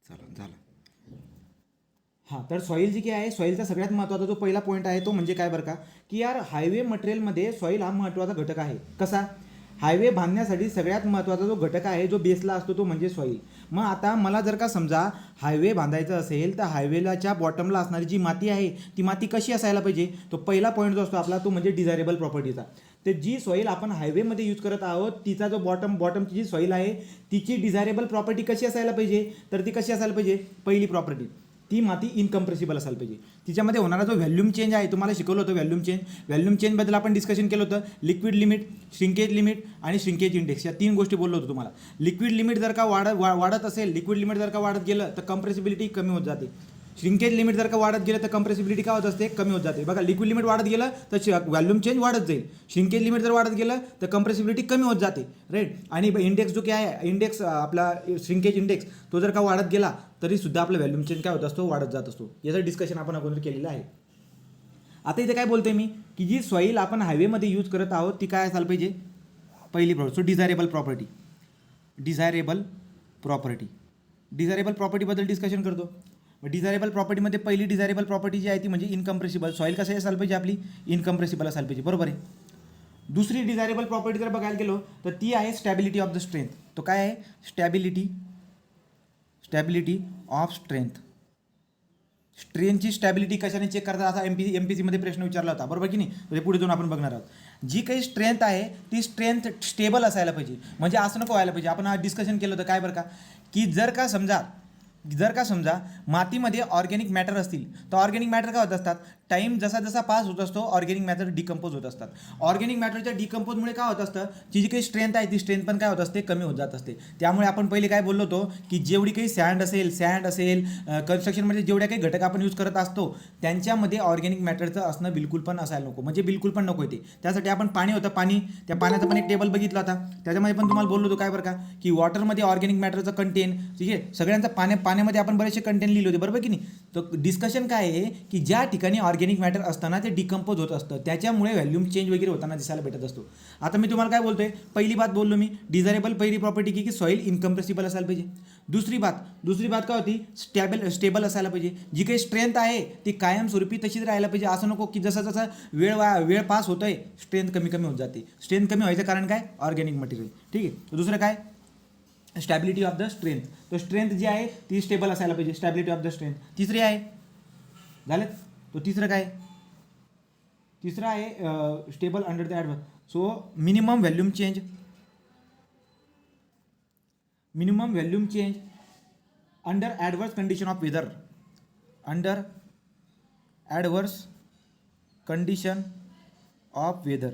चला झालं. हां, तर सॉईल जी काय आहे, सॉईलचा सगळ्यात महत्त्वाचा जो पहिला पॉईंट आहे तो म्हणजे काय बरं का, की यार हायवे मटेरियलमध्ये सॉईल हा महत्त्वाचा घटक आहे. कसा? हायवे बांधण्यासाठी सगळ्यात महत्त्वाचा जो घटक आहे, जो बेसला असतो तो म्हणजे सॉईल. मग आता मला जर का समजा हायवे बांधायचा असेल तर हायवेलाच्या बॉटमला असणारी जी माती आहे ती माती कशी असायला पाहिजे? तो पहिला पॉईंट जो असतो आपला तो म्हणजे डिझायरेबल प्रॉपर्टीचा. तर जी सॉईल आपण हायवेमध्ये यूज करत आहोत तिचा जो बॉटमची जी सॉईल आहे तिची डिझायरेबल प्रॉपर्टी कशी असायला पाहिजे? तर ती कशी असायला पाहिजे? पहिली प्रॉपर्टी, ती माती इनकम्प्रेसिबल असायला पाहिजे. तिच्यामध्ये होणारा जो व्हॅल्यूम चेंज आहे, तुम्हाला शिकवलं होतं व्हॅल्यूम चेंजबद्दल आपण डिस्कशन केलं होतं. लिक्विड लिमिट, श्रिंकेज लिमिट आणि श्रिंकेज इंडेक्स या 3 गोष्टी बोललो होतो तुम्हाला. लिक्विड लिमिट जर का वाढत असेल, लिक्विड लिमिट जर का वाढत गेलं तर कंप्रेसिबिलिटी कमी होत जाते. श्रिंकेज लिमिट जर का वाढत गेलं तर कंप्रेसिबिलिटी काय होत असते? कमी होत जाते. बघा, लिक्विड लिमिट वाढत गेलं तर व्हॅल्यूम चेंज वाढत जाईल. श्रिंकेज लिमिट जर वाढत गेलं तर कंप्रेसिबिलिटी कमी होत जाते, राईट. आणि इंडेक्स जो काय आहे, इंडेक्स आपला श्रिंकेज इंडेक्स तो जर का वाढत गेला तरी सुद्धा आपला व्हॅल्यूम चेंज काय होत असतो? वाढत जात असतो. याचं डिस्कशन आपण अगोदर केलेलं आहे. आता इथे काय बोलतोय मी, की जी सॉईल आपण हायवेमध्ये यूज करत आहोत ती काय असायला पाहिजे? पहिली प्रॉपर्टी. सो डिझायरेबल प्रॉपर्टीबद्दल डिस्कशन करतो. डिझायरेबल प्रॉपर्टीमध्ये पहिली डिझायरेबल प्रॉपर्टी जी आहे ती म्हणजे इनकम्प्रेसिबल. सॉईल कशी असायला पाहिजे आपली? इनकम्प्रेसिबल असायला पाहिजे, बरोबर आहे. दुसरी डिझायरेबल प्रॉपर्टी जर बघायला गेलो तर ती आहे स्टॅबिलिटी ऑफ द स्ट्रेंथ. तो काय आहे? Stability of strength. स्ट्रेंथची स्टॅबिलिटी कशाने चेक करतात असा एमपीसीमध्ये प्रश्न विचारला होता, बरोबर की नाही? म्हणजे पुढे जाऊन आपण बघणार आहोत. जी काही स्ट्रेंथ आहे ती स्ट्रेंथ स्टेबल असायला पाहिजे. म्हणजे असं नको व्हायला पाहिजे. आपण आज डिस्कशन केलं होतं काय बरं का, की जर का समजा मातीमध्ये ऑर्गॅनिक मॅटर असतील तर ऑर्गॅनिक मॅटर काय होत असतात? टाईम जसा जसा पास होत असतो ऑर्गॅनिक मॅटर डिकम्पोज होत असतात. ऑर्गॅनिक मॅटरच्या डिकम्पोजमुळे काय होत असतं? जी काही स्ट्रेंथ आहे ती स्ट्रेंथ पण काय होत असते? कमी होत जात असते. त्यामुळे आपण पहिले काय बोललो होतो, की जेवढी काही सँड असेल कन्स्ट्रक्शनमध्ये जेवढ्या काही घटक आपण यूज करत असतो त्यांच्यामध्ये ऑर्गॅनिक मॅटरचं असणं बिलकुल पण असायला नको. म्हणजे बिलकुल पण नको येते. त्यासाठी आपण पाणी होतं, त्या पाण्याचा पण एक टेबल बघितला होता. त्याच्यामध्ये पण तुम्हाला बोललो होतो काय बरं का, की वॉटरमध्ये ऑर्गॅनिक मॅटरचं कंटेन, ठीक आहे, सगळ्यांचं पाण्यामध्ये आपण बरेचसे कंटेन लिहिले होते, बरोबर की नाही? तर डिस्कशन काय आहे, की ज्या ठिकाणी ऑर्गॅनिक मॅटर असताना ते डिकम्पोज होत असतं त्याच्यामुळे व्हॅल्यूम चेंज वगैरे होताना दिसायला भेटत असतो. आता मी तुम्हाला काय बोलतोय, पहिली बात बोललो मी डिझायरेबल पहिली प्रॉपर्टी की सॉईल इनकम्प्रेसिबल असायला पाहिजे. दुसरी बात काय होती? स्टेबल असायला पाहिजे. जी काही स्ट्रेंथ आहे ती कायमस्वरूपी तशीच राहायला पाहिजे. असं नको की जसा जसा वेळ पास होतोय स्ट्रेंथ कमी होत जाते. स्ट्रेंथ कमी व्हायचं कारण काय? ऑर्गॅनिक मटेरियल, ठीक आहे. दुसरं काय? Stability of the strength. तो स्ट्रेंथ जी आहे ती स्टेबल असायला पाहिजे. Stability of the strength. तिसरी आहे, झालं तो तिसरं काय? तिसरं आहे stable under the adverse. So minimum volume change under adverse condition of weather. Under adverse condition of weather,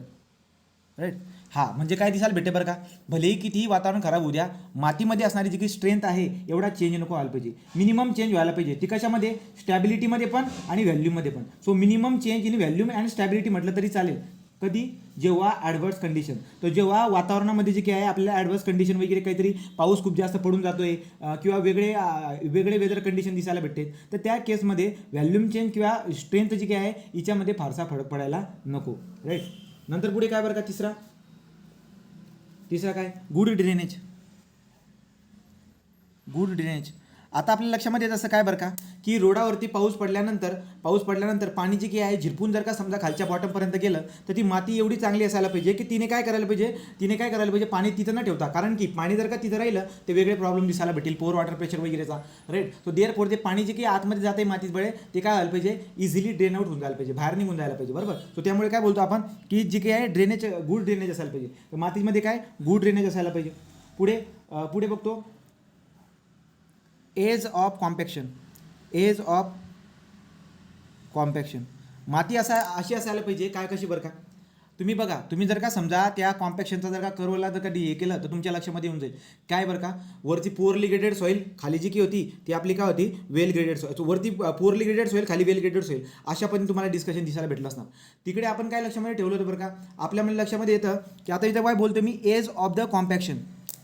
right. हां, म्हणजे काय दिसायला भेटे बरं का, भलेही कितीही वातावरण खराब होऊ द्या, मातीमध्ये असणारी जी काही स्ट्रेंथ आहे एवढा चेंज नको व्हायला पाहिजे. मिनिमम चेंज व्हायला पाहिजे. ती कशामध्ये? स्टॅबिलिटीमध्ये पण आणि व्हॅल्यूमध्ये पण. So minimum change in volume and stability म्हटलं तरी चालेल. कधी? जेव्हा ॲडवर्स कंडिशन, तर जेव्हा वातावरणामध्ये जे काही आहे आपल्याला ॲडवर्स कंडिशन वगैरे काहीतरी पाऊस खूप जास्त पडून जातोय किंवा वेगळे वेदर कंडिशन दिसायला भेटते, तर त्या केसमध्ये व्हॅल्यूम चेंज किंवा स्ट्रेंथ जी काही आहे हिच्यामध्ये फारसा फरक पडायला नको, राईट. नंतर पुढे काय बरं का, तिसरा काय? Good drainage. आता आपल्या लक्षामध्ये येत असं काय बरं का, की रोडावरती पाऊस पडल्यानंतर पाणी जे काही आहे झिरपून जर का समजा खालच्या बॉटमपर्यंत गेलं तर ती माती एवढी चांगली असायला पाहिजे की तिने काय करायला पाहिजे पाणी तिथं न ठेवता. कारण की पाणी जर का तिथं राहिलं ते वेगळे प्रॉब्लेम दिसायला भेटेल, पोर वॉटर प्रेशर वगैरेचा, राईट. सो देअरफॉर ते पाणी जे काही आतमध्ये जाते मातीमुळे ते काय व्हायला पाहिजे? इझिली ड्रेन आउट होऊन जायला पाहिजे, बाहेर निघून जायला पाहिजे, बरोबर. सो त्यामुळे काय बोलतो आपण, की जे काही आहे गुड ड्रेनेज असायला पाहिजे. तर मातीमध्ये काय? गुड ड्रेनेज असायला पाहिजे. पुढे बघतो एज ऑफ कॉम्पॅक्शन. माती अशी असायला पाहिजे काय? कशी बरं का, तुम्ही बघा, तुम्ही जर का समजा त्या कॉम्पॅक्शनचा जर का कर्वला जर का हे केलं तर तुमच्या लक्षामध्ये येऊन जाईल काय बरं का, वरती पुअरली ग्रेडेड सॉईल, खाली जी की होती ती आपली काय होती? वेल ग्रेडेड सॉईल. वरती पुअरली ग्रेडेड सॉईल, खाली वेल ग्रेडेड सॉईल, अशा पण तुम्हाला डिस्कशन दिसायला भेटलं असणार. तिकडे आपण काय लक्षामध्ये ठेवलं होतं बरं का, आपल्यामध्ये लक्षामध्ये येतं की आता इथं काय बोलतो मी, एज ऑफ द कॉम्पॅक्शन.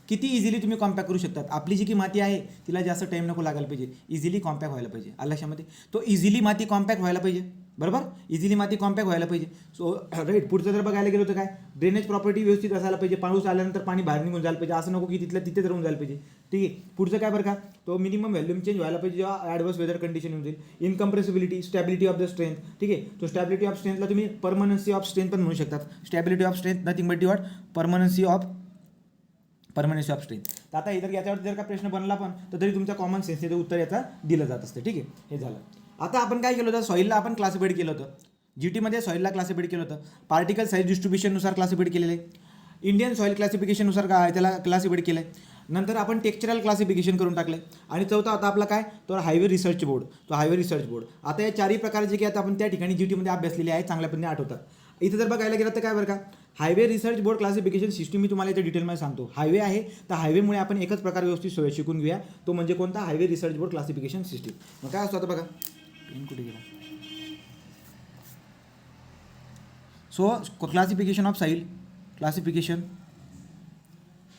किती इझिली तुम्ही कॉम्पॅक्ट करू शकतात. आपली जी की माती आहे तिला जास्त टाईम नको लागायला पाहिजे, इझिली कॉम्पॅक्ट व्हायला पाहिजे. लक्षामध्ये तो इझिली माती कॉम्पॅक्ट व्हायला पाहिजे. बरोबर, इझिली माती कॉम्पॅक्ट व्हायला पाहिजे. सो राईट, पुढचं जर बघायला गेलो तर काय, ड्रेनेज प्रॉपर्टी व्यवस्थित असायला पाहिजे, पाऊस आल्यानंतर पाणी बाहेर निघून जायला पाहिजे, असं नको की तिथल्या तिथेच राहून जायला पाहिजे. ठीक आहे. पुढचं काय बरं का, तो मिनिमम व्हॅल्यूम चेंज व्हायला पाहिजे जेव्हा ॲडवर्स वेदर कंडिशन येऊन जाईल. इनकम्प्रेसिबिलिटी, स्टॅबिलिटी ऑफ द स्ट्रेंथ. ठीक आहे. तो स्टॅबिलिटी ऑफ स्ट्रेंथला तुम्ही परमनन्सी ऑफ स्ट्रेंथ पण म्हणू शकतात. Stability of strength nothing but what, permanency of strength. तर आता इतर याच्यावर जर का प्रश्न बनला पण तर तरी तुमच्या कॉमन सेन्स उत्तर याचा दिलं जात असतं. ठीक आहे. हे झालं. आता आपण काय केलं होतं, सॉईलला आपण क्लासिफाईड केलं होतं. जीटीमध्ये सॉईलला क्लासिफाईड केलं होतं, पार्टिकल साईज डिस्ट्रीब्युशननुसार क्लासिफाईड केलेलं आहे. इंडियन सॉईल क्लासिफिकेशननुसार काय त्याला क्लासिफाईड केलं आहे. नंतर आपण टेक्स्चरल क्लासिफिकेशन करून टाकलं. आणि चौथा होता आपला काय, तर हायवे रिसर्च बोर्ड. तो हायवे रिसर्च बोर्ड. आता या चारही प्रकारचे जे आता आपण त्या ठिकाणी जीटीमध्ये अभ्यासलेले आहे, चांगल्या पद्धतीने आठवतात. इथे जर बघायला गेलं तर काय बरं का, highway research board classification system मी तुम्हाला इथे डिटेलमध्ये सांगतो. हायवे आहे तर हायवेमुळे आपण एकच प्रकार व्यवस्थित शिकून घेऊया, तो म्हणजे कोणता, highway research board classification system. मग काय असतं आता बघा, कुठे गेला. So classification of soil, classification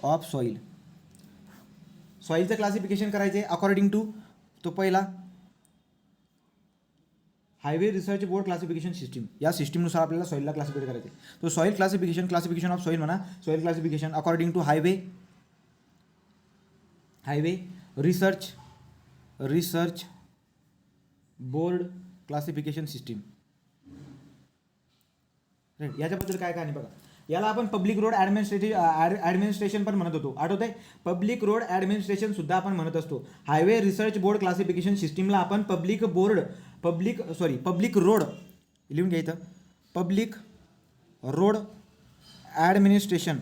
of soil. सॉईलचं क्लासिफिकेशन करायचे अकॉर्डिंग टू, तो पहिला highway research board classification system. या सिस्टीमनुसार आपल्याला सॉईलला क्लासिफाईड करायचे. तो सॉईल क्लासिफिकेशन ऑफ सॉईल म्हणा, soil classification according to highway research board classification system. Right. याच्याबद्दल काय काय नाही बघा, याला आपण पब्लिक रोड ॲडमिनिस्ट्रेशन पण म्हणत होतो, आठवत आहे. पब्लिक रोड ॲडमिनिस्ट्रेशन सुद्धा आपण म्हणत असतो. हायवे रिसर्च बोर्ड क्लासिफिकेशन सिस्टीमला आपण पब्लिक रोड लिहून घ्या इथं, पब्लिक रोड ॲडमिनिस्ट्रेशन.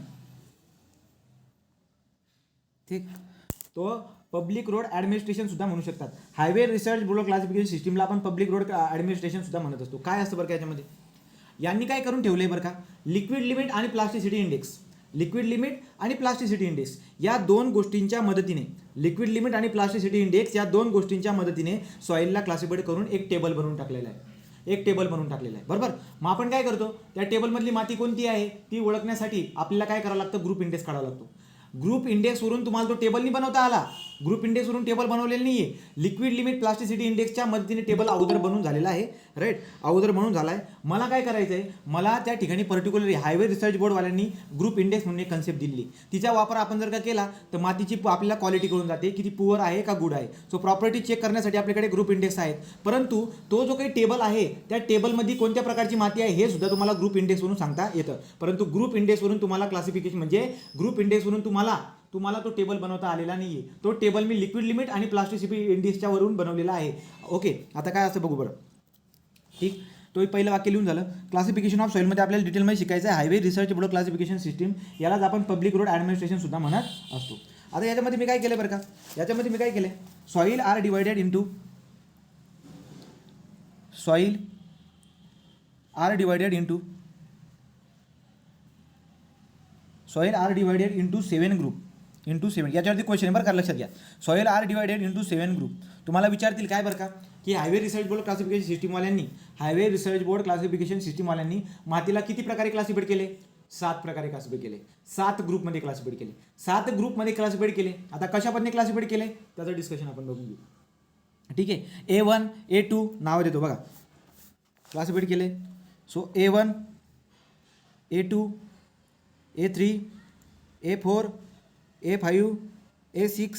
ठीक, तो पब्लिक रोड ॲडमिनिस्ट्रेशन सुद्धा म्हणू शकतात. हायवे रिसर्च बोर्ड क्लासिफिकेशन सिस्टीमला आपण पब्लिक रोड ॲडमिनिस्ट्रेशन सुद्धा म्हणत असतो. काय असतं बरं का याच्यामध्ये, यांनी काय करून ठेवलंय बरं का, लिक्विड लिमिट आणि प्लास्टिसिटी इंडेक्स. लिक्विड लिमिट आणि प्लास्टिसिटी इंडेक्स या दोन गोष्टींच्या मदतीने, लिक्विड लिमिट आणि प्लास्टिसिटी इंडेक्स या दोन गोष्टींच्या मदतीने सॉईलला क्लासिफाईड करून एक टेबल बनवून टाकलेला आहे. बरोबर. मग आपण काय करतो, त्या टेबलमधली माती कोणती आहे ती ओळखण्यासाठी आपल्याला काय करावं लागतं, ग्रुप इंडेक्स काढावा लागतो. ग्रुप इंडेक्सवरून तुम्हाला तो टेबल नाही बनवता आला, ग्रुप इंडेक्सवरून टेबल बनवलेलं नाही आहे. लिक्विड लिमिट प्लास्टिसिटी इंडेक्सच्या मदतीने टेबल अगोदर बनवून झालेला आहे. राईट, अगोदर बनवून झाला आहे. मला काय करायचं आहे, मला त्या ठिकाणी पर्टिक्युलरली हायवे रिसर्च बोर्डवाल्यांनी ग्रुप इंडेक्स म्हणून एक कन्सेप्ट दिली. तिचा वापर आपण जर का केला तर मातीची आपल्याला क्वालिटी कळून जाते, किती पुअर आहे का गुड आहे. सो प्रॉपर्टी चेक करण्यासाठी आपल्याकडे ग्रुप इंडेक्स आहेत. परंतु तो जो काही टेबल आहे त्या टेबलमध्ये कोणत्या प्रकारची माती आहे हे सुद्धा तुम्हाला ग्रुप इंडेक्सवरून सांगता येतं. परंतु ग्रुप इंडेक्सवरून तुम्हाला क्लासिफिकेशन म्हणजे ग्रुप इंडेक्सवरून तुम्हाला तो टेबल बनवता आलेला नाही आहे. तो टेबल मी लिक्विड लिमिट आणि प्लास्टिसिटी इंडेक्सच्या वरून बनवलेला आहे. ओके. आता काय असतं बघू बरं. ठीक, तो पहिलं वाक्य लिहून झालं. क्लासिफिकेशन ऑफ सॉईलमध्ये आपल्याला डिटेलमध्ये शिकायचं आहे highway research board classification system, यालाच आपण पब्लिक रोड ॲडमिनिस्ट्रेशन सुद्धा म्हणत असतो. आता याच्यामध्ये मी काय केलं बरं का, याच्यामध्ये मी काय केलं, soil are divided into 7 group. याच्यावरती क्वेश्चन आहे बरं का, लक्षात घ्या. Soil are divided into 7 group. तुम्हाला विचारतील काय बरं का, की हायवे रिसर्च बोर्ड क्लासिफिकेशन सिस्टीमवाल्यांनी मातीला किती प्रकारे क्लासिफाईड केले, 7 प्रकारे क्लासिफाईड केले, 7 ग्रुपमध्ये क्लासिफाईड केले, 7 ग्रुपमध्ये क्लासिफाईड केले. आता कशापद्धतीने क्लासिफाईड केले त्याचं डिस्कशन आपण बघून घेऊ. ठीक आहे. A1 A2 नाव देतो बघा, क्लासिफाईड केले. So A1 A2 A3 A4 A5 A6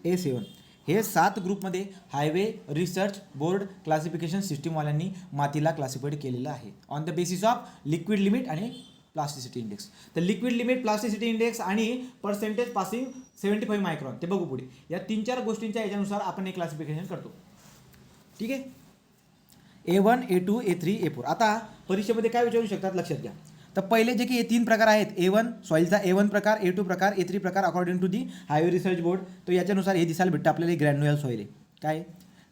A7 हे 7 ग्रुपमध्ये हायवे रिसर्च बोर्ड क्लासिफिकेशन सिस्टीमवाल्यांनी मातीला क्लासिफाईड केलेलं आहे on the basis of liquid limit आणि प्लास्टिसिटी इंडेक्स. तर लिक्विड लिमिट, प्लास्टिसिटी इंडेक्स आणि पर्सेंटेज पासिंग 75 मायक्रॉन, ते बघू पुढे. या 3-4 गोष्टींच्या याच्यानुसार आपण हे क्लासिफिकेशन करतो. ठीक आहे. A1 A2 A3 A4. आता परीक्षेमध्ये काय विचारू शकतात लक्षात घ्या. तर पहिले जे की हे 3 प्रकार आहेत, A1 सॉईलचा A1 प्रकार, A2 प्रकार, A3 प्रकार according to the highway research board. तर याच्यानुसार हे दिसायला भेटतं आपल्याला ग्रॅन्युलर सॉईल आहे. काय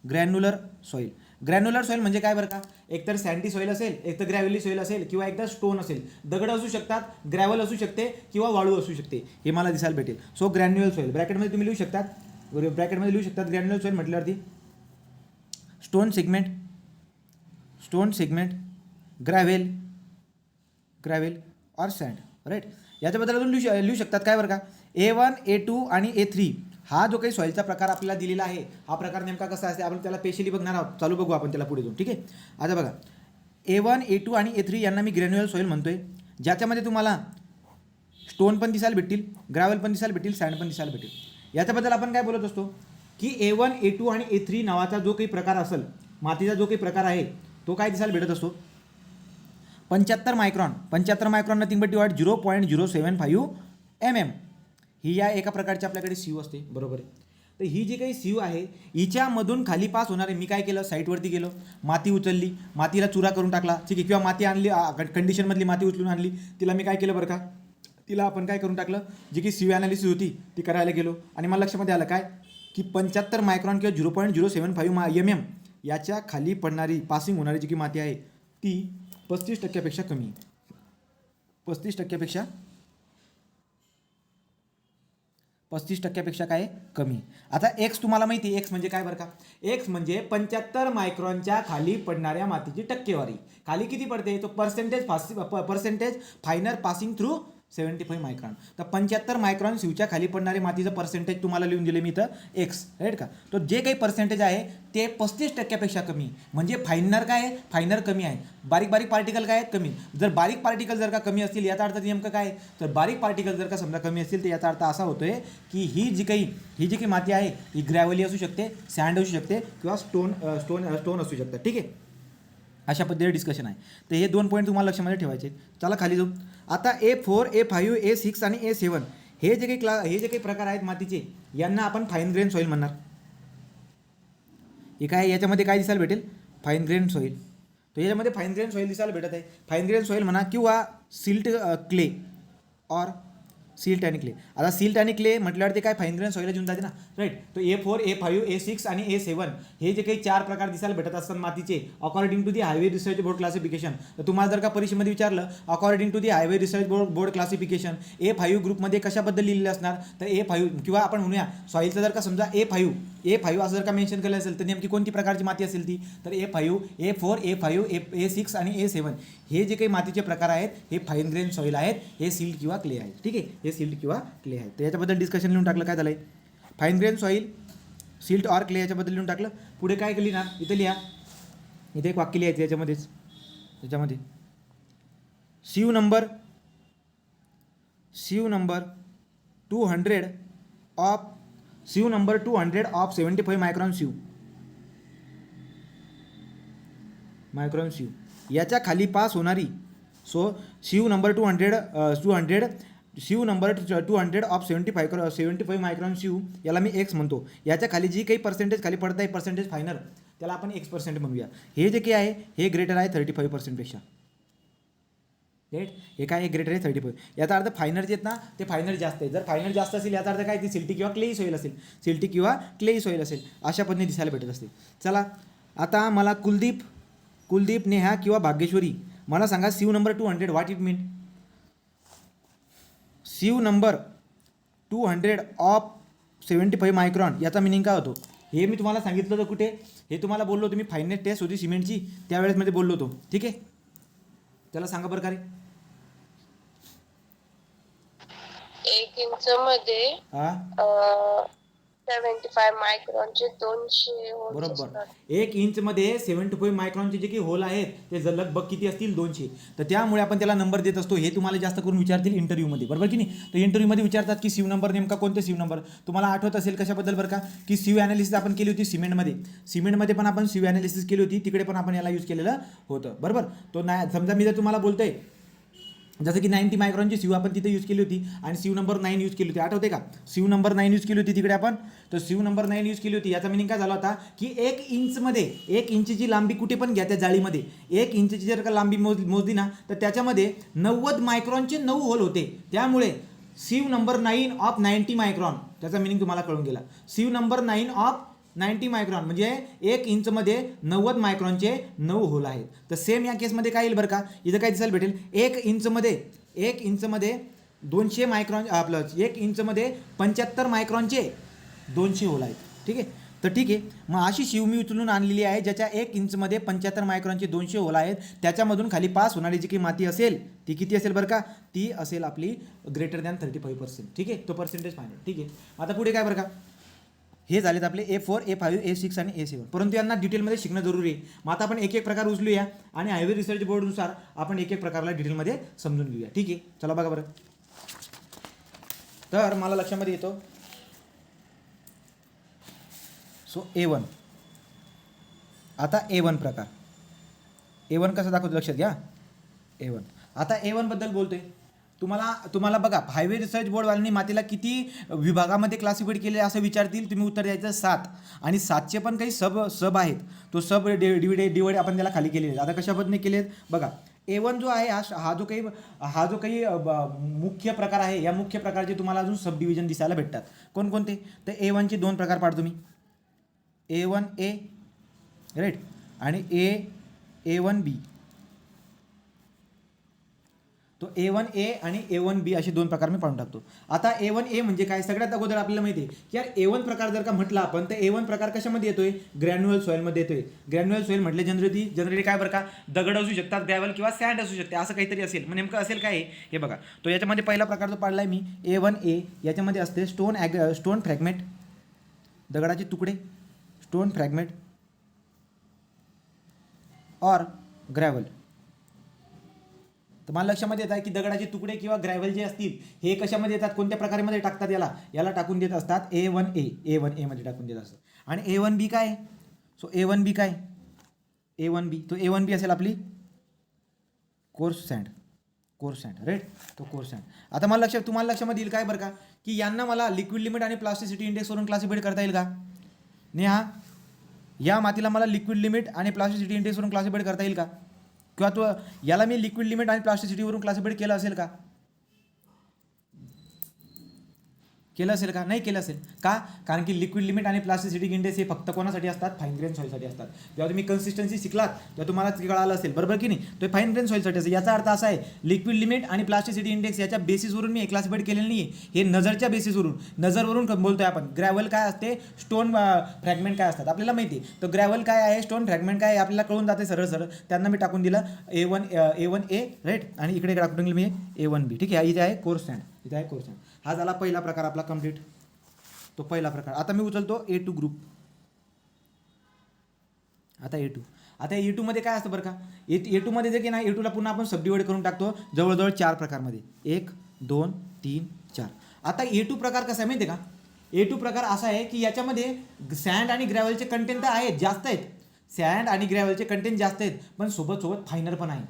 ग्रॅन्युलर सॉईल. ग्रॅन्युलर सॉईल म्हणजे काय बरं का, एकतर सँडी सॉईल असेल, एकतर ग्रॅव्हली सॉईल असेल, किंवा एकदा स्टोन असेल. दगड असू शकतात, ग्रॅव्हल असू शकते किंवा वाळू असू शकते, हे मला दिसायला भेटेल. सो ग्रॅन्युलर सॉईल ब्रॅकेटमध्ये तुम्ही लिहू शकतात, ग्रॅन्युलर सॉईल म्हटल्यावरती stone segment gravel or sand. Right. याच्याबद्दल अजून लिहू शकतात काय बरं का, A1 A2 आणि A3 हा जो काही सॉईलचा प्रकार आपल्याला दिलेला आहे, हा प्रकार नेमका कसा असते आपण त्याला स्पेशली बघणार आहोत. चालू बघू आपण त्याला पुढे जाऊन. ठीक आहे. आता बघा, A1 A2 आणि A3 यांना मी ग्रॅन्युअल सॉईल म्हणतोय, ज्याच्यामध्ये तुम्हाला स्टोन पण दिसायला भेटतील, ग्रॅव्हल पण दिसायला भेटतील, सँड पण दिसायला भेटेल. याच्याबद्दल आपण काय बोलत असतो की A1 A2 आणि A3 नावाचा जो काही प्रकार असेल, मातीचा जो काही प्रकार आहे तो काय दिसायला भेटत असतो 75 micron. 75 micron nothing but divide 0.075 mm ही या एका प्रकारची आपल्याकडे सीयू असते, बरोबर आहे. तर ही जी काही सीयू आहे हिच्यामधून खाली पास होणारे, मी काय केलं साईटवरती गेलो, माती उचलली, मातीला चुरा करून टाकला, ठीक आहे, किंवा माती आणली कंडिशनमधली माती उचलून आणली, तिला मी काय केलं बरं का, तिला आपण काय करून टाकलं, जी की सीयू ॲनालिसिस होती ती करायला गेलो आणि मला लक्षामध्ये आलं काय की 75 मायक्रॉन किंवा 0.075 mm याच्या खाली पडणारी पासिंग होणारी जी की माती आहे ती 35% कमी आहे. 35% काय कमी. आता एक्स तुम्हाला माहिती आहे, एक्स म्हणजे काय बरं का, एक्स म्हणजे 75 मायक्रॉनच्या खाली पडणाऱ्या मातीची टक्केवारी. खाली किती पडते तो percentage finer passing through 75 micron. तर 75 मायक्रॉन सीयूच्या खाली पडणारे मातीचं पर्सेंटेज तुम्हाला लिहून दिले मी इथं एक्स, राईट का. तो जे काही पर्सेंटेज आहे ते 35% कमी, म्हणजे फायनर काय आहे, फायनर कमी आहे, बारीक बारीक पार्टिकल काय आहेत कमी. जर बारीक पार्टिकल जर का कमी असतील याचा अर्थ नेमकं काय, तर बारीक पार्टिकल जर का समजा कमी असतील तर याचा अर्थ असा होतोय की ही जी काही माती आहे ही ग्रॅव्हली असू शकते, सँड असू शकते किंवा स्टोन असू शकतात, ठीक आहे. अशा पद्धतीने डिस्कशन आहे. तर हे 2 पॉईंट तुम्हाला लक्षामध्ये ठेवायचे. चला खाली जाऊ. आता A4 A5 A6 आणि A7 हे जे काही प्रकार आहेत मातीचे यांना आपण फाईन ग्रेन सॉईल म्हणणार. हे काय याच्यामध्ये काय दिसायला भेटेल, फाईन ग्रेन सॉईल. तर याच्यामध्ये फाईन ग्रेन सॉईल दिसायला भेटत आहे. फाईन ग्रेन सॉईल म्हणा किंवा सिल्ट क्ले और सिल्ट आणि क्ले. आता सिल्ट आणि क्ले म्हटल्यावर ते काय फाईन ग्रेन सॉईलच येऊन जाते ना, राईट. तो A4 A5 A6 आणि A7 हे जे काही 4 प्रकार दिसायला भेटत असतात मातीचे according to the highway research board classification. तर तुम्हाला जर का परीक्षेमध्ये विचारलं according to the highway research board classification A5 ग्रुपमध्ये कशाबद्दल लिहिलेलं असणार, तर A5 किंवा आपण म्हणूया सॉईलचं जर का समजा A5 असं जर का मेन्शन केलं असेल तर नेमकी कोणती प्रकारची माती असेल ती, तर A5 A4 A5 A6 आणि A7 हे जे काही मातीचे प्रकार आहेत हे फाईन ग्रेन सॉईल आहेत, हे सिल्ट किंवा क्ले आहेत, ठीक आहे, हे सिल्ट किंवा क्ले आहेत. तर याच्याबद्दल डिस्कशन लिहून टाकलं, काय झालं आहे fine grain soil silt or clay याच्याबद्दल लिहून टाकलं. पुढे काय लिहिणार, इथं लिहा, इथे एक वाक्य लिहायचं याच्यामध्ये sieve number 200 of 75 micron sieve याच्या खाली पास होणारी, so sieve number 200 of 75 micron sieve याला मी एक्स म्हणतो. याच्या खाली जी काही पर्सेंटेज खाली पडत आहे पर्सेंटेज फायनल त्याला आपण X% म्हणूया. हे जे काही आहे हे ग्रेटर आहे 35% पेक्षा, राईट. हे काय हे ग्रेटर आहे 35. याचा अर्थ फायनर जे आहेत ना ते फायनर जास्त आहे. जर फायनर जास्त असेल याचा अर्थ काय, ती सिल्टी किंवा क्लेई सॉईल असेल, अशा पद्धतीने दिसायला भेटत असते. चला आता मला कुलदीप नेहा किंवा भाग्येश्वरी मला सांगा sieve number 200 what it mean. Sieve number 200 of 75 micron याचा मिनिंग काय होतो हे मी तुम्हाला सांगितलं होतं. कुठे हे तुम्हाला बोललो होतो मी, फायनेस टेस्ट होती सिमेंटची त्यावेळेस मध्ये बोललो होतो, ठीक आहे. त्याला सांगा बरं का रे. 1 इंच मध्ये 75 मायक्रॉनचे 200 होल बरोबर. असतात. 1 इंच मध्ये 75 मायक्रॉनचे जे काही होल आहेत ते लगभग किती असतील 200. तर त्यामुळे आपण त्याला नंबर देत असतो. हे तुम्हाला जास्त करून विचारतील इंटरव्ह्यूमध्ये, बरोबर की नाही. तर इंटरव्ह्यूमध्ये विचारतात की सीयू नंबर नेमका कोणते सीयू नंबर. तुम्हाला आठवत असेल कशाबद्दल बरं का, की सीयू ॲनालिसिस आपण केली होती सिमेंटमध्ये पण आपण सीयू ॲनालिसिस केली होती, तिकडे पण आपण याला यूज केलेलं होतं, बरोबर. तो नाही समजा मी जर तुम्हाला बोलतोय जसं की 90 मायक्रॉनची सीयू आपण तिथे यूज केली होती आणि सीयू नंबर 9 यूज केली होती, आठवते का. सीयू नंबर 9 यूज केली होती तिकडे आपण. तर सीयू नंबर 9 यूज केली होती याचा मिनिंग काय झाला होता की 1 इंचची लांबी कुठे पण घ्या त्या जाळीमध्ये, 1 इंचची जर का लांबी मोजली ना तर त्याच्यामध्ये 90 मायक्रॉनचे 9 होल होते. त्यामुळे सीयू नंबर 9 ऑफ 90 मायक्रॉन त्याचा मिनिंग तुम्हाला कळून गेला. सीयू नंबर 9 ऑफ 90 मायक्रॉन म्हणजे 1 इंचमध्ये 90 मायक्रॉनचे 9 होल आहेत. तर सेम या केसमध्ये काय येईल बरं का, इथं काय दिसायला भेटेल 1 इंचमध्ये 200 मायक्रॉन आपलं 1 इंचमध्ये 75 मायक्रॉनचे 200 होल आहेत, ठीक आहे. तर ठीक आहे, मग अशी सीयू मी उचलून आणलेली आहे ज्याच्या 1 इंचमध्ये 75 मायक्रॉनचे 200 होल आहेत. त्याच्यामधून खाली पास होणारी जी काही माती असेल ती किती असेल बरं का, ती असेल आपली ग्रेटर दॅन 35%, ठीक आहे. तो पर्सेंटेज फायनल, ठीक आहे. आता पुढे काय बरं का, हे झालेत आपले A4, A5, A6 आणि A7. परंतु यांना डिटेलमध्ये शिकणं जरुरी आहे. मग आता आपण एक एक प्रकार उचलूया आणि हायवे रिसर्च बोर्डनुसार आपण एक एक प्रकारला डिटेलमध्ये समजून घेऊया. ठीक आहे, चला बघा बरं. तर मला लक्षामध्ये येतो सो A1. आता A1 प्रकार. A1 कसा दाखवतो लक्षात घ्या. A1. आता A1 बद्दल बोलतोय. तुम्हाला बघा, हायवे रिसर्च बोर्डवाल्यांनी मातीला किती विभागामध्ये क्लासिफाईड केले असं विचारतील, तुम्ही उत्तर द्यायचं 7. आणि 7चे पण काही सब आहेत. तो सब डिवाइड आपण त्याला खाली केलेले आहेत. आता कशा पद्धतीने केले आहेत बघा. A1 जो आहे हा जो काही मुख्य प्रकार आहे, या मुख्य प्रकारचे तुम्हाला अजून सब डिव्हिजन दिसायला भेटतात. कोणकोणते? तर A1चे 2 प्रकार पाडतो मी. A1A राईट आणि A1B. तो A1A आणि A1B असे 2 प्रकार मी पाडून टाकतो. आता A1A म्हणजे काय? सगळ्यात अगोदर आपल्याला माहिती आहे की यार A1 प्रकार जर का म्हटलं आपण, तर A1 प्रकार कशामध्ये येतोय? ग्रॅन्युअल सॉइलमध्ये येतोय. ग्रॅन्युअल सॉइल म्हटले जनरली काय बरं का, दगड असू शकतात, ग्रॅव्हल किंवा सँड असू शकते, असं काहीतरी असेल. मग नेमकं असेल काय हे बघा. तो याच्यामध्ये पहिला प्रकार जो पाडलाय मी A1A, याच्यामध्ये असते स्टोन फ्रॅगमेंट, दगडाचे तुकडे, स्टोन फ्रॅगमेंट और ग्रॅव्हल. तर मला लक्षामध्ये येत आहे की दगडाचे तुकडे किंवा ग्रॅव्हल जे असतील हे कशामध्ये येतात, कोणत्या प्रकारामध्ये टाकतात? याला टाकून देत असतात A1A मध्ये टाकून देत असतात. आणि A1B काय? सो A1B काय? A1B तो A1B असेल आपली कोर्स सँड राईट. तो कोर्स सँड. आता तुम्हाला लक्षामध्ये येईल काय बरं का, की यांना मला लिक्विड लिमिट आणि प्लास्टिसिटी इंडेक्सवरून क्लासिफाईड करता येईल का? नेहा, या मातीला मला लिक्विड लिमिट आणि प्लास्टिसिटी इंडेक्सवरून क्लासिफाईड करता येईल का? किंवा तो याला मी लिक्विड लिमिट आणि प्लास्टिसिटीवरून क्लासिफाईड केलं असेल का? नाही केलं असेल का? कारण की लिक्विड लिमिट आणि प्लास्टिसिटी इंडेक्स हे फक्त कोणासाठी असतात? फाईन ग्रेन सॉईलसाठी असतात. जेव्हा तुम्ही कन्सिस्टन्सी शिकलात तेव्हा तुम्हाला कळालं असेल, बरोबर की नाही? तो फाईन ग्रेन सॉईलसाठी असेल. याचा अर्थ असा आहे, लिक्विड लिमिट आणि प्लास्टिसिटी इंडेक्स याच्या बेसिसवरून मी क्लासिफाईड केलेलं नाही आहे. हे नजरच्या नजरवरून बोलतोय आपण. ग्रॅव्हल काय असते, स्टोन फ्रॅगमेंट काय असतात आपल्याला माहिती आहे. तर ग्रॅव्हल काय आहे, स्टोन फ्रॅगमेंट काय आहे आपल्याला कळून जाते सरळ. त्यांना मी टाकून दिलं A1A राईट. आणि इकडे टाकून दिलं मी A1B. ठीक आहे, इथे आहे कोर्स सँड. हा झाला पहिला प्रकार आपला कंप्लीट. तो पहिला प्रकार. आता मी उचलतो A2 ग्रुप. आता A2 मध्ये काय असतं बरं का, A2 मध्ये जे की ना, A2 ला पुन्हा आपण सबडिवाइड करून टाकतो जवळजवळ 4 प्रकारमध्ये. 1 2 3 4. आता A2 प्रकार कसा आहे माहिती आहे का? A2 प्रकार असा आहे की याच्यामध्ये सँड आणि ग्रॅव्हलचे कंटेंट तर आहेत, जास्त आहेत. सँड आणि ग्रॅव्हलचे कंटेंट जास्त आहेत, पण सोबत फायनर पण आहे.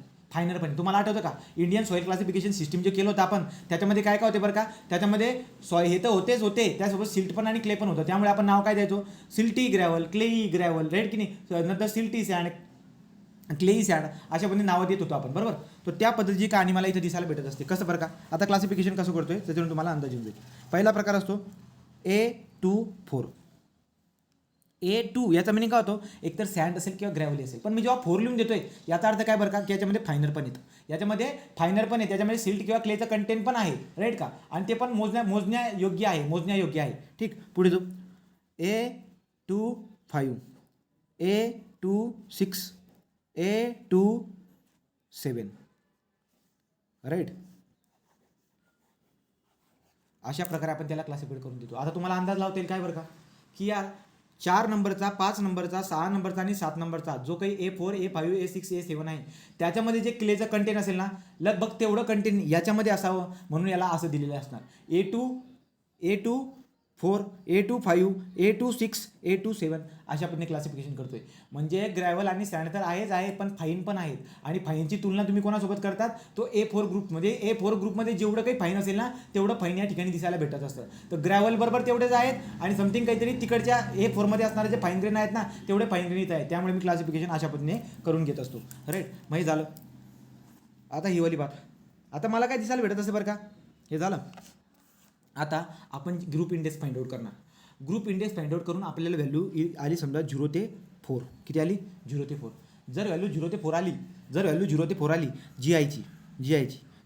तुम्हाला आठवतं का, इंडियन सॉईल क्लासिफिकेशन सिस्टीम जे केलं होतं आपण, त्याच्यामध्ये काय होते बरं का, त्याच्यामध्ये हे तर होते, त्यासोबत सिल्ट पण आणि क्ले पण होतं. त्यामुळे आपण नाव काय द्यायचो? Silty gravel, clayey gravel right की नाही. नंतर सिल्टी सँड, क्लेई सँड अशा पद्धतीने नावं देत होतो आपण, बरोबर. तर त्या पद्धतीची कहाणी मला इथे दिसायला भेटत असते. कसं बरं का, आता क्लासिफिकेशन कसं करतोय त्याच्यावरून तुम्हाला अंदाज येऊन जाईल. पहिला प्रकार असतो A2-4. A2 याचा मिनिंग काय होतो, एकतर सँड असेल किंवा ग्रॅव्हली असेल. पण मी जेव्हा 4 लिहून देतोय याचा अर्थ काय बरं का, की याच्यामध्ये फायनर पण येतं. त्याच्यामध्ये सिल्ट किंवा क्लेचं कंटेंट पण आहे राईट का. आणि ते पण मोजण्या योग्य आहे. ठीक, पुढे जाऊ. A25, A26, A27 right. अशा प्रकारे आपण त्याला क्लासिफाईड करून देतो. आता तुम्हाला अंदाज लावता येईल काय बरं का, की यार 4 नंबरचा, 5 नंबरचा, 6 नंबरचा आणि 7 नंबरचा जो काही A4, A5, A6, A7 आहे, त्याच्यामध्ये जे क्लेचं कंटेंट असेल ना, लगभग तेवढं कंटेंट याच्यामध्ये असावं म्हणून याला असं दिलेलं असणार. A2-4, A25, A26, A27 अशा पद्धतीने क्लासिफिकेशन करतोय. म्हणजे ग्रॅव्हल आणि सँड तर आहे, पण फाईन पण आहेत. आणि फाईनची तुलना तुम्ही कोणासोबत करतात, तो A4 ग्रुपमध्ये जेवढं काही फाईन असेल ना, तेवढं फाईन या ठिकाणी दिसायला भेटत असतं. तर ग्रॅव्हल बरोबर तेवढेच आहेत आणि समथिंग काहीतरी तिकडच्या A4 मध्ये असणारे जे फाईन ग्रेन आहेत ना, तेवढे फाईन ग्रेन इथं आहे. त्यामुळे मी क्लासिफिकेशन अशा पद्धतीने करून घेत असतो राईट. मग हे झालं. आता ही वाली बात. आता मला काय दिसायला भेटत असेल बरं का, हे झालं. आता आपण ग्रुप इंडेक्स फाइंड आउट करणार. ग्रुप इंडेक्स फाइंड आउट करून आपल्याला व्हॅल्यू आली समजा 0 ते 4. किती आली? 0 ते 4. जर व्हॅल्यू 0 ते 4 आली जी आयची,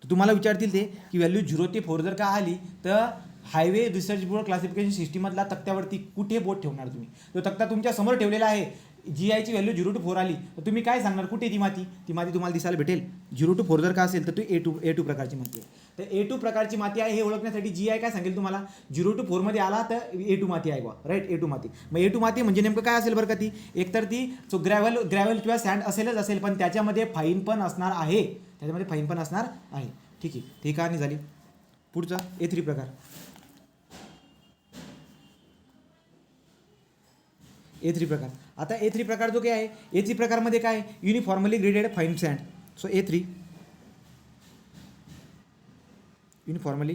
तर तुम्हाला विचारतील ते की व्हॅल्यू 0 ते 4 जर का आली तर हायवे रिसर्च बोर्ड क्लासिफिकेशन सिस्टीममधला तक्त्यावरती कुठे बोट ठेवणार तुम्ही? तो तक्ता तुमच्या समोर ठेवलेला आहे. जी आयची व्हॅल्यू 0 to 4 आली तर तुम्ही काय सांगणार कुठे ती माती तुम्हाला दिसायला भेटेल 0 to 4 जर का असेल तर ती A2 प्रकारची माती आहे. तर A2 प्रकारची माती आहे हे ओळखण्यासाठी जी आय काय सांगेल तुम्हाला 0 to 4 मध्ये आला तर A2 माती आहे बा राईट. A2 माती मग A2 माती म्हणजे नेमकं काय असेल बरं का ती एकतर ती ग्रॅव्हल किंवा सँड असेल पण त्याच्यामध्ये फाईन पण असणार आहे ठीक आहे. ती कहाणी झाली. पुढचा A3 प्रकार. A3 प्रकार. आता A3 प्रकार जो काय आहे A3 प्रकारमध्ये काय uniformly graded fine sand. So A3 uniformly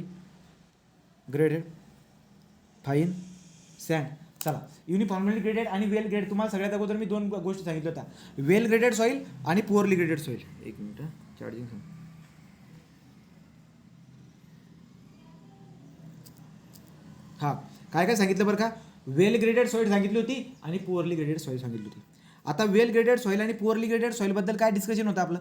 graded fine sand. चला युनिफॉर्मली ग्रेडेड आणि वेल ग्रेडेड तुम्हाला सगळ्यात अगोदर मी दोन गोष्टी सांगितल्या होत्या वेल ग्रेडेड सॉईल आणि पुअरली ग्रेडेड सॉईल. एक मिनिट चार्जिंग. हां काय सांगितलं बरं का वेल ग्रेडेड सॉईल सांगितली होती आणि पुअरली ग्रेडेड सॉईल सांगितली होती. आता वेल ग्रेडेड सॉईल आणि पुअरली ग्रेडेड सॉईलबद्दल काय डिस्कशन होतं आपलं.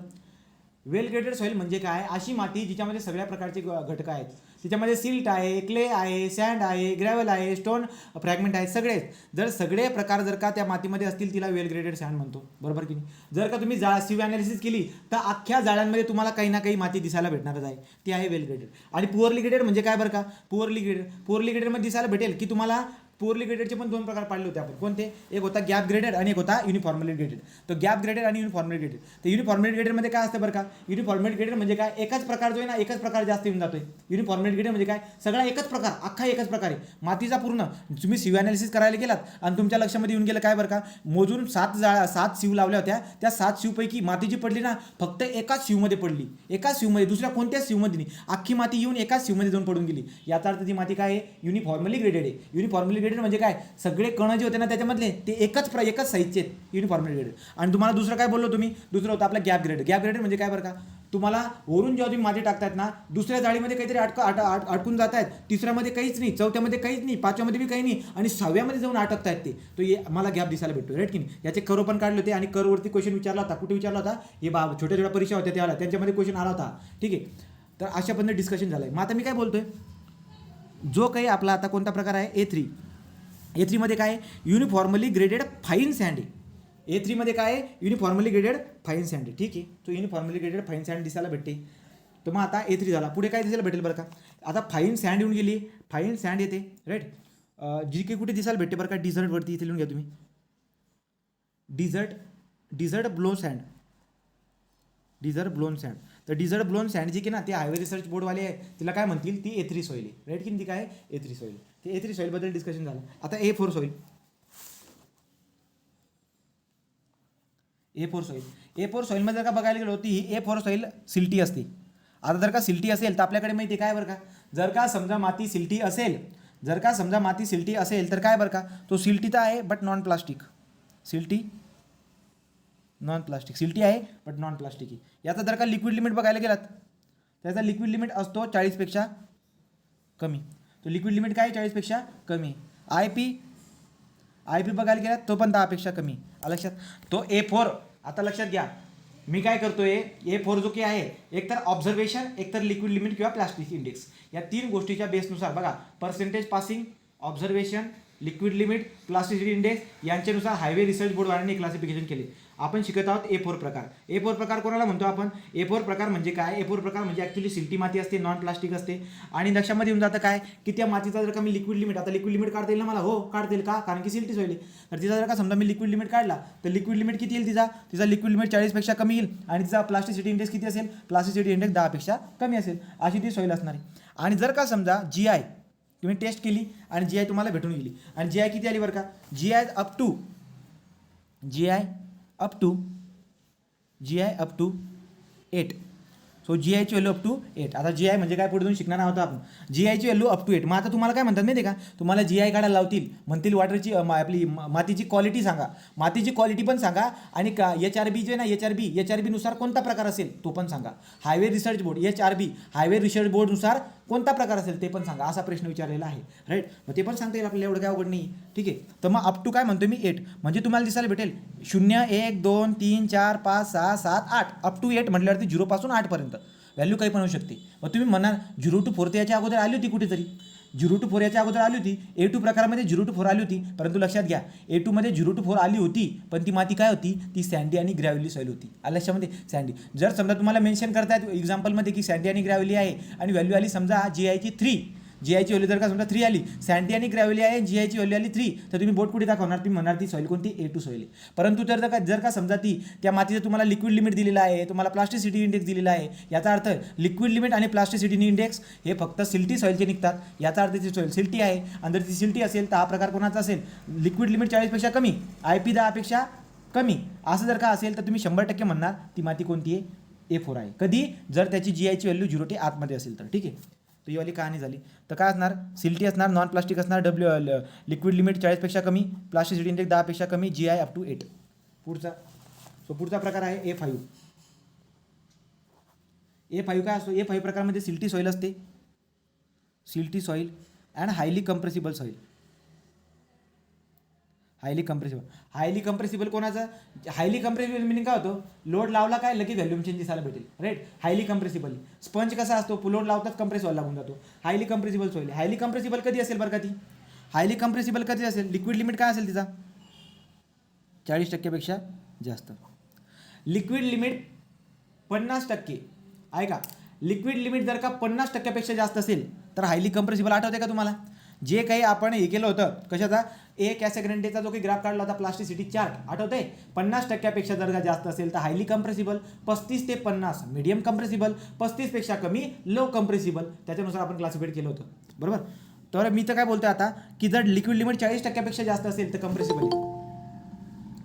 वेल ग्रेडेड सॉईल म्हणजे काय अशी माती जिच्यामध्ये सगळ्या प्रकारचे घटक आहेत. तिच्यामध्ये सिल्ट आहे क्ले आहे सँड आहे ग्रॅव्हल आहे स्टोन फ्रॅगमेंट आहे सगळे. जर सगळे प्रकार जर का त्या मातीमध्ये असतील तिला वेल ग्रेडेड सँड म्हणतो बरोबर की नाही. जर का तुम्ही सिव ॲनालिसिस केली तर अख्ख्या जाळ्यांमध्ये तुम्हाला काही ना काही माती दिसायला भेटणारच आहे ती आहे वेल ग्रेडेड. आणि पुअरली ग्रेडेड म्हणजे काय बरं का पुअरली ग्रेडेडमध्ये दिसायला भेटेल की तुम्हाला पुअरली ग्रेडेडचे पण दोन प्रकार पाडले होते आपण कोणते एक होता गॅप ग्रेडेड आणि एक होता युनिफॉर्मली ग्रेडेड. तो गॅप ग्रेडेड आणि युनिफॉर्मली ग्रेडेड. तर युनिफॉर्मली ग्रेडेडमध्ये काय असतं बरं का युनिफॉर्मली ग्रेडेड म्हणजे काय एकच प्रकार जो आहे ना एकच प्रकार जास्त येऊन जातोय. युनिफॉर्मली ग्रेडेड म्हणजे काय सगळा एकच प्रकार अख्खा एकच प्रकार आहे मातीचा पूर्ण. तुम्ही सिव ॲनालिसिस करायला गेलात आणि तुमच्या लक्षामध्ये येऊन गेलं काय बरं का मोजून 7 शिव लावल्या होत्या त्या 7 शिवपैकी माती जी पडली ना फक्त एकाच शिवमध्ये पडली एकाच शिवमध्ये दुसऱ्या कोणत्याच शिवमध्ये नाही अख्खी माती येऊन एकाच शिवमध्ये जाऊन पडून गेली. याचा अर्थ ती माती काय आहे युनिफॉर्मली ग्रेडेड आहे. युनिफॉर्मली ग्रेडेड म्हणजे काय सगळे कण जे होते ना त्याच्यामधले ते एकच साईजचे आहेत युनिफॉर्मली ग्रेडेड. आणि तुम्हाला दुसरं काय बोललो तुम्ही दुसरं होतं आपलं गॅप ग्रेडेड म्हणजे काय बरं का तुम्हाला वरून जेव्हा तुम्ही माती टाकतायत ना दुसऱ्या जाळीमध्ये काहीतरी अडकून जात आहेत तिसऱ्यामध्ये काहीच नाही चौथ्यामध्ये काहीच नाही पाचव्यामध्ये बी काही नाही आणि 6व्यामध्ये जाऊन अटकतायत ते तो मला गॅप दिसायला भेटतो राईट की नाही. याचे कर्व पण काढले होते आणि कर्ववरती क्वेश्चन विचारला होता कुठे विचारला होता हे छोट्या परीक्षा होत्या त्याला त्यांच्यामध्ये क्वेश्चन आला होता ठीक आहे. तर अशा पद्धतीने डिस्कशन झालं आहे. मग आता मी काय बोलतोय जो काही आपला आता कोणता प्रकार आहे A3 मध्ये काय युनिफॉर्मली ग्रेडेड फाईन सँड आहे. A3 मध्ये काय आहे युनिफॉर्मली ग्रेडेड फाईन सँड आहे ठीक आहे. तो युनिफॉर्मली ग्रेडेड फाईन सँड दिसायला भेटते. तर मग आता A3 झाला पुढे काय दिसायला भेटेल बरं का आता फाईन सँड येऊन गेली फाईन सँड येते राईट. जी काही कुठे दिसायला भेटते बरं का डिझर्टवरती इथे लिहून घ्या तुम्ही डिझर्ट ब्लोन सँड. तर डिझर्ट ब्लोन सँड जी की ना ते हायवे रिसर्च बोर्डवाले आहे तिला काय म्हणतील ती A3 सॉईल आहे राईट की ती काय A3 सॉईल. ते A3 सॉईलबद्दल डिस्कशन झालं. आता A4 सॉईल. A4 सॉईलमध्ये जर का बघायला गेलो ती ही A4 सॉईल सिल्टी असते. आता जर का सिल्टी असेल तर आपल्याकडे माहिती आहे काय बरं का जर का समजा माती सिल्टी असेल तर काय बरं का तो सिल्टी तर आहे बट नॉन प्लास्टिक सिल्टी आहे बट नॉन प्लास्टिक आहे. याचा जर का लिक्विड लिमिट बघायला गेलात त्याचा लिक्विड लिमिट असतो 40पेक्षा कमी. तो लिक्विड लिमिट काय 40पेक्षा कमी. आय पी बघायला गेला तो पण 10पेक्षा कमी. लक्षात तो A4. आता लक्षात घ्या मी काय करतोय A4 जो की आहे एकतर ऑब्झर्वेशन एकतर लिक्विड लिमिट किंवा प्लास्टिक इंडेक्स या तीन गोष्टीच्या बेसनुसार बघा percentage passing observation liquid limit plasticity index यांच्यानुसार हायवे रिसर्च बोर्डवाल्यांनी क्लासिफिकेशन केले. आपण शिकत आहोत A4 प्रकार कोणाला म्हणतो आपण A4 प्रकार म्हणजे काय A4 प्रकार म्हणजे ॲक्च्युली सिल्टी माती असते नॉन प्लास्टिक असते. आणि लक्षामध्ये येऊन जातं काय की त्या मातीचा जर का मी लिक्विड लिमिट आता लिक्विड लिमिट काढता येईल ना मला हो काढता येईल का कारण की सिल्टी सॉईल तर तिचा जर का समजा मी लिक्विड लिमिट काढला तर लिक्विड लिमिट किती येईल तिचा लिक्विड लिमिट 40पेक्षा कमी येईल आणि तिचा प्लास्टिसिटी इंडेक्स किती असेल प्लास्टिसिटी इंडेक्स 10पेक्षा कमी असेल अशी ती सॉईल असणार आहे. आणि जर का समजा GI तुम्ही टेस्ट केली आणि GI तुम्हाला भेटून गेली आणि GI किती आली बरं का GI अप टू 8. सो GIची व्हॅल्यू अप टू 8. आता GI म्हणजे काय पुढे जाऊन शिकणार आहोत आपण GIची व्हॅल्यू अप टू 8. मग आता तुम्हाला काय म्हणतात माहिती आहे का तुम्हाला GI काढायला लावतील म्हणतील वॉटरची आपली मातीची क्वालिटी सांगा मातीची क्वालिटी पण सांगा आणि का HRB जे ना HRB नुसार कोणता प्रकार असेल तो पण सांगा. Highway research board HRB highway research बोर्डनुसार कोणता प्रकार असेल ते पण सांगा असा प्रश्न विचारलेला आहे राईट. मग ते पण सांगता येईल आपल्याला एवढं काय अवघड नाही ठीक आहे. तर मग अप टू काय म्हणतो मी 8 म्हणजे तुम्हाला दिसायला भेटेल 0 1 2 3 4 5 6 7 8 अप टू 8 म्हटल्यावरती 0 पासून 8 पर्यंत व्हॅल्यू काही पण होऊ शकते. मग तुम्ही म्हणाल 0 to 4 तर याच्या अगोदर आली होती कुठेतरी 0 to 4 याच्या अगोदर आली होती. A2 प्रकारामध्ये 0 to 4 आली होती, परंतु लक्षात घ्या A2 मध्ये 0 to 4 आली होती, पण ती माती काय होती, ती सँडी आणि ग्रॅव्हली सॉईल होती. आल्या लक्षामध्ये सँडी. जर समजा तुम्हाला मेन्शन करतायत एक्झाम्पलमध्ये की सँडी आणि ग्रॅव्हली आहे आणि व्हॅल्यू आली समजा GI ची 3, GI ची व्हॅल्यू जर का समजा 3 आली, सँडी आणि ग्रॅव्हली आहे, GI ची व्हॅल्यू आली 3, तर तुम्ही बोट कुठे दाखवणार, तुम्ही म्हणणार ती सॉईल कोणती, A2 सॉईल आहे. परंतु जर का समजा त्या मातीचं तुम्हाला लिक्विड लिमिट दिलेलं आहे, तुम्हाला प्लास्टिसिटी इंडेक्स दिलेला आहे, याचा अर्थ लिक्विड लिमिट आणि प्लास्टिसिटी इंडेक्स हे फक्त सिल्टी सॉईलचे निघतात. याचा अर्थ ती सॉईल सिल्टी आहे, आणि जर ती सिल्टी असेल तर हा प्रकार कोणाचा असेल, लिक्विड लिमिट 40 पेक्षा कमी, IP 10 पेक्षा कमी, असं जर का असेल तर तुम्ही 100% म्हणणार ती माती कोणती आहे, A4 आहे. कधी, जर त्याची GI ची व्हॅल्यू 0 ते आतमध्ये असेल तर. ठीक आहे, तर ही वाली कहाणी झाली. तर काय असणार, सिल्टी असणार, नॉन प्लास्टिक असणार, लिक्विड लिमिट 40 पेक्षा कमी, प्लास्टिसिटी इंडेक्स 10 पेक्षा कमी, GI up to 8. पुढचा प्रकार आहे A5. A5 काय असतो, A5 प्रकारामध्ये सिल्टी सॉईल असते, silty soil and highly compressible soil. Highly compressible कोणाचं, हायली कंप्रेसिबल मिनिंग काय होतो, लोड लावला काय लगेच व्हॅल्यूम चेंज दिसायला भेटेल, राईट. Highly compressible. स्पंज कसा असतो, लोड लावतात कंप्रेस व्हायला लागून जातो. Highly compressible soil. Highly compressible कधी असेल बरं का ती, हायली कंप्रेसिबल कधी असेल, लिक्विड लिमिट काय असेल तिचा, 40% पेक्षा जास्त. लिक्विड लिमिट 50%, आहे का, लिक्विड लिमिट जर का 50% पेक्षा जास्त असेल तर हायली कंप्रेसिबल. आठवते का तुम्हाला जे काही आपण हे केलं होतं, कशाचा, एक ॲसेग्रेंटेचा जो काही ग्राफ काढला होता, प्लास्टिसिटी चार्ट, आठवते. 50% जर का जास्त असेल तर हायली कंप्रेसिबल, 35 ते 50 मीडियम कंप्रेसिबल, 35 पेक्षा कमी लो कंप्रेसिबल. त्याच्यानुसार आपण क्लासिफाईड केलं होतं, बरोबर. तर मी तर काय बोलतोय आता की जर लिक्विड लिमिट 40% पेक्षा जास्त असेल तर कंप्रेसिबल आहे,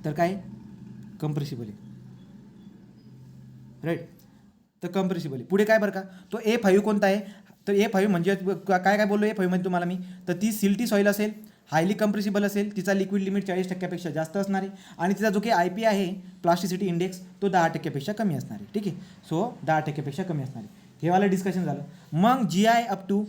तर काय कंप्रेसिबल आहे, राईट. तर कंप्रेसिबल आहे. पुढे काय बरं का, तो A5 कोणता आहे, तर A5 म्हणजे काय बोललो A5 मध्ये तुम्हाला मी, तर ती सिल्टी सॉईल असेल, हायली कंप्रेसिबल असेल, तिचा लिक्विड लिमिट 40% पेक्षा जास्त असणार आहे, आणि तिचा जो काही IP आहे प्लास्टिसिटी इंडेक्स तो 10% पेक्षा कमी असणार आहे. ठीक आहे, सो 10% पेक्षा कमी असणार आहे. हे वाला डिस्कशन झालं. मग GI up to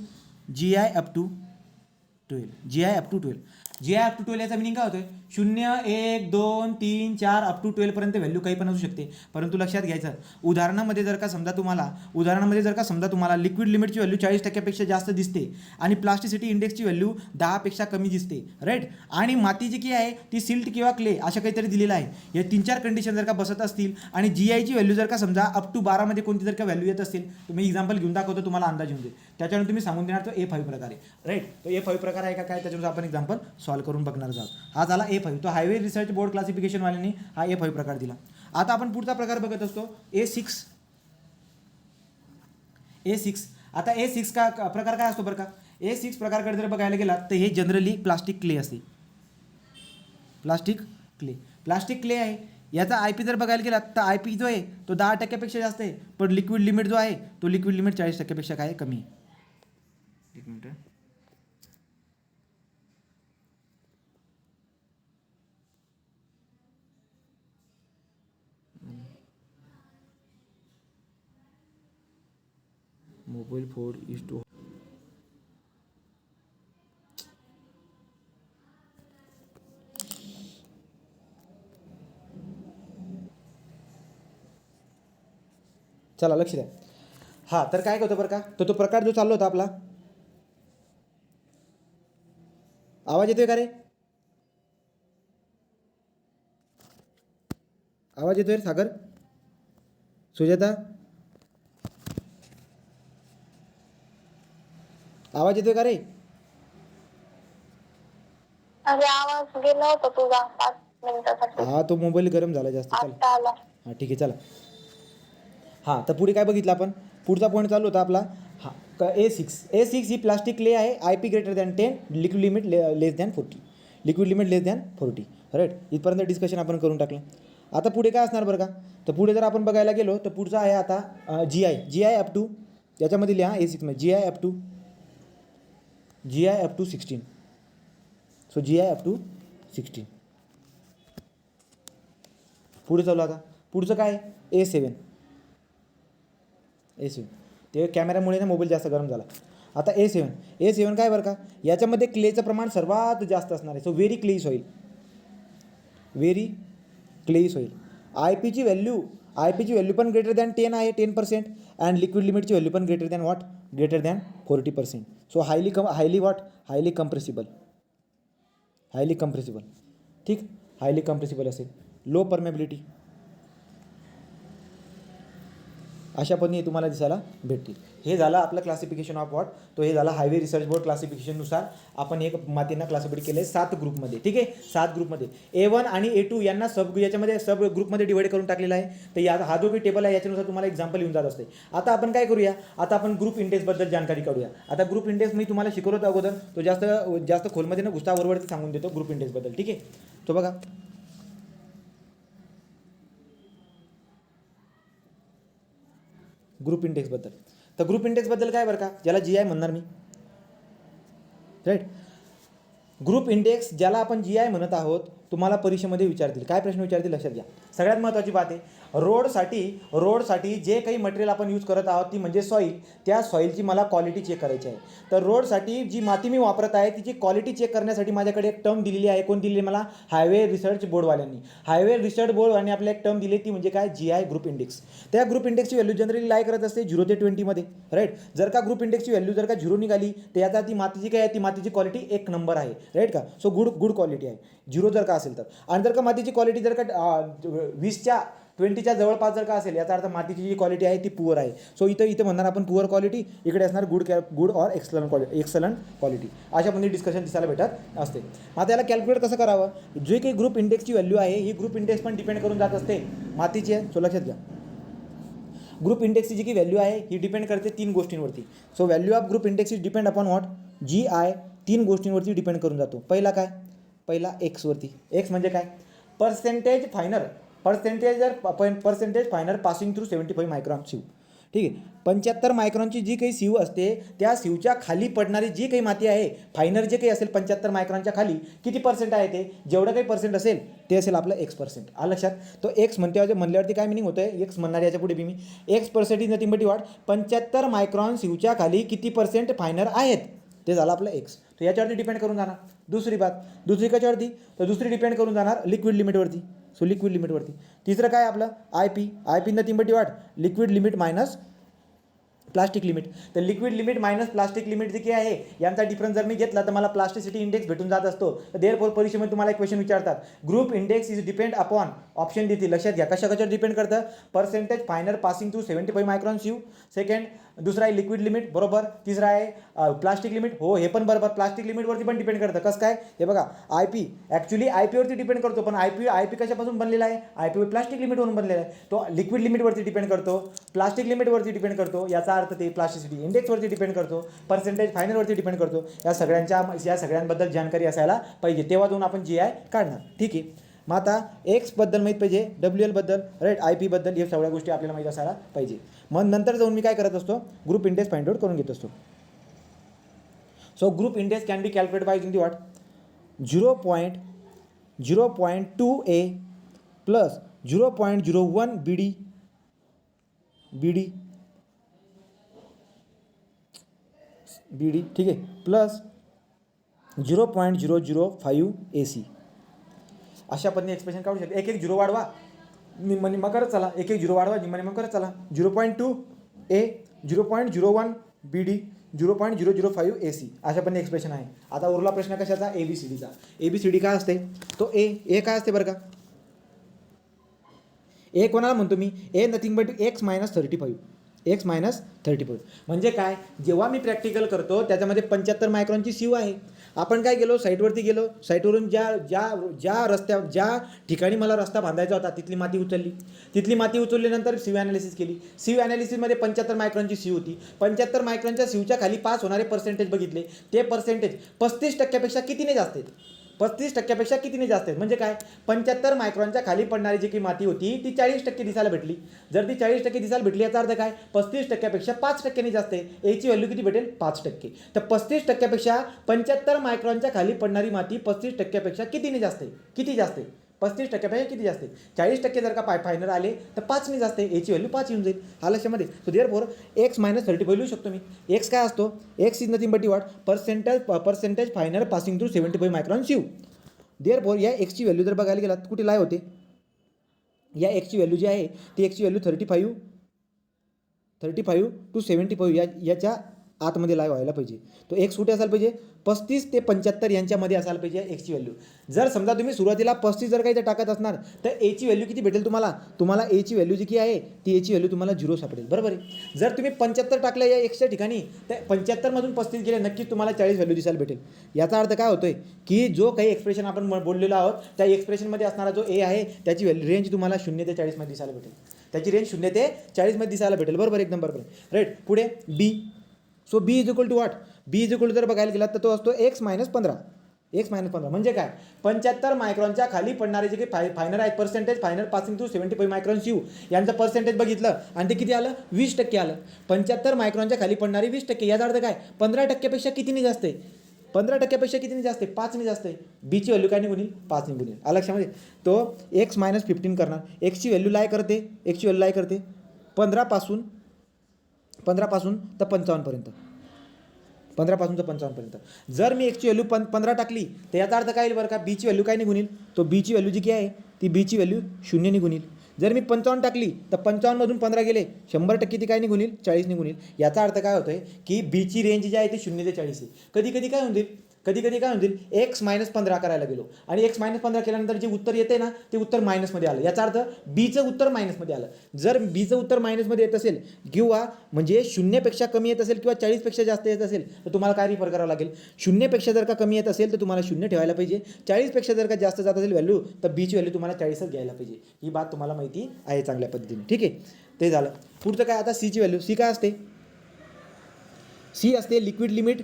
12, GI up to 12. GI up to 12 याचा मिनिंग काय होतोय, 0, 1, 2, 3, 4 up to 12 पर्यंत व्हॅल्यू काही पण असू शकते. परंतु लक्षात घ्यायचं, उदाहरणामध्ये जर का समजा तुम्हाला लिक्विड लिमिटची व्हॅल्यू 40% पेक्षा जास्त दिसते आणि प्लास्टिसिटी इंडेक्सची व्हॅल्यू 10 पेक्षा कमी दिसते, राईट. आणि माती जी की आहे ती सिल्ट किंवा क्ले अशा काहीतरी दिलेलं आहे. या 3-4 कंडिशन जर का बसत असतील आणि GI ची व्हॅल्यू जर का समजा अप टू 12 मध्ये कोणती जर का व्हॅल्यू येत असेल, तुम्ही एक्झाम्पल घेऊन दाखवतो, तुम्हाला अंदाज येऊन जाईल, त्याच्यावर तुम्ही सांगून देणार तो A5 प्रकार आहे, राईट. तो A5 प्रकार आहे का काय, त्याच्यानुसार आपण एक्झाम्पल सॉल्व्ह करून बघणार आहोत. हा झाला A5. तो हायवे रिसर्च बोर्ड क्लासिफिकेशन वाल्यांनी हा A5 प्रकार दिला. आता आपण पुढचा प्रकार बघत असतो A6. आता A6 का प्रकार काय असतो बरं का, A6 प्रकारकडे जर बघायला गेला तर हे जनरली प्लास्टिक क्ले असते, प्लास्टिक क्ले आहे. याचा IP जर बघायला गेला तर IP जो आहे तो 10% पेक्षा जास्त आहे, पण लिक्विड लिमिट जो आहे तो लिक्विड लिमिट 40% पेक्षा काय कमी आहे. एक minute, mobile phone is two, चला लक्ष द्या. हा, तर काय होतं बरं का, तो प्रकार जो चाललो होता आपला, आवाज येतोय का रे, आवाज येतोय सागर, सुजाता, आवाज येतोय का रे. अरे आवाज गेला होता तुझा 5 मिनिटासाठी. हा, तो मोबाईल गरम झाला जास्त. चला आला. हा ठीक आहे, चला. हां, तर पुढे काय बघितलं आपण, पुढचा पॉईंट चालू होता आपला. हां, A6 ही प्लास्टिक क्ले आहे, IP greater than 10, liquid limit less than 40, right. इथपर्यंत डिस्कशन आपण करून टाकलं. आता पुढे काय असणार बरं का, तर पुढे जर आपण बघायला गेलो तर पुढचा आहे आता GI अप टू, याच्यामध्ये लिहा A6 मध्ये GI up to 16. So GI up to 16. पुढे चालू आता, पुढचं काय A7. ते कॅमेऱ्यामुळे ना मोबाईल जास्त गरम झाला. आता A7 काय बरं का, याच्यामध्ये क्लेचं प्रमाण सर्वात जास्त असणार आहे. So very clayey soil. IP ची व्हॅल्यू पण ग्रेटर दॅन 10 आहे, 10%, अँड लिक्विड लिमिटची व्हॅल्यू पण greater than 10%. Greater than 40%. So highly what, highly compressible, ठीक, हायली कंप्रेसिबल असेल. लो परमेबिलिटी अशा पद्धतीने तुम्हाला दिसायला भेटतील. हे झालं आपलं क्लासिफिकेशन ऑफ व्हॉट. तो हे झाला हायवे रिसर्च बोर्ड क्लासिफिकेशननुसार आपण एक मातींना क्लासिफाईड केले 7 ग्रुपमध्ये. ठीक आहे, 7 ग्रुपमध्ये A1 आणि A2 यांना याच्यामध्ये सब ग्रुपमध्ये डिवाइड करून टाकलेला आहे. तर हा जो काही टेबल आहे याच्यानुसार तुम्हाला एक्झाम्पल येऊन जात असते. आता आपण काय करूया, आता आपण ग्रुप इंडेक्सबद्दल जानकारी काढूया. आता ग्रुप इंडेक्स मी तुम्हाला शिकवत अगोदर तो जास्त खोलमध्ये न घुसता वरवरती सांगून देतो ग्रुप इंडेक्सबद्दल. ठीक आहे, तो बघा ग्रुप इंडेक्सबद्दल. तर ग्रुप इंडेक्सबद्दल काय बरं का, ज्याला GI म्हणणार मी, राईट. ग्रुप इंडेक्स ज्याला आपण GI म्हणत आहोत, तुम्हाला परीक्षेमध्ये विचारतील. काय प्रश्न विचारतील लक्षात घ्या. सगळ्यात महत्त्वाची बात आहे, रोडसाठी जे काही मटेरियल आपण यूज करत आहोत ती म्हणजे सॉईल. त्या सॉईलची मला क्वालिटी चेक करायची आहे. तर रोडसाठी जी माती मी वापरत आहे तिची क्वालिटी चेक करण्यासाठी माझ्याकडे एक टर्म दिलेली आहे. कोण दिलेली मला, हायवे रिसर्च बोर्डवाल्यांनी. हायवे रिसर्च बोर्डवाल्यांनी आपल्याला एक टर्म दिली, ती म्हणजे काय, GI ग्रुप इंडेक्स. त्या ग्रुप इंडेक्सची व्हॅल्यू जनरली लाय करत असते 0 ते 20 मध्ये, राईट. जर का ग्रुप इंडेक्सची व्हॅल्यू जर का 0 निघाली तर याचा ती मातीची काय आहे, ती मातीची क्वालिटी 1 नंबर आहे, राईट का. सो गुड क्वालिटी आहे 0 जर का असेल तर. आणि जर का मातीची क्वालिटी जर का 20च्या जवळपास जर का असेल, याचा अर्थ मातीची जी क्वालिटी आहे ती पुअर आहे. सो इथं म्हणणार आपण पुअर क्वालिटी, इकडे असणार गुड ऑर एक्सलंट क्वालिटी. अशा पद्धतीने डिस्कशन दिसायला भेटत असते. आता याला कॅल्क्युलेट कसं करावं, जे काही ग्रुप इंडेक्सची व्हॅल्यू आहे ही ग्रुप इंडेक्स पण डिपेंड करून जात असते मातीची आहे. सो लक्षात घ्या, ग्रुप इंडेक्सची जी काही व्हॅल्यू आहे ही डिपेंड करते 3 गोष्टींवरती. So value of group index is depend upon what, GI 3 गोष्टींवरती डिपेंड करून जातो. पहिला एक्सवरती. एक्स म्हणजे काय, percentage finer passing through 75 micron सीव. ठीक आहे, 75 मायक्रॉनची जी काही सीव असते त्या सीवच्या खाली पडणारी जी काही माती आहे, फायनर जे काही असेल 75 मायक्रॉनच्या खाली किती पर्सेंट आहे, ते जेवढं काही पर्सेंट असेल ते असेल आपलं X%. आ लक्षात. तो एक्स म्हणल्यावरती काय मिनिंग होतं, एक्स म्हणणार याच्या पुढे मी X% is nothing but what, 75 micron सीवच्या खाली किती पर्सेंट फायनर आहेत, ते झालं आपलं एक्स. तर याच्यावरती डिपेंड करून जाणार. दुसरी कशावरती, तर दुसरी डिपेंड करून जाणार लिक्विड लिमिटवरती. सो लिक्विड लिमिटवरती. तिसरं काय आपलं IP nothing but what, liquid limit minus plastic limit. तर liquid limit minus plastic limit जे काही आहे यांचा डिफरन्स जर मी घेतला तर मला प्लास्टिसिटी इंडेक्स भेटून जात असतो. तर देअरफॉर परीक्षेमध्ये तुम्हाला एक क्वेश्चन विचारतात, group index is depend upon, option देतील. लक्षात घ्या कशावर डिपेंड करतं, percentage finer passing through 75 micron सीव. Second, दुसरा आहे लिक्विड लिमिट, बरोबर. तिसरा आहे प्लास्टिक लिमिट, हो हे पण बरोबर. प्लास्टिक लिमिटवरती पण डिपेंड करतं. कसं काय, हे बघा IP ॲक्च्युली IP डिपेंड करतो, पण IP कशापासून बनलेला आहे, IP प्लास्टिक लिमिटवरून बनलेला आहे. तो लिक्विड लिमिटवरती डिपेंड करतो, प्लास्टिक लिमिटवरती डिपेंड करतो, याचा अर्थ ते प्लास्टिसिटी इंडेक्सवरती डिपेंड करतो, पर्सेंटेज फायनरवरती डिपेंड करतो. या सगळ्यांबद्दल जानकारी असायला पाहिजे, तेव्हा जाऊन आपण GI काढणार. ठीक आहे, मग आता एक्सबद्दल माहीत पाहिजे, WL बद्दल, राईट, IP बद्दल, या सगळ्या गोष्टी आपल्याला माहीत असायला पाहिजे. मग नंतर जाऊन मी काय करत असतो, ग्रुप इंडेक्स फाइंड आउट करून घेत असतो. So group index can be calculate by using the what, 0.2A plus 0.01 BD, ठीक आहे, प्लस 0.005 AC. अशा पद्धतीने एक्सप्रेशन काढू शकते. एक 0 वाढवा, निम्मा करत चला, एक 0 वाढवा, निम्मा करत चला. 0.2A, 0.01 BD, 0.005 AC. अशा पद्धतीने एक्सप्रेशन आहे. आता उरला प्रश्न कशाचा, ABCDचा. ABCD काय असते, तो ए काय असते बरं का, ए कोणाला म्हणतो मी, ए नथिंग बट X - 35. म्हणजे काय, जेव्हा मी प्रॅक्टिकल करतो त्याच्यामध्ये 75 मायक्रॉनची सीव आहे. आपण काय गेलो, साईटवरती गेलो, साईटवरून ज्या ठिकाणी मला रस्ता बांधायचा होता तिथली माती उचलल्यानंतर सीव ॲनालिसिस केली. सीव ॲनालिसिसमध्ये 75 मायक्रॉनची सीव होती. 75 मायक्रॉनच्या सीवच्या खाली पास होणारे पर्सेंटेज बघितले. ते पर्सेंटेज 35% कितीने जास्त आहेत, 35% कितीने जास्त आहेत. म्हणजे काय, 75 मायक्रॉनच्या खाली पडणारी जी काही माती होती ती 40% दिसायला भेटली. जर ती 40% दिसायला भेटली याचा अर्थ काय, 35% 5% जास्त आहे. एची व्हॅल्यू किती भेटेल, 5%. तर 35% 75 मायक्रॉनच्या खाली पडणारी माती 35% कितीने जास्त आहे, किती जास्त आहे, 35% किती जास्त आहे. 40% जर का फायनर आले तर 5ने जास्त आहे, एची व्हॅल्यू 5 येऊन जाईल. हा लक्षामध्ये. सो देअरफॉर X - 35 लिहू शकतो मी. एक्स काय असतो, X is nothing but what, percentage finer passing through 75 micron sieve. Therefore या एक्सची व्हॅल्यू जर बघायला गेलात कुठे लाय होते, या एक्सची व्हॅल्यू जी आहे ती एक्सची व्हॅल्यू 35 to 75 याच्या आतमध्ये लाय व्हायला पाहिजे. तो एक्स कुठे असायला पाहिजे 35 ते 75 यांच्यामध्ये असायला पाहिजे एक्सची व्हॅल्यू. जर समजा तुम्ही सुरुवातीला 35 जर काही टाकत असणार तर एची व्हॅल्यू किती भेटेल तुम्हाला एची व्हॅल्यू जी की आहे ती एची व्हॅल्यू तुम्हाला 0 सापडेल. बरोबर आहे. जर तुम्ही 75 टाकलं या एक्सच्या ठिकाणी तर 75मधून 35 गेले नक्कीच तुम्हाला 40 व्हॅल्यू दिसायला भेटेल. याचा अर्थ काय होतोय की जो काही एक्सप्रेशन आपण बोललेलो आहोत त्या एक्सप्रेशनमध्ये असणारा जो ए आहे त्याची रेंज तुम्हाला 0 ते 40 मध्ये दिसायला भेटेल. त्याची रेंज 0 ते 40 मध्ये दिसायला भेटेल. बरोबर, एकदम बरोबर. राईट. पुढे B. So B is equal to what? B is equal to जर बघायला गेलात तर तो असतो एक्स मायनस 15. म्हणजे काय 75 मायक्रॉनच्या खाली पडणारे जे काही फायनल आहेत percentage, final passing to 75 microns यू यांचं पर्सेंटेज बघितलं आणि ते किती आलं 20% आलं. 75 मायक्रॉनच्या खाली पडणारे 20%. याचा अर्थ काय 15%पेक्षा कितीने जास्त आहे? 15%पेक्षा कितीने जास्त आहे? 5ने जास्त आहे. बीची व्हॅल्यू काय निघून 5ने निघून येईल. लक्षामध्ये तो एक्स मायनस 15 करणार. एक्सची व्हॅल्यू लाय करते 15 पासून तर 55पर्यंत. 15 पासून तर 55पर्यंत. जर मी एक्सची व्हॅल्यू 15 टाकली तर याचा अर्थ काय येईल बरं का बीची व्हॅल्यू काय निघून येईल? तो बीची व्हॅल्यू जी काय आहे ती बीची व्हॅल्यू 0 निघून येईल. जर मी 55 टाकली तर 55मधून 15 गेले 100% ती काय निघून येईल 40 निघून येईल. याचा अर्थ काय होतोय की बीची रेंज जी आहे ती 0 ते 40 आहे. कधी कधी काय होईल एक्स मायनस 15 करायला गेलो आणि एक्स मायनस 15 केल्यानंतर जे उत्तर येते ना ते उत्तर मायनसमध्ये आलं. याचा अर्थ बीचं उत्तर मायनसमध्ये आलं. जर बीचं उत्तर मायनसमध्ये येत असेल किंवा म्हणजे 0पेक्षा कमी येत असेल किंवा 40पेक्षा जास्त येत असेल तर तुम्हाला काय रिफर करावं लागेल? 0पेक्षा जर का कमी येत असेल तर तुम्हाला 0 ठेवायला पाहिजे. 40पेक्षा जर का जास्त जात असेल व्हॅल्यू तर बीची व्हॅल्यू तुम्हाला 40च घ्यायला पाहिजे. ही बात तुम्हाला माहिती आहे चांगल्या पद्धतीने. ठीक आहे, ते झालं. पुढचं काय आता सीची व्हॅल्यू. सी काय असते? सी असते liquid limit.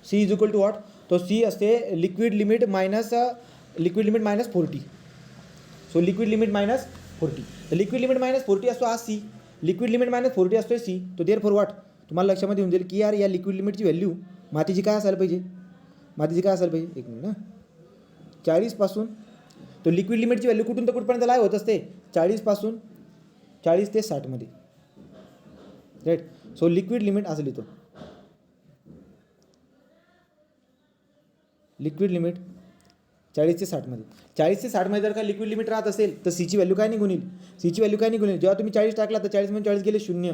C is equal to what? तो सी असते liquid limit minus 40. So liquid limit minus 40. तर लिक्विड लिमिट मायनस 40 असतो हा सी. लिक्विड लिमिट मायनस 40 असतो सी. तो देअर फॉर व्हॉट तुम्हाला लक्षामध्ये येऊन जाईल की यार या लिक्विड लिमिटची व्हॅल्यू मातीची काय असायला पाहिजे? एक मिनिट ना. 40 पासून तो लिक्विड लिमिटची व्हॅल्यू कुठून तर कुठपर्यंत लाय होत असते 40 पासून 40 ते 60 मध्ये. राईट. सो लिक्विड लिमिट असं लिहितो. लिक्विड लिमिट 40 ते 60 मध्ये. 40 ते 60 मध्ये जर का लिक्विड लिमिट राहत असेल तर सीची व्हॅल्यू काय निघून येईल? जेव्हा तुम्ही 40 टाकला तर 40मधून 40 गेले 0.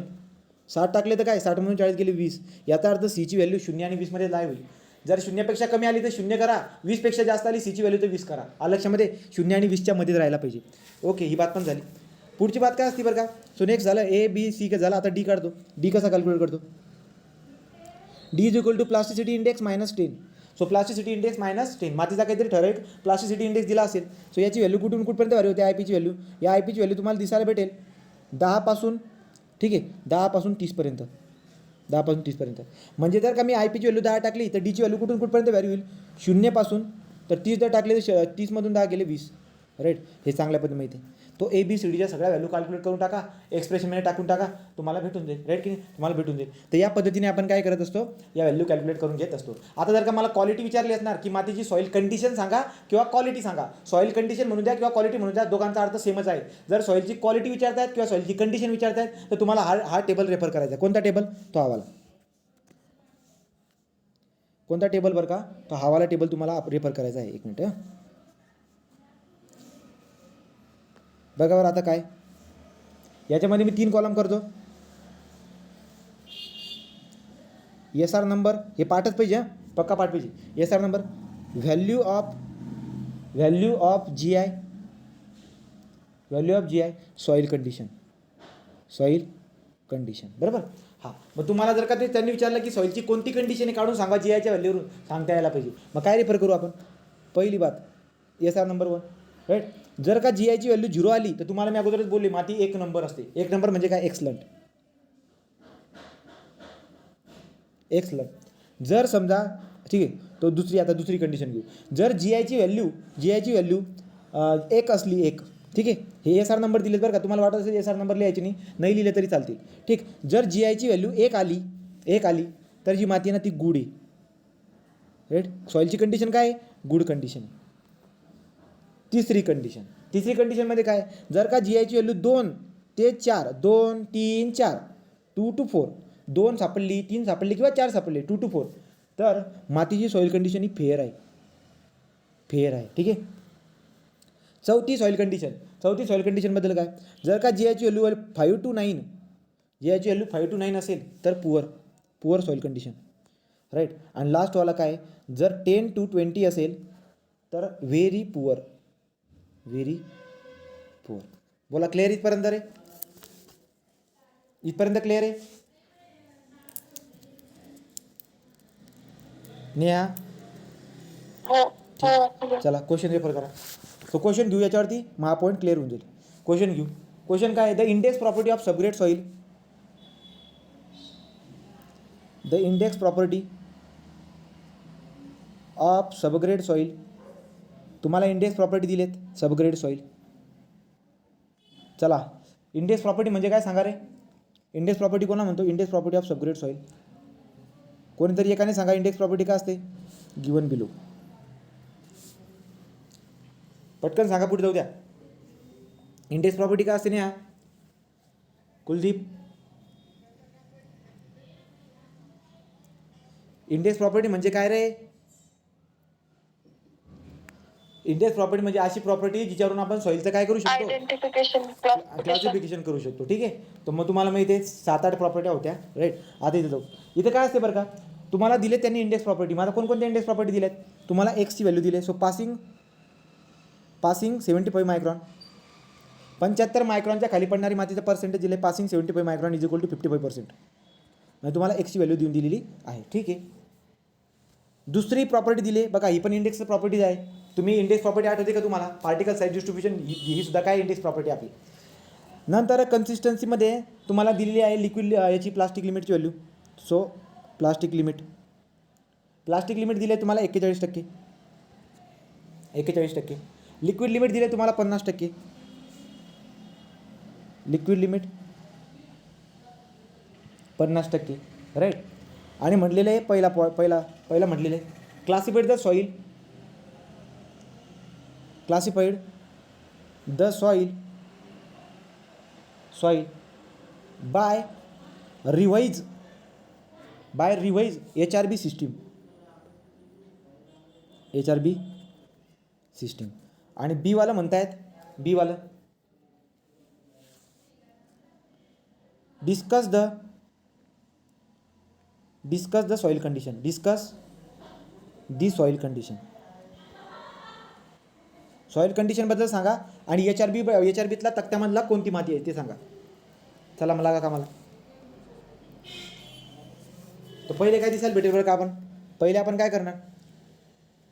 60 टाकले तर काय 60मधून 40 गेले 20. याचा अर्थ सीची व्हॅल्यू 0 आणि 20 मध्ये लाय होईल. जर 0पेक्षा कमी आली तर 0 करा, 20पेक्षा जास्त आली सीची व्हॅल्यू तर 20 करा. लक्षामध्ये 0 आणि 20च्या मध्येच राहायला पाहिजे. ओके, ही बात पण झाली. पुढची बात काय असते बरं का? सो नेक्स्ट झालं ए बी सी का झालं. आता डी काढतो. डी कसा कॅल्क्युलेट करतो? D is equal to plasticity index minus 10. So plasticity index minus 10. मातीचा काहीतरी ठराविक प्लास्टिसिटी इंडेक्स दिला असेल. सो याची व्हॅल्यू कुठपर्यंत व्हॅल्यू होते? आयपीची व्हॅल्यू. या आयपीची व्हॅल्यू तुम्हाला दिसायला भेटेल 10 पासून. ठीक आहे, 10 पासून 30पर्यंत. म्हणजे जर का मी आयपीची व्हॅल्यू 10 टाकली तर डीची व्हॅल्यू कुठपर्यंत व्हॅल्यू होईल 0 पासून तर 30 जर टाकले तर 30मधून 10 गेले 20. राईट. हे चांगल्या पद्धतीने माहिती आहे. तो ए बी सी डीच्या सगळ्या व्हॅल्यू कॅल्क्युलेट करून टाका, एक्सप्रेशनमध्ये टाकून टाका, तुम्हाला भेटून जाईल. राईट की नाही? तुम्हाला भेटून जाईल. तर या पद्धतीने आपण काय करत असतो? या व्हॅल्यू कॅल्क्युलेट करून घेत असतो. आता जर का मला क्वालिटी विचारली असणार की मातीची सॉईल कंडिशन सांगा किंवा क्वालिटी सांगा. सॉईल कंडिशन म्हणून द्या किंवा क्वालिटी म्हणून द्या, दोघांचा अर्थ सेमच आहे. जर सॉईलची क्वालिटी विचारतायत किंवा सॉईलची कंडिशन विचारतायत तर तुम्हाला हा टेबल रेफर करायचा. कोणता टेबल? तो हवाला. कोणता टेबल बरं का? तो हवाला टेबल तुम्हाला रेफर करायचा आहे. एक मिनिट बघा बरं. आता काय याच्यामध्ये मी 3 कॉलम करतो. एस आर नंबर हे पाठच पाहिजे, पक्का पाठ पाहिजे. S R number, value of G I, soil condition. बरोबर. हां, मग तुम्हाला जर का ते त्यांनी विचारलं की सॉईलची कोणती कंडिशन आहे काढून सांगा जी आयच्या व्हॅल्यूवरून सांगता यायला पाहिजे. मग काय रेफर करू आपण? पहिली बात एस आर नंबर 1. राईट. जर का जी आयची व्हॅल्यू 0 आली तर तुम्हाला मी अगोदरच बोलले माती 1 नंबर असते. 1 नंबर म्हणजे काय? एक्सलंट. जर समजा ठीक आहे, तो दुसरी कंडिशन घेऊ. जर जी आयची व्हॅल्यू 1 असली, 1. ठीक आहे, हे एस आर नंबर दिलेत बरं का. तुम्हाला वाटत असेल एस आर नंबर लिहायचे नाही लिहिले तरी चालतील. ठीक. जर जी आयची व्हॅल्यू 1 आली तर जी माती आहे ना ती गुड आहे. राईट. सॉईलची कंडिशन काय आहे? Good condition. तिसरी कंडिशनमध्ये काय? जर का जी आयची व्हॅल्यू 2 ते 4, 2, 3, 4, 2 to 4, 2 सापडली, 3 सापडली किंवा 4 सापडले, 2 to 4, तर मातीची सॉईल कंडिशन ही फेअर आहे. ठीक आहे. चौथी सॉईल कंडिशनबद्दल काय? जर का जी आयची व्हॅल्यू 5 to 9 याची व्हॅल्यू 5 to 9 असेल तर पुअर सॉईल कंडिशन, राईट. आणि लास्टवाला काय, जर 10 to 20 असेल तर व्हेरी पुअर. बोला क्लिअर इथपर्यंत रे? इथपर्यंत क्लिअर आहे नेहा? हो हो. चला क्वेश्चन रेफर करा. सो क्वेश्चन घेऊ याच्यावरती, मग हा पॉईंट क्लिअर होऊन जाईल. क्वेश्चन घेऊ. क्वेश्चन काय आहे, the index property of subgrade soil. The index property of subgrade soil. तुम्हाला इंडेक्स प्रॉपर्टी दिलेत सबग्रेड सॉईल. चला इंडेक्स प्रॉपर्टी म्हणजे काय सांगा रे? इंडेक्स प्रॉपर्टी कोणा म्हणतो? Index property of subgrade soil. कोणीतरी एकाने सांगा इंडेक्स प्रॉपर्टी काय असते? Given below. पटकन सांगा, पुढे जाऊ द्या. इंडेक्स प्रॉपर्टी काय असते ना? कुलदीप, इंडेक्स प्रॉपर्टी म्हणजे काय रे? इंडेक्स प्रॉपर्टी म्हणजे अशी प्रॉपर्टी जिच्यावरून आपण सॉईलचं काय करू शकतो? आयडेंटिफिकेशन, क्लासिफिकेशन करू शकतो. ठीक आहे. तर मग तुम्हाला माहिती आहे 7-8 प्रॉपर्ट्या होत्या, राईट. आता इथे जाऊ. इथं काय असते बरं का, तुम्हाला दिले त्यांनी इंडेक्स प्रॉपर्टी. मला कोणकोणत्या इंडेक्स प्रॉपर्टी दिल्यात? तुम्हाला एक्सची व्हॅल्यू दिली. सो पासिंग 75 मायक्रॉन, 75 मायक्रॉनच्या खाली पडणारी मातीचं पर्सेंटेज दिले. Passing 75 micron is equal to 55%. म्हणजे तुम्हाला एक्सची व्हॅल्यू देऊन दिलेली आहे. ठीक आहे. दुसरी प्रॉपर्टी दिली बघा, ही पण इंडेक्स प्रॉपर्टीज आहे. तुम्ही इंडेक्स प्रॉपर्टी आठवते का तुम्हाला? पार्टिकल साईज डिस्ट्रीब्युशन, ही सुद्धा काय इंडेक्स प्रॉपर्टी आपली. नंतर कन्सिस्टन्सीमध्ये तुम्हाला दिलेली आहे लिक्विड याची प्लास्टिक लिमिटची व्हॅल्यू. सो प्लास्टिक लिमिट दिली आहे तुम्हाला 41%. लिक्विड लिमिट दिले तुम्हाला 50%. Liquid limit 50%, right. आणि म्हटलेलं आहे पहिला म्हटलेलं आहे classified the soil by revise HRB system. आणि बीवाला म्हणतायत, बीवाला discuss the soil condition. Soil कंडिशनबद्दल सांगा. आणि HRBतला तक्त्यामधला कोणती माती आहे ते सांगा. चला मला का मला तर पहिले काय दिसायला भेटेल बरं का? पहिले आपण काय करणार?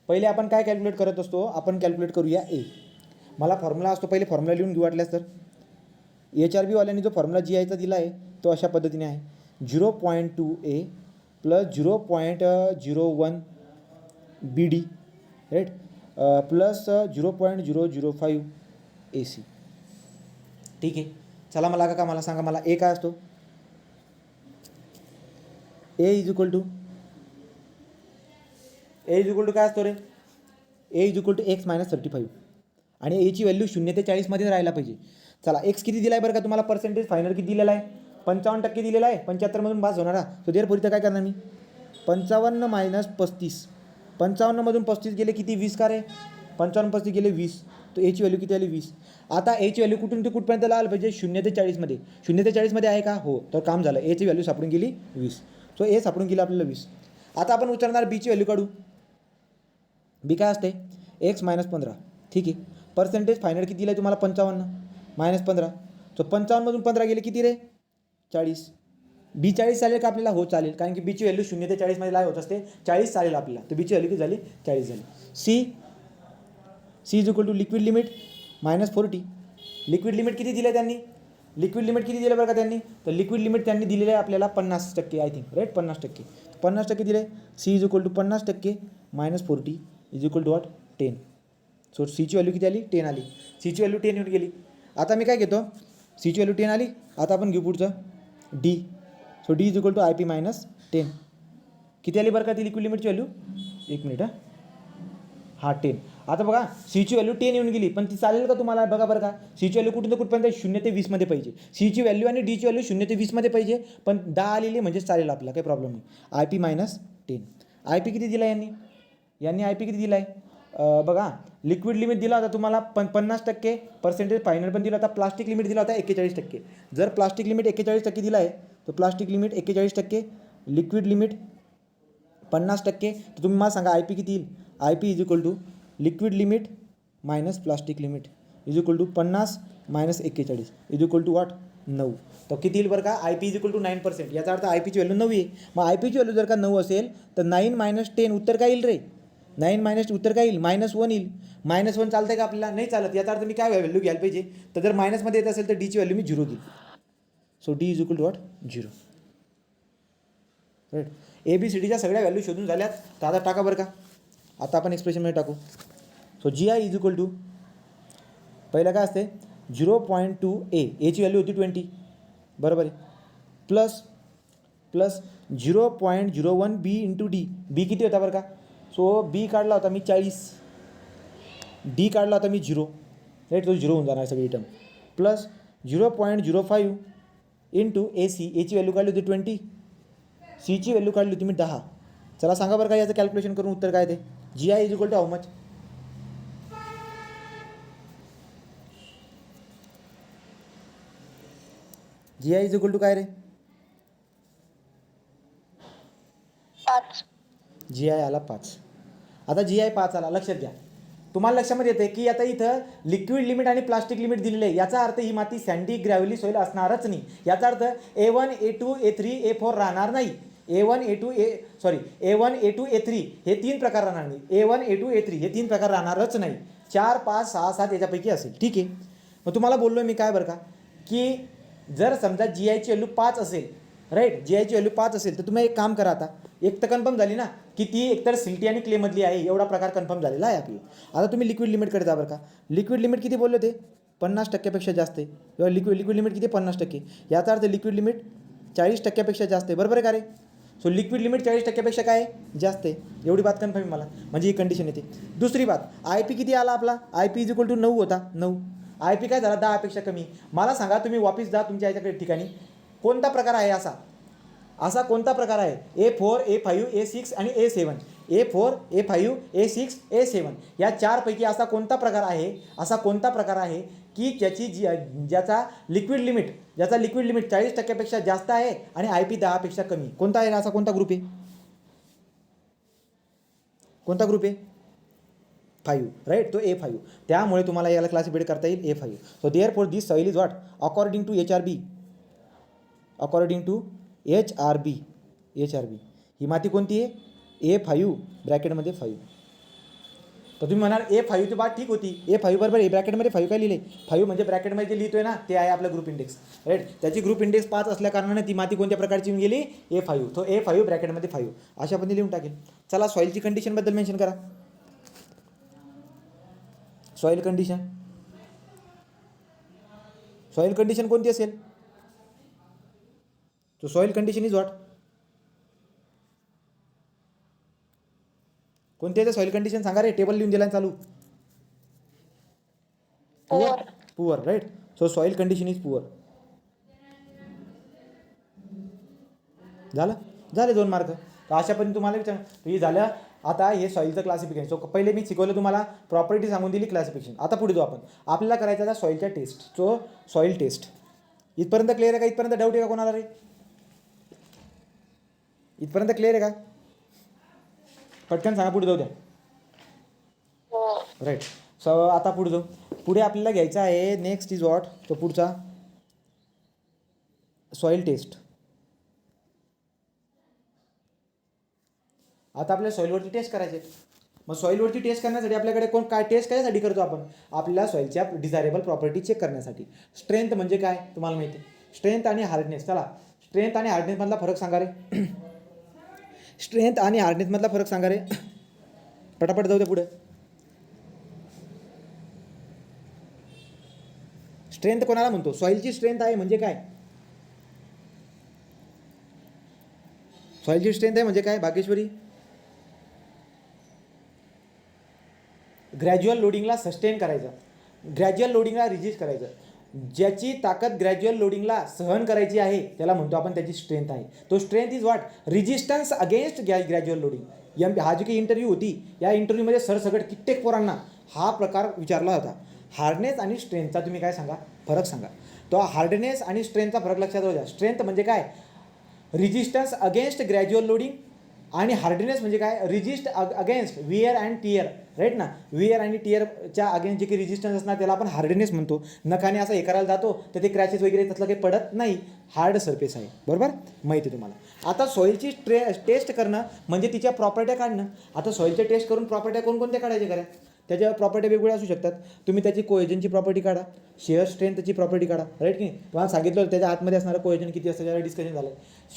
पहिले आपण काय कॅल्क्युलेट करत असतो? आपण कॅल्क्युलेट करूया ए. मला फॉर्म्युला असतो, पहिले फॉर्म्युला लिहून घेऊ वाटल्यास तर. HRBवाल्यांनी जो फॉर्म्युला GIचा दिला आहे तो अशा पद्धतीने आहे 0.2A plus 0.01 BD, right, plus 0.005 AC. ठीक आहे. चला मला का मला सांगा, मला ए काय असतो? ए इज इक्वल टू काय असतो रे? ए इज इक्वल टू x - 35. आणि एची व्हॅल्यू 0 ते 40 मध्ये राहायला पाहिजे. चला एक्स किती दिला आहे बरं का तुम्हाला? पर्सेंटेज फायनल किती दिलेला आहे? 55% दिलेला आहे. 75मधून पास होणारा. सो देअरफॉर इथं काय करणार मी? 55 - 35. 55मधून 35 गेले किती? 20 का रे? 55 35 गेले 20. तर एची व्हॅल्यू किती आली? 20. आता एची व्हॅल्यू कुठून ते कुठपर्यंत लावायला पाहिजे? 0 ते 40मध्ये. 0 ते 40मध्ये आहे का? हो. तर काम झालं. एची व्हॅल्यू सापडून गेली 20. सो ए सापडून गेली आपल्याला 20. आता आपण विचारणार बीची व्हॅल्यू काढू. बी काय असते? x - 15. ठीक आहे. पर्सेंटेज फायनल किती दिलं आहे तुम्हाला? 55 - 15. सो 55मधून 15 गेले किती रे? 40. बी 40 चालेल का आपल्याला? हो चालेल. कारण की बीची व्हॅल्यू 0 ते 40मध्ये लाय होत असते. 40 चालेल आपल्याला. तर बीची व्हॅल्यू किती झाली? 40 झाली. C is equal to liquid limit -40. Liquid limit किती दिलं त्यांनी? लिक्विड लिमिट किती दिलं बरं का त्यांनी? तर लिक्विड लिमिट त्यांनी दिलेलं आहे आपल्याला 50% आय थिंक, राईट. 50% दिले. C is equal to 50% -40 is equal to what? 10. So सीची व्हॅल्यू किती आली? 10 आली. सीची व्हॅल्यू 10 येऊन गेली. आता मी काय घेतो? सीची व्हॅल्यू 10 आली. आता आपण घेऊ पुढचं D. So D is equal to IP - 10. किती आली बरं का ती लिक्विड लिमिटची व्हॅल्यू? एक मिनिट हा 10. आता बघा सीची व्हॅल्यू 10 येऊन गेली, पण ती चालेल का तुम्हाला? बघा बरं का, सीची व्हॅल्यू कुठून तर कुठपर्यंत? 0 ते 20मध्ये पाहिजे. सीची व्हॅल्यू आणि डीची व्हॅल्यू 0 ते 20मध्ये पाहिजे, पण 10 आलेली म्हणजे चालेल आपल्याला, काही प्रॉब्लेम नाही. IP - 10. IP किती दिला यांनी? IP किती दिला आहे? बघा लिक्विड लिमिट दिला होता तुम्हाला 50% पर्सेंटेज फायनल पण दिला होता. प्लास्टिक लिमिट दिला होता 41%. जर प्लास्टिक लिमिट 41% दिला आहे तर प्लास्टिक लिमिट 41%, लिक्विड लिमिट 50%, तर तुम्ही मला सांगा आय पी किती येईल. I P is equal to liquid limit minus plastic limit is equal to 50 minus 41 is equal to what 9. तर किती येईल बरं का. I P is equal to 9%. याचा अर्थ आय पीची व्हॅल्यू 9 आहे. मग आय पीची व्हॅल्यू जर का 9 असेल तर 9 मायनस 10 उत्तर काय येईल रे. 9 मायनस उत्तर काय येईल -1 येईल. -1 चालतंय का आपल्याला. नाही चालत. याचा अर्थ मी काय व्हॅल्यू घ्यायला पाहिजे. तर जर मायनसमध्ये येत असेल तर डीची व्हॅल्यू मी 0 घेईल. So D is equal to what 0. Right. A B C डीच्या सगळ्या व्हॅल्यू शोधून झाल्यात. तर आता टाका बरं का. आता आपण एक्सप्रेशनमध्ये टाकू. So G I is equal to पहिलं काय असते 0.2 एची व्हॅल्यू होती 20 बरोबर आहे. प्लस 0.01 बी इंटू डी. बी किती होता बरं का. सो बी काढला होता मी 40, डी काढला होता मी 0. राईट. तो 0 होऊन जाणार सगळी टर्म. प्लस 0.05 इंटू ए सी. एची व्हॅल्यू काढली होती 20, सीची व्हॅल्यू काढली होती मी 10. चला सांगा बरं का याचं कॅल्क्युलेशन करून उत्तर काय ते. G I is equal to how much. G I is equal to काय रे. 5. जी आय आला 5. आता जी आय 5 आला. लक्षात घ्या. तुम्हाला लक्षामध्ये येते की आता इथं लिक्विड लिमिट आणि प्लास्टिक लिमिट दिलेले आहे. याचा अर्थ ही माती सँडी ग्रॅव्हली सॉईल असणारच नाही. याचा अर्थ A1 A2 A3 A4 राहणार नाही. A1 A2 A1 A2 A3 हे 3 प्रकार राहणार नाही. A1 A2 A3 हे 3 प्रकार राहणारच नाही. 4 5 6 7 याच्यापैकी असेल. ठीक आहे. मग तुम्हाला बोललो मी काय बरं का की जर समजा जी आयची व्हॅल्यू 5 असेल. राईट. जी आयची व्हॅल्यू 5 असेल तर तुम्ही एक काम करा. आता एक तर कन्फर्म झाली ना की ती एकतर सिल्टी आणि क्लेमधली आहे. एवढा प्रकार कन्फर्म झालेला आहे आपल्याला. आता तुम्ही लिक्विड लिमिटकडे जा बरं का. लिक्विड लिमिट किती बोलले ते 50%पेक्षा जास्त आहे. किंवा लिक्विड लिमिट किती 50%. याचा अर्थ लिक्विड लिमिट 40%पेक्षा जास्त आहे. बरोबर आहे का रे. सो लिक्विड लिमिट 40%पेक्षा काय आहे जास्त आहे. एवढी बात कन्फर्म मला. म्हणजे ही कंडिशन येते. दुसरी बात आय पी किती आला आपला. I P is equal to 9 होता. 9. आय पी काय झाला 10पेक्षा कमी. मला सांगा तुम्ही वापिस जा तुमच्या याच्याकडे ठिकाणी कोणता प्रकार आहे असा कोणता प्रकार आहे. A4 A5 A6 आणि A7. A4 A5 A6 A7 या 4 पैकी असा कोणता प्रकार आहे की ज्याचा लिक्विड लिमिट 40%पेक्षा जास्त आहे आणि आय पी 10पेक्षा कमी. कोणता आहे असा कोणता ग्रुप आहे. कोणता ग्रुप आहे 5. राईट. तो A5. त्यामुळे तुम्हाला याला क्लासिफाईड करता येईल A5. So therefore this soil is what according to HRB. ही माती कोणती आहे A5 ब्रॅकेटमध्ये 5. तर तुम्ही म्हणाल A5 ची बात ठीक होती. A5 बरोबर आहे. ब्रॅकेटमध्ये 5 काय लिहिले 5 म्हणजे ब्रॅकेटमध्ये जे लिहितोय ना ते आहे आपलं ग्रुप इंडेक्स. राईट. त्याची ग्रुप इंडेक्स 5 असल्या कारणाने ती माती कोणत्या प्रकारची येऊन गेली A5. तो A5 ब्रॅकेटमध्ये 5 अशा पद्धतीने लिहून टाकेल. चला सॉईलची कंडिशनबद्दल मेन्शन करा. सॉईल कंडिशन कोणती असेल. तो सॉईल कंडिशन इज व्हॉट कोणती आहे सॉईल कंडिशन सांगा रे. टेबल लिहून दिला चालू. Poor. Right. So soil condition is poor. झाले 2 मार्क. तर अशा पण तुम्हाला विचार हे झालं. आता हे सॉईलचं क्लासिफिकेशन. सो पहिले मी शिकवलं तुम्हाला प्रॉपर्टी सांगून दिली क्लासिफिकेशन. आता पुढे जाऊ आपण. आपल्याला करायचं आहे सॉईलच्या टेस्ट. सो सॉईल टेस्ट इथपर्यंत क्लिअर आहे का. इथपर्यंत डाऊट आहे का कोणाला रे. इथपर्यंत क्लिअर आहे का. पटकन सांगा पुढे जाऊ द्या. राईट. सो आता पुढे जाऊ. पुढे आपल्याला घ्यायचं आहे नेक्स्ट इज व्हॉट. तो पुढचा सॉईल टेस्ट. आता आपल्याला सॉईलवरती टेस्ट करायचे. मग सॉईलवरती टेस्ट करण्यासाठी आपल्याकडे काय टेस्ट कशासाठी करतो आपण. आपल्या सॉईलच्या डिझायरेबल प्रॉपर्टी चेक करण्यासाठी. स्ट्रेंथ म्हणजे काय तुम्हाला माहिती आहे. स्ट्रेंथ आणि हार्डनेस. चला स्ट्रेंथ आणि हार्डनेसमधला फरक सांगा रे. स्ट्रेंथ आणि हार्डनेसमधला फरक सांगा रे. पटापट जाऊ दे पुढे. स्ट्रेंथ कोणाला म्हणतो. सॉईलची स्ट्रेंथ आहे म्हणजे काय. सॉईलची स्ट्रेंथ आहे म्हणजे काय भाग्येश्वरी. ग्रॅज्युअल लोडिंगला सस्टेन करायचं. ग्रॅज्युअल लोडिंगला रिजिस्ट करायचं. ज्याची ताकद ग्रॅज्युअल लोडिंगला सहन करायची आहे त्याला म्हणतो आपण त्याची स्ट्रेंथ आहे. तो strength is what resistance against gradual loading. हा जी काही इंटरव्ह्यू होती, या इंटरव्ह्यूमध्ये सरसकट कित्येक पोरांना हा प्रकार विचारला होता. हार्डनेस आणि स्ट्रेंथचा तुम्ही काय सांगा, फरक सांगा. तो हार्डनेस आणि स्ट्रेंथचा फरक लक्षात ठेवा. स्ट्रेंथ म्हणजे काय, रेजिस्टन्स अगेन्स्ट ग्रॅज्युअल लोडिंग, आणि हार्डनेस म्हणजे काय, resist against wear and tear, right ना. विअर आणि टिअरच्या अगेन्स्ट जे काही रेजिस्टन्स असणार त्याला आपण हार्डनेस म्हणतो. नखाने असं हे करायला जातो तर ते क्रॅचेस वगैरे तसलं काही पडत नाही, हार्ड सरफेस आहे, बरोबर, माहिती आहे तुम्हाला. आता सॉईलची टेस्ट करणं म्हणजे तिच्या प्रॉपर्ट्या काढणं. आता सॉईलचे टेस्ट करून प्रॉपर्ट्या कोणकोणत्या काढायच्या करा, त्याच्या प्रॉपर्टी वेगवेगळ्या असू शकतात. तुम्ही त्याची कोएजनची प्रॉपर्टी काढा, शेअर स्ट्रेंथची प्रॉपर्टी काढा, राईट की नाही. तुम्हाला सांगितलं त्याच्या आतमध्ये असणारं कोएजन किती असतं, त्यावर डिस्कशन झालं.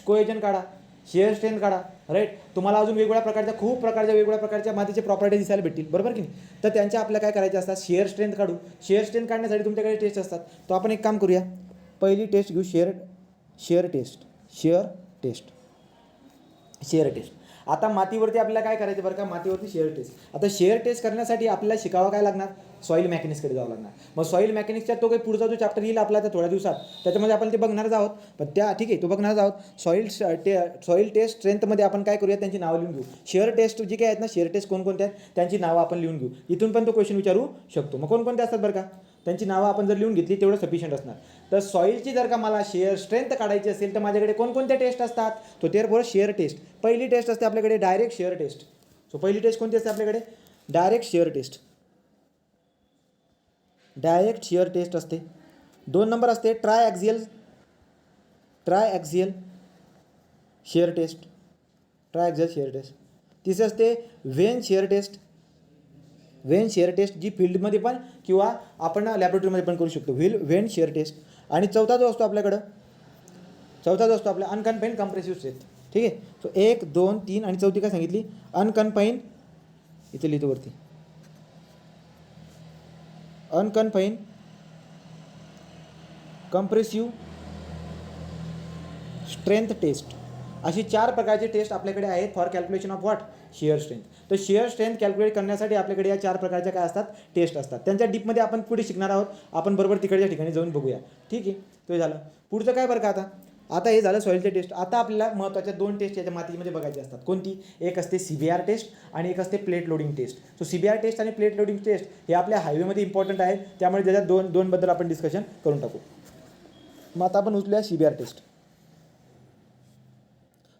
कोएजन काढा, शेअर स्ट्रेंथ काढा, राईट. तुम्हाला अजून वेगवेगळ्या प्रकारच्या वेगवेगळ्या प्रकारच्या मातीचे प्रॉपर्टी दिसायला भेटतील, बरोबर की नाही. तर त्यांच्या आपल्या काय करायच्या असतात, शेअर स्ट्रेंथ काढू. शेअर स्ट्रेंथ काढण्यासाठी तुमच्याकडे टेस्ट असतात. तो आपण एक काम करूया, पहिली टेस्ट घेऊ, शेअर टेस्ट. आता मातीवरती आपल्याला काय करायचं बरं का, मातीवरती शेअर टेस्ट. आता शेअर टेस्ट करण्यासाठी आपल्याला शिकावं काय लागणार, सॉईल मेकॅनिक्सकडे जावं लागणार. मग सॉईल मेकॅनिक्सचा तो काही पुढचा जो चॅप्टर येईल आपला त्या थोड्या दिवसात, त्याच्यामध्ये आपण ते बघणारच आहोत. पण त्या ठीक आहे, तो बघणारच आहोत. सॉईल टेस्ट स्ट्रेंथमध्ये आपण काय करूया, त्यांची नावं लिहून घेऊ. शेअर टेस्ट जी काय आहेत ना, शेअर टेस्ट कोणकोणत्या आहेत त्यांची नावं आपण लिहून घेऊ. इथून पण तो क्वेश्चन विचारू शकतो. मग कोणकोणते असतात बरं का, त्यांची नावं आपण जर लिहून घेतली तेवढं सफिशियंट असणार. तर सॉईलची जर का मला शेअर स्ट्रेंथ काढायची असेल तर माझ्याकडे कोणकोणत्या टेस्ट असतात, तो तेरबरोबर शेअर टेस्ट. पहिली टेस्ट असते आपल्याकडे डायरेक्ट शेअर टेस्ट. सो पहिली टेस्ट कोणती असते आपल्याकडे, डायरेक्ट शेअर टेस्ट असते. 2 नंबर असते ट्राय ॲक्झियल शेअर टेस्ट. तिसरी असते व्हेन शेअर टेस्ट, जी फील्डमध्ये पण किंवा आपण लॅबोरेटरीमध्ये पण करू शकतो, व्हेन शेअर टेस्ट. आणि चौथा जो असतो आपल्याकडं, आपला अनकन्फाईन कम्प्रेसिव्ह स्ट्रेंथ. ठीक आहे. सो 1, 2, 3 आणि चौथी काय सांगितली, अनकन्फाईन, इथे लिहितो वरती, अनकन्फाईन कम्प्रेसिव्ह स्ट्रेंथ टेस्ट. अशी 4 प्रकारचे टेस्ट आपल्याकडे आहेत for calculation of what, share strength. तर शेअर स्ट्रेंथ कॅल्क्युलेट करण्यासाठी आपल्याकडे या 4 प्रकारच्या काय असतात, टेस्ट असतात. त्यांच्या डीपमध्ये आपण पुढे शिकणार आहोत. आपण बरोबर तिकडच्या ठिकाणी जाऊन बघूया. ठीक आहे, तो झालं. पुढचं काय बरं का, आता हे झालं सॉईलचे टेस्ट. आता आपल्याला महत्त्वाच्या 2 टेस्ट याच्या मातीमध्ये बघायचे असतात. कोणती, एक असते CBR टेस्ट आणि एक असते plate loading test. So CBR test आणि प्लेट लोडिंग टेस्ट हे आपल्या हायवेमध्ये इम्पॉर्टंट आहेत, त्यामुळे त्याच्यात दोन बद्दल आपण डिस्कशन करून टाकू. मग आता आपण उचलूया CBR test.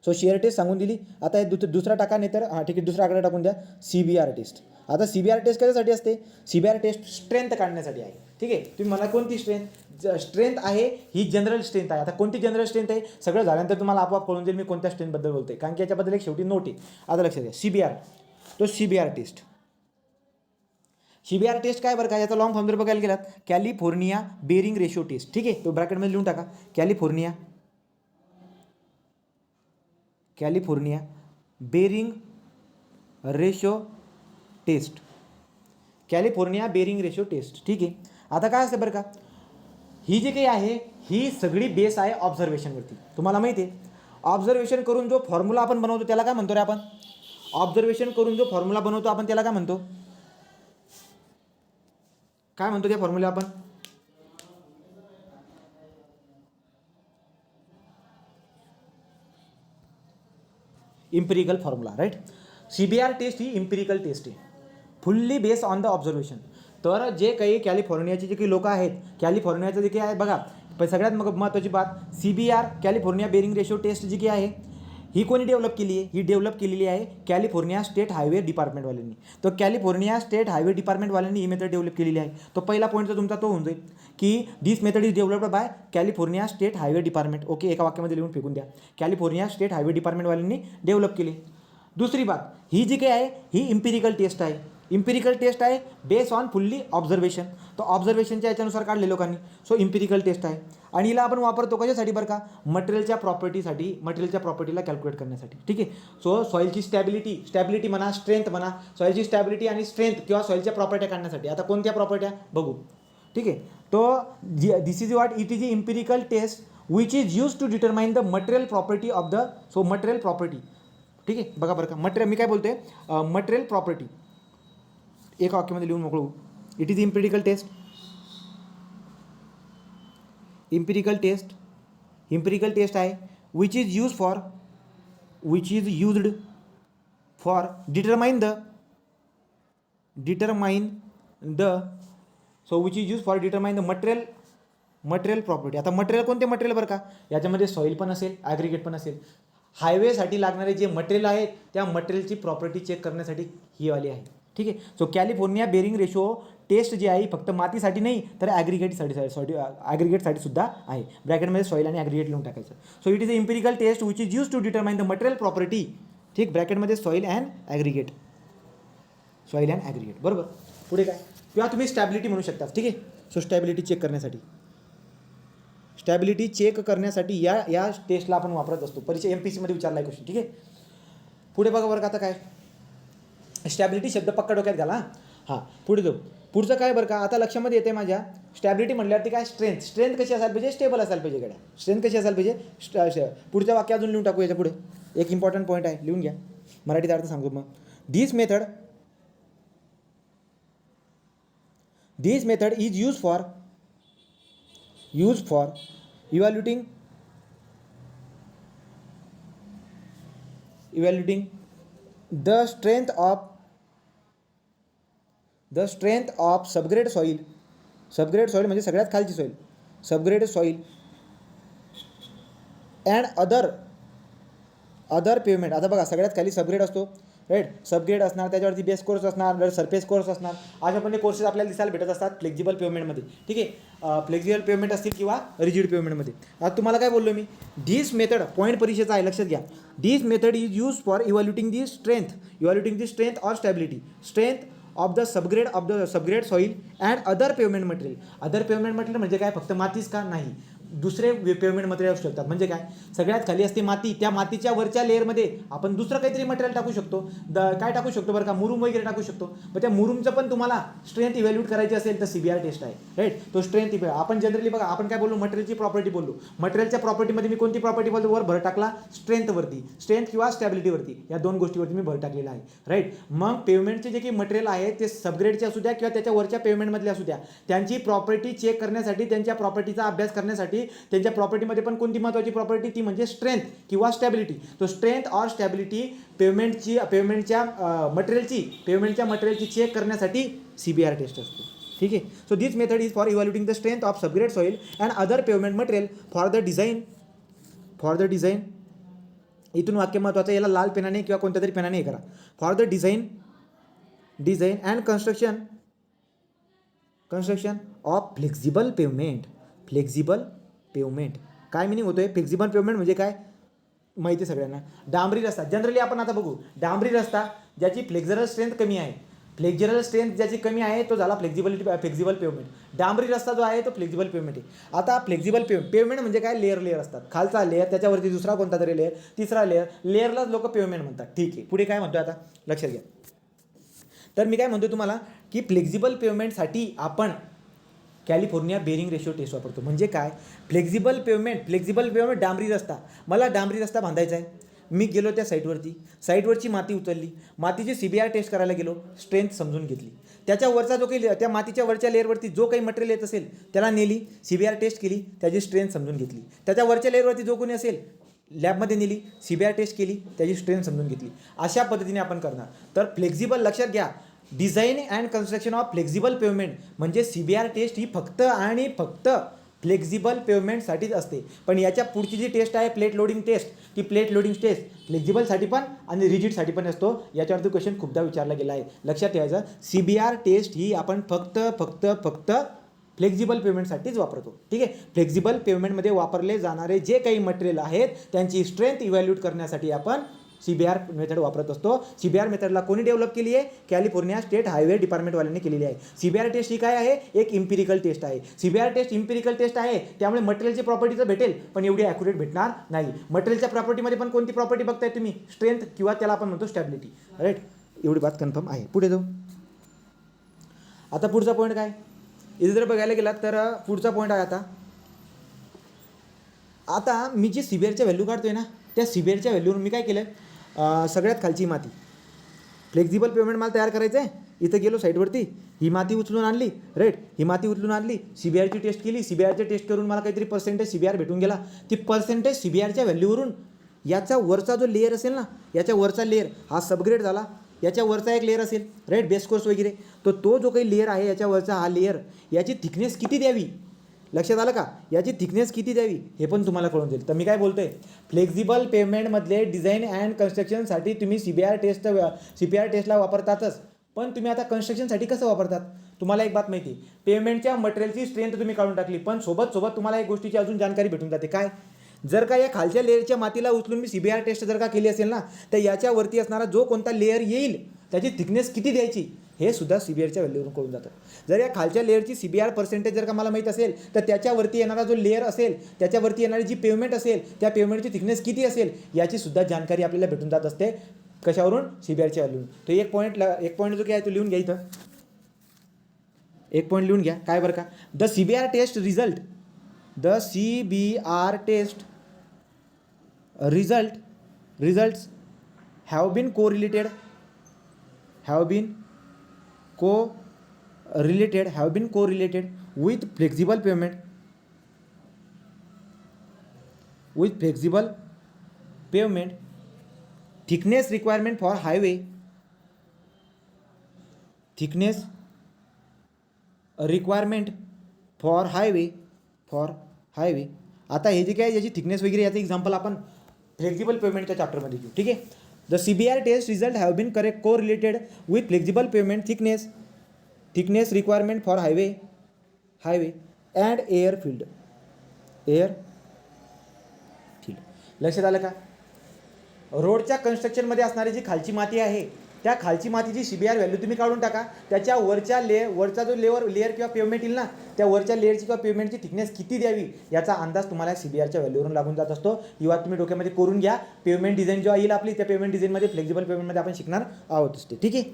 So shear test सांगून दिली. आता हे दुसरा टाका, नाही तर हां ठीक आहे, दुसरा आकडा टाकून द्या, CBR टेस्ट. आता CBR टेस्ट कशासाठी असते, CBR टेस्ट स्ट्रेंथ काढण्यासाठी आहे. ठीक आहे, तुम्ही मला कोणती स्ट्रेंथ आहे, ही जनरल स्ट्रेंथ आहे. आता कोणती जनरल स्ट्रेंथ आहे, सगळं झाल्यानंतर तुम्हाला आपोआप कळून जाईल मी कोणत्या स्ट्रेंथबद्दल बोलतोय, कारण की याच्याबद्दल एक शेवटी नोट आहे. आता लक्षात घ्या, CBR, तो CBR टेस्ट काय बरं का, याचा लॉंग फॉर्म जर बघायला गेलात, कॅलिफोर्निया बेरिंग रेशो टेस्ट. ठीक आहे, तो ब्रॅकेटमध्ये लिहून टाका, कॅलिफोर्निया बेरिंग रेशो टेस्ट. ठीक आहे. आता काय असतं बरं का, ही जी काही आहे ही सगळी बेस आहे ऑब्झर्वेशनवरती. तुम्हाला माहिती आहे, ऑब्झर्वेशन करून जो फॉर्म्युला आपण बनवतो त्याला काय म्हणतो रे आपण, त्याला काय म्हणतो, त्या फॉर्म्युला आपण empirical formula, right. CBR test ही इम्पिरिकल टेस्ट आहे, fully based on the observation. तर जे काही कॅलिफोर्नियाचे जे काही लोक आहेत, कॅलिफोर्नियाचं जे काही आहे बघा, पण सगळ्यात महत्त्वाची बात, CBR California bearing ratio test जी काही आहे ही कोणी डेव्हलप केली आहे, ही डेव्हलप केलेली आहे कॅलिफोर्निया स्टेट हायवे डिपार्टमेंटवाल्यांनी. तर कॅलिफोर्निया स्टेट हायवे डिपार्टमेंटवाल्यांनी ही मेथड डेव्हलप केलेली आहे. तो पहिला पॉईंट तर तुमचा तो होऊन जाईल की this method is developed by California state highway department. Okay, एका वाक्यामध्ये लिहून फेकून द्या, कॅलिफोर्निया स्टेट हायवे डिपार्टमेंटवाल्यांनी डेव्हलप केली. दुसरी बात, ही जी काही आहे ही इम्पिरिकल टेस्ट आहे, बेस ऑन फुल्ली ऑब्झर्वेशन. तो ऑब्झर्वेशनच्या याच्यानुसार काढले लोकांनी. सो इम्पिरिकल टेस्ट आहे आणि हिला आपण वापरतो कशासाठी बरं का, मटेरियलच्या प्रॉपर्टीला कॅल्क्युलेट करण्यासाठी. ठीक आहे. सो सॉईलची स्टॅबिलिटी म्हणा, स्ट्रेंथ म्हणा, सॉईलची स्टॅबिलिटी आणि स्ट्रेंथ किंवा सॉईलच्या प्रॉपर्ट्या काढण्यासाठी. आता कोणत्या प्रॉपर्ट्या बघू. ठीक आहे, तो this is what it is a empirical test which is use to determine the material property of the material property. ठीक आहे, बघा बरं का, मटेरियल मी काय बोलतोय, मटेरियल प्रॉपर्टी एका वाक्यामध्ये लिहून मोकळू. इट इज इम्पिरिकल टेस्ट आहे which is used for determine the so which is use for determine the material property. आता मटेरियल कोणते मटेरियल बरं का, याच्यामध्ये सॉईल पण असेल, ॲग्रिगेट पण असेल. हायवेसाठी लागणारे जे मटेरियल आहेत त्या मटेरियलची प्रॉपर्टी चेक करण्यासाठी ही वाली आहे. ठीक आहे. So California bearing ratio test जी आहे फक्त मातीसाठी नाही तर ॲग्रिगेटसाठी सुद्धा आहे. ब्रॅकेटमध्ये सॉईल आणि ॲग्रिगेट लिहून टाकायचं. So it is a empirical test which is use to determine the material property. ठीक, ब्रॅकेटमध्ये सॉईल अँड ॲग्रिगेट. बरोबर. पुढे काय, किंवा तुम्ही स्टॅबिलिटी म्हणू शकता. ठीक आहे. सो स्टॅबिलिटी चेक करण्यासाठी या टेस्टला आपण वापरत असतो. परीक्षा MPSCमध्ये विचारला आहे क्वेश्चन. ठीक आहे. पुढे बघा बरं का, आता काय स्टॅबिलिटी शब्द पक्का डोक्यात घाला. हां, पुढे जाऊ. पुढचं काय बरं का, आता लक्षामध्ये येते माझ्या स्टॅबिलिटी म्हणल्यावरती काय स्ट्रेंथ कशी असायला पाहिजे, स्टेबल असायला पाहिजे. गड्या स्ट्रेंथ कशी असायला पाहिजे. पुढच्या वाक्य अजून लिहून टाकू. याच्या पुढे एक इम्पॉर्टंट पॉईंट आहे, लिहून घ्या. मराठीत अर्थ सांगतो मग. This method is use for evaluating the strength of subgrade soil म्हणजे सगळ्यात खालची soil, subgrade soil and other pavement. आता बघा सगळ्यात खाली सबग्रेड असतो, राईट. सबग्रेड असणार, त्याच्यावरती बेस कोर्स असणार, सरफेस कोर्स असणार. अशा पण कोर्सेस आपल्याला दिसायला भेटत असतात फ्लेक्झिबल पेवमेंटमध्ये. ठीक आहे. फ्लेक्झिबल पेवमेंट असतील किंवा रिजिड पेवमेंटमध्ये. आता तुम्हाला काय बोललो मी, धीस मेथड पॉईंट परीक्षेचा आहे, लक्षात घ्या. This method is use for evaluating the strength or stability. Strength of the subgrade soil and other pavement material. Other pavement material म्हणजे काय, फक्त मातीच का नाही, दुसरे पेवमेंट मटेरियल असू शकतात. म्हणजे काय, सगळ्यात खाली असते माती, त्या मातीच्या वरच्या लेअरमध्ये आपण दुसरं काहीतरी मटेरियल टाकू शकतो. काय टाकू शकतो बरं का, मुरुम वगैरे टाकू शकतो. मग त्या मुरुमचं पण तुम्हाला स्ट्रेंथ इव्हॅल्यूट करायची असेल तर CBR टेस्ट आहे, राईट. तो स्ट्रेंथ आपण जनरली बघा, आपण काय बोललो, मटेरियलची प्रॉपर्टी बोललो. मटेरियलच्या प्रॉपर्टीमध्ये मी कोणती प्रॉपर्टी बोलतो, वर भर टाकला स्ट्रेंथवरती, स्ट्रेंथ किंवा स्टॅबिलिटीवरती, या दोन गोष्टीवरती मी भर टाकलेला आहे, राईट. मग पेवमेंटचे जे काही मटेरियल आहे ते सबग्रेडचे असू द्या किंवा त्याच्या वरच्या पेवमेंटमधले असू द्या, त्यांची प्रॉपर्टी चेक करण्यासाठी, त्यांच्या प्रॉपर्टीचा अभ्यास करण्यासाठी, त्यांच्या प्रॉपर्टीमध्ये पण कोणती महत्त्वाची प्रॉपर्टी, ती म्हणजे स्ट्रेंथ किंवा स्टॅबिलिटी. तो स्ट्रेंथ ऑर स्टॅबिलिटी पेवमेंटच्या मटेरियलची चेक करण्यासाठी CBR टेस्ट असते. ठीक आहे. So this method is for evaluating the strength of subgrade soil and other pavement material for the design. इथून वाक्य महत्त्वाचं, याला लाल पेनाने किंवा कोणत्या तरी पेनाने हे करा. For the design and construction of flexible pavement. काय मिनिंग होतोय, फ्लेक्झिबल पेवमेंट म्हणजे काय माहिती आहे सगळ्यांना. डांबरी रस्ता जनरली आपण आता बघू, डांबरी रस्ता ज्याची फ्लेक्झरल स्ट्रेंथ कमी आहे, ज्याची कमी आहे तो झाला फ्लेक्झिबल पेवमेंट. डांबरी रस्ता जो आहे तो फ्लेक्झिबल पेवमेंट आहे. आता फ्लेक्झिबल पेवमेंट म्हणजे काय, लेअर असतात. खालचा लेअर, त्याच्यावरती दुसरा कोणता तरी लेअर, तिसरा लेअरलाच लोक पेवमेंट म्हणतात. ठीक आहे. पुढे काय म्हणतो आता लक्षात घ्या. तर मी काय म्हणतो तुम्हाला की फ्लेक्झिबल पेवमेंटसाठी आपण कॅलिफोर्निया बेरिंग रेशो टेस्ट वापरतो. म्हणजे काय, फ्लेक्झिबल पेवमेंट डांबरी रस्ता, मला डांबरी रस्ता बांधायचा आहे. मी गेलो त्या साईटवरची माती उचलली, मातीची CBR टेस्ट करायला गेलो, स्ट्रेंथ समजून घेतली. त्याच्या वरचा जो काही, त्या मातीच्या वरच्या लेअरवरती जो काही मटेरियल येत असेल त्याला नेली, CBR टेस्ट केली, त्याची स्ट्रेंथ समजून घेतली. त्याच्या वरच्या लेअरवरती जो कोणी असेल लॅबमध्ये नेली, CBR टेस्ट केली, त्याची स्ट्रेंथ समजून घेतली. अशा पद्धतीने आपण करणार. तर फ्लेक्झिबल, लक्षात घ्या, design and construction of flexible pavement म्हणजे CBR टेस्ट ही फक्त आणि फक्त फ्लेक्झिबल पेवमेंटसाठीच असते. पण याच्या पुढची जी टेस्ट आहे प्लेट लोडिंग टेस्ट, ती प्लेट लोडिंग टेस्ट फ्लेक्झिबलसाठी पण आणि रिजिडसाठी पण असतो. याच्यावरती क्वेश्चन खूपदा विचारला गेला आहे, लक्षात ठेवायचं. CBR टेस्ट ही आपण फक्त फ्लेक्झिबल पेवमेंटसाठीच वापरतो. ठीक आहे. फ्लेक्झिबल पेवमेंटमध्ये वापरले जाणारे जे काही मटेरियल आहेत त्यांची स्ट्रेंथ इव्हॅल्यूट करण्यासाठी आपण CBR मेथड वापरत असतो. CBR मेथडला कोणी डेव्हलप केली आहे, कॅलिफोर्निया स्टेट हायवे डिपार्टमेंटवाल्यांनी केलेली आहे. CBR टेस्ट ही काय आहे, एक इम्पिरिकल टेस्ट आहे. CBR टेस्ट इम्पिरिकल टेस्ट आहे, त्यामुळे मटेरियलची प्रॉपर्टी तर भेटेल पण एवढी ॲक्युरेट भेटणार नाही. मटेरियलच्या प्रॉपर्टीमध्ये पण कोणती प्रॉपर्टी बघताय तुम्ही, स्ट्रेंथ किंवा त्याला आपण म्हणतो स्टॅबिलिटी, राईट. एवढी बात कन्फर्म आहे. पुढे जाऊ. आता पुढचा पॉईंट काय, इथे जर बघायला गेलात तर पुढचा पॉईंट आहे आता मी जी CBRच्या व्हॅल्यू काढतोय ना, त्या CBRच्या व्हॅल्यूवर मी काय केलं, सगळ्यात खालची माती, फ्लेक्झिबल पेवमेंट मला तयार करायचं आहे. इथं गेलो साईडवरती, ही माती उचलून आणली, राईट. ही माती उचलून आणली, CBRची टेस्ट केली, CBRची टेस्ट करून मला काहीतरी पर्सेंटेज CBR भेटून गेला. ती पर्सेंटेज CBRच्या व्हॅल्यूवरून याचा वरचा जो लेअर असेल ना, याच्या वरचा लेअर हा सबग्रेड झाला, याच्या वरचा एक लेअर असेल राईट, बेस कोर्स वगैरे, तर तो जो काही लेअर आहे याच्यावरचा हा लेअर, याची थिकनेस किती द्यावी, लक्षात आलं का, याची थिकनेस किती द्यावी हे पण तुम्हाला कळून जाईल. तर मी काय बोलतोय, फ्लेक्झिबल पेमेंटमधले डिझाईन अँड कन्स्ट्रक्शनसाठी तुम्ही CPR टेस्टला वापरतातच, पण तुम्ही आता कन्स्ट्रक्शनसाठी कसं वापरतात. तुम्हाला एक बात माहिती आहे, पेमेंटच्या मटेरियलची स्ट्रेंथ तुम्ही काढून टाकली, पण सोबत तुम्हाला एक गोष्टीची अजून जानकारी भेटून जाते. काय, जर का या खालच्या लेअरच्या मातीला उचलून मी CPR टेस्ट जर का केली असेल ना, तर याच्यावरती असणारा जो कोणता लेअर येईल त्याची थिकनेस किती द्यायची हे सुद्धा CBRच्या व्हॅल्यूवरून कळून जातं. जर या खालच्या लेअरची CBR पर्सेंटेज जर का मला माहीत असेल, तर त्याच्यावरती येणारा जो लेअर असेल, त्याच्यावरती येणारी जी पेमेंट असेल, त्या पेमेंटची थिकनेस किती असेल याची सुद्धा जानकारी आपल्याला भेटून जात असते. कशावरून, CBRच्या व्हॅल्यूवरून. तो एक पॉईंट जो काय तो लिहून घ्या इथं, एक पॉईंट लिहून घ्या. काय बरं का, the CBR test result, the CBR test results have been correlated with flexible pavement thickness requirement for highway आता हे जे काय याची थिकनेस वगैरे याचं एक्झाम्पल आपण फ्लेक्झिबल पेमेंटच्या चॅप्टरमध्ये घेऊ. ठीक आहे. The CBR test result have been correlated with flexible pavement thickness requirement for highway and airfield. लक्षात आलं का, रोडच्या कन्स्ट्रक्शनमध्ये असणारी जी खालची माती आहे, त्या खालची मातीची CBR व्हॅल्यू तुम्ही काढून टाका, त्याच्या वरचा जो लेअर किंवा पेमेंट येईल ना, त्या वरच्या लेअरची किंवा पेमेंटची थिकनेस किती द्यावी याचा अंदाज तुम्हाला CBRच्या व्हॅल्यूवरून लागून जात असतो. किंवा तुम्ही डोक्यामध्ये करून घ्या, पेमेंट डिझाईन जेव्हा येईल आपली, त्या पेमेंट डिझाईनमध्ये फ्लेक्झिबल पेमेंटमध्ये आपण शिकणार आहोत असते. ठीक आहे,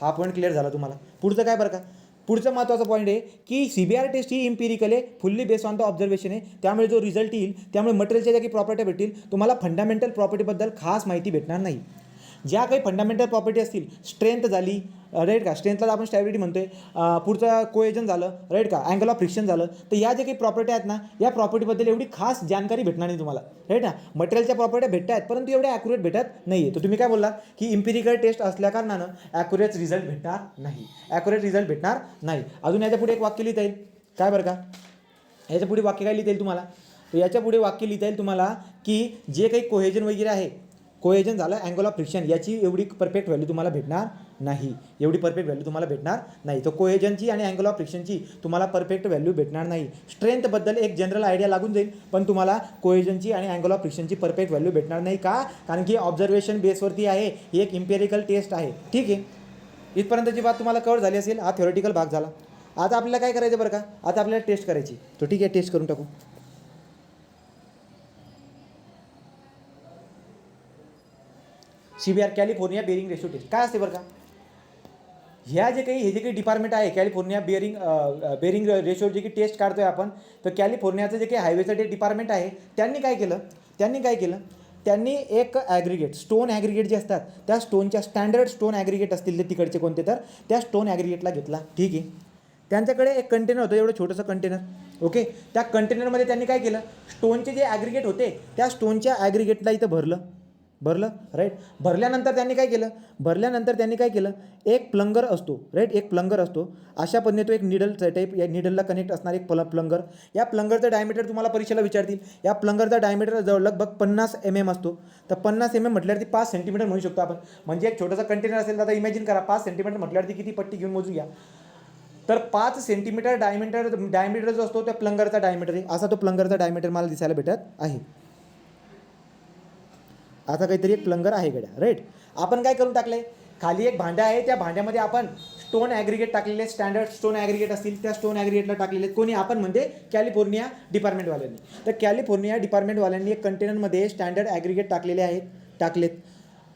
हा पॉईंट क्लिअर झाला तुम्हाला. पुढचं काय बरं का, पुढचं महत्त्वाचा पॉईंट आहे की CBR टेस्ट ही इम्पिरिकल आहे, fully based on the observation आहे. त्यामुळे जो रिझल्ट येईल, त्यामुळे मटेरियलच्या ज्या काही प्रॉपर्टी भेटतील, तुम्हाला फंडामेंटल प्रॉपर्टीबद्दल खास माहिती भेटणार नाही. ज्या काही फंडामेंटल प्रॉपर्टी असतील, स्ट्रेंथ झाली राईट का, स्ट्रेंथला आपण स्टॅबिलिटी म्हणतोय, पुढचं कोएजन झालं राईट का, अँगल ऑफ फ्रिक्शन झालं, तर या ज्या काही प्रॉपर्टी आहेत ना, या प्रॉपर्टीबद्दल एवढी खास जानकारी भेटणार नाही तुम्हाला राईट ना. मटेरियलच्या प्रॉपर्ट्या भेटत आहेत, परंतु एवढ्या ॲक्युरेट भेटत नाही आहे. तर तुम्ही काय बोलला की इम्पिरिकल टेस्ट असल्या कारणानं ॲक्युरेट रिझल्ट भेटणार नाही. अजून याच्या पुढे एक वाक्य लिहिता येईल. काय बरं का, याच्या पुढे वाक्य काय लिहिता येईल तुम्हाला, तर याच्या पुढे वाक्य लिहिता येईल तुम्हाला की जे काही कोहेजन वगैरे आहे, कोहेजन झालं, अँगल ऑफ फ्रिक्शन, याची एवढी परफेक्ट व्हॅल्यू तुम्हाला भेटणार नाही. तर कोहेजनची आणि अँगल ऑफ फ्रिक्शनची तुम्हाला परफेक्ट व्हॅल्यू भेटणार नाही. स्ट्रेंथबद्दल एक जनरल आयडिया लागून जाईल, पण तुम्हाला कोहेजनची आणि अँगल ऑफ फ्रिक्शनची परफेक्ट व्हॅल्यू भेटणार नाही. का, कारण की ऑब्झर्वेशन बेसवरती आहे, ही एक इम्पेरिकल टेस्ट आहे. ठीक आहे, इथपर्यंतची बात तुम्हाला कव्हर झाली असेल. हा थेओरिटिकल भाग झाला. आता आपल्याला काय करायचं बरं का, आता आपल्याला टेस्ट करायची. तो ठीक आहे, टेस्ट करून टाकू. CBR California bearing ratio test काय असते बरं का, हे जे काही डिपार्टमेंट आहे, कॅलिफोर्निया बेरिंग रेशो जे काही टेस्ट काढतोय आपण, तर कॅलिफोर्नियाचं जे काही हायवेचं जे डिपार्टमेंट आहे, त्यांनी काय केलं, त्यांनी एक ॲग्रिगेट, स्टोन ॲग्रिगेट जे असतात, त्या स्टोनच्या स्टँडर्ड स्टोन ॲग्रिगेट असतील ते तिकडचे कोणते, तर त्या स्टोन ॲग्रिगेटला घेतला. ठीक आहे, त्यांच्याकडे एक कंटेनर होतं, एवढं छोटंसं कंटेनर. ओके, त्या कंटेनरमध्ये त्यांनी काय केलं, स्टोनचे जे ॲग्रिगेट होते, त्या स्टोनच्या ॲग्रिगेटला इथं भरलं राईट. भरल्यानंतर त्यांनी काय केलं, एक प्लंगर असतो राईट, अशा पद्धतीने तो एक निडल टाईप, या निडलला कनेक्ट असणार एक प्लंगर. या प्लंगरचं डायमीटर तुम्हाला परीक्षेला विचारतील. या प्लंगरचा डायमीटर जवळ लगभग 50 mm असतो. तर 50 mm म्हटल्यावरती 5 सेंटीमीटर म्हणू शकतो आपण. म्हणजे एक छोटासा कंटेनर असेल, तर आता इमॅजिन करा 5 सेंटीमीटर म्हटल्यावरती किती पट्टी घेऊन मोजून घ्या. तर 5 सेंटीमीटर डायमीटर जो असतो त्या प्लंगरचा डायमीटर आहे. असा तो प्लंगरचा डायमीटर मला दिसायला भेटत आहे. आता काहीतरी एक प्लंगर आहे गड्या राईट. आपण काय करून टाकले, खाली एक भांडं आहे, त्या भांड्यामध्ये आपण स्टोन ॲग्रिगेट टाकलेले, स्टँडर्ड स्टोन ॲग्रिगेट असतील, त्या स्टोन ॲग्रिगेटला टाकलेले कोणी, आपण म्हणजे कॅलिफोर्निया डिपार्टमेंटवाल्यांनी. तर कॅलिफोर्निया डिपार्टमेंटवाल्यांनी एक कंटेनरमध्ये स्टँडर्ड ॲग्रिगेट टाकलेत.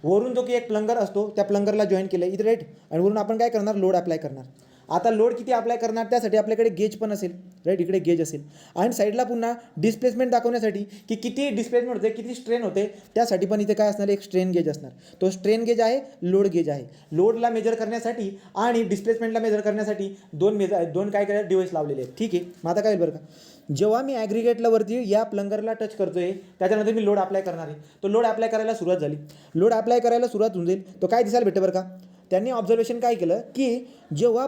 वरून जो की एक प्लंगर असतो, त्या प्लंगरला जॉईन केलं इथं राईट, आणि वरून आपण काय करणार, लोड अप्लाय करणार. आता लोड किती अप्लाय करणार त्यासाठी आपल्याकडे गेज पण असेल, राईट, इकडे गेज असेल आणि साईडला पुन्हा डिस्प्लेसमेंट दाखवण्यासाठी की किती डिस्प्लेसमेंट होते, किती स्ट्रेन होते, त्यासाठी पण इथे काय असणार, एक स्ट्रेन गेज असणार. तो स्ट्रेन गेज आहे, लोड गेज आहे. लोडला मेजर करण्यासाठी आणि डिस्प्लेसमेंटला मेजर करण्यासाठी दोन काय काय डिव्हाइस लावलेले आहेत. ठीक आहे, मग आता काय होईल बरं का, जेव्हा मी ॲग्रिगेटला वरती या प्लंगरला टच करतोय त्याच्यानंतर मी लोड अप्लाय करणार आहे. तो लोड अप्लाय करायला सुरुवात झाली, लोड अप्लाय करायला सुरुवात होऊन जाईल, तो काय दिसायला भेटतं बरं का. त्यांनी ऑब्झर्वेशन काय केलं की जेव्हा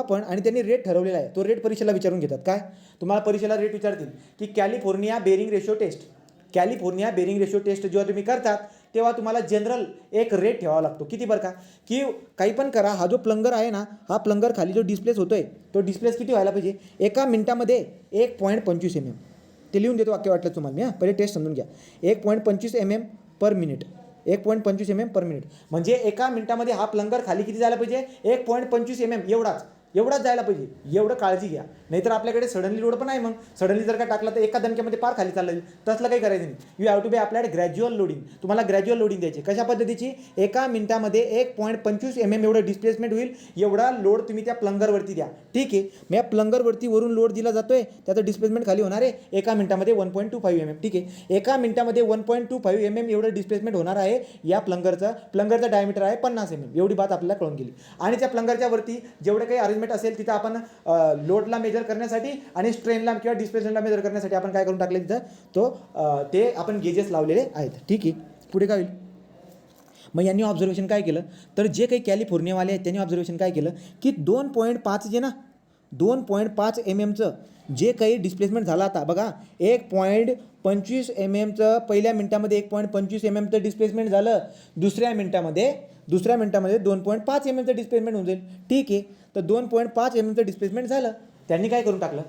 पण आणि त्यांनी रेट ठरवलेला आहे, तो रेट परीक्षेला विचारून घेतात. काय तुम्हाला परीक्षेला रेट विचारतील की कॅलिफोर्निया बेरिंग रेशो टेस्ट जेव्हा तुम्ही करतात तेव्हा तुम्हाला जनरल एक रेट ठेवावा लागतो. किती बरं का, की काही पण करा, हा जो प्लंगर आहे ना, हा प्लंगर खाली जो डिस्प्लेस होतोय तो डिस्प्लेस किती व्हायला पाहिजे, एका मिनिटामध्ये 1.25 mm. ते लिहून देतो वाक्य वाटलं तुम्हाला मी, पहिले टेस्ट समजून घ्या. 1.25 mm per minute, 1.25 mm per minute म्हणजे एका मिनिटामध्ये हा प्लंगर खाली किती जायला पाहिजे, 1.25 mm एवढाच जायला पाहिजे. एवढं काळजी घ्या, नाहीतर आपल्याकडे सडनली लोड पण आहे, मग सडनली जर का टाकला तर एका दणक्यामध्ये पार खाली चालला जाईल. तसलं काही करायचं नाही. You have to be applied gradual loading. तुम्हाला ग्रॅज्युअल लोडिंग द्यायची. कशा पद्धतीची, एका मिनिटामध्ये 1.25 mm एवढं डिस्प्लेसमेंट होईल, एवढा लोड तुम्ही त्या प्लंगरवरती द्या. ठीक आहे, मग या प्लंगरवरती वरून लोड दिला जातोय, त्याचं डिस्प्लेसमेंट खाली होणार आहे एका मिनिटामध्ये 1.25 mm. ठीक आहे, एका मिनिटामध्ये 1.25 mm एवढं डिस्प्लेसमेंट होणार आहे या प्लंगरचा डायमीटर आहे 50 mm. एवढी बात आपल्याला कळून गेली. आणि त्या प्लंगरच्या वरती जेवढे काही अरेंजमेंट असेल तिथं आपण लोडला मेजर करण्यासाठी आणि स्ट्रेनला किंवा डिस्प्लेसमेंटला मेजर करण्यासाठी आपण काय करून टाकले तिथं, ते आपण गेजेस लावलेले आहेत. ठीक आहे, पुढे काय होईल, मग यांनी ऑब्झर्वेशन काय केलं, तर जे काही कॅलिफोर्नियावाले आहेत त्यांनी ऑब्झर्वेशन काय केलं की 2.5 जे ना 2.5 mmचं जे काही डिस्प्लेसमेंट झाला आता बघा, 1.25 mmचं पहिल्या मिनिटामध्ये 1.25 mmचं डिस्प्लेसमेंट झालं, दुसऱ्या मिनिटामध्ये 2.5 mmचं डिस्प्लेसमेंट होऊन जाईल. ठीक आहे, तर 2.5 mmचं डिस्प्लेसमेंट झालं, त्यांनी काय करून टाकलं,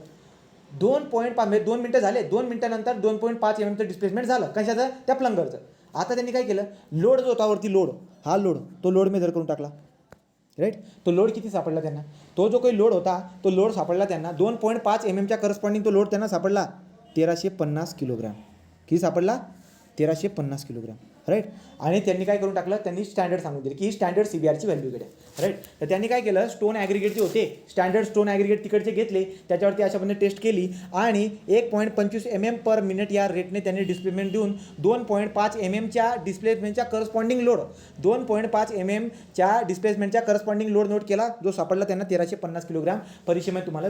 2.5 2 मिनटं झाले, 2 मिनिटानंतर 2.5 mmचं डिस्प्लेसमेंट झालं. कशाचं, त्या प्लंगरचं. आता त्यांनी काय केलं, लोड जो होता वरती तो लोड मेजर करून टाकला. राईट, तो लोड किती सापडला त्यांना, तो जो काही लोड होता तो लोड सापडला त्यांना 2.5 mmच्या करस्पॉन्डिंग तो लोड त्यांना सापडला 1350 किलोग्राम. किती सापडला, 1350 किलोग्राम. राईट, आणि त्यांनी काय करून टाकलं, त्यांनी स्टँडर्ड सांगून दिले की ही स्टँडर्ड CBRची व्हॅल्यूकडे. राईट, तर त्यांनी काय केलं, स्टोन ॲग्रिगेट जे होते, स्टँडर्ड स्टोन ॲग्रिगेट तिकडचे घेतले, त्याच्यावरती अशा पद्धतीने टेस्ट केली आणि 1.25 mm पर मिनिट या रेटने त्यांनी डिस्प्लेसमेंट देऊन 2.5 mmच्या डिस्प्लेसमेंटच्या करस्पॉन्डिंग लोड 2.5 mmच्या डिस्प्लेसमेंटच्या करस्पॉन्डिंग लोड नोट केला, जो सापडला त्यांना 1350 किलोग्राम. परीक्षेमध्ये तुम्हाला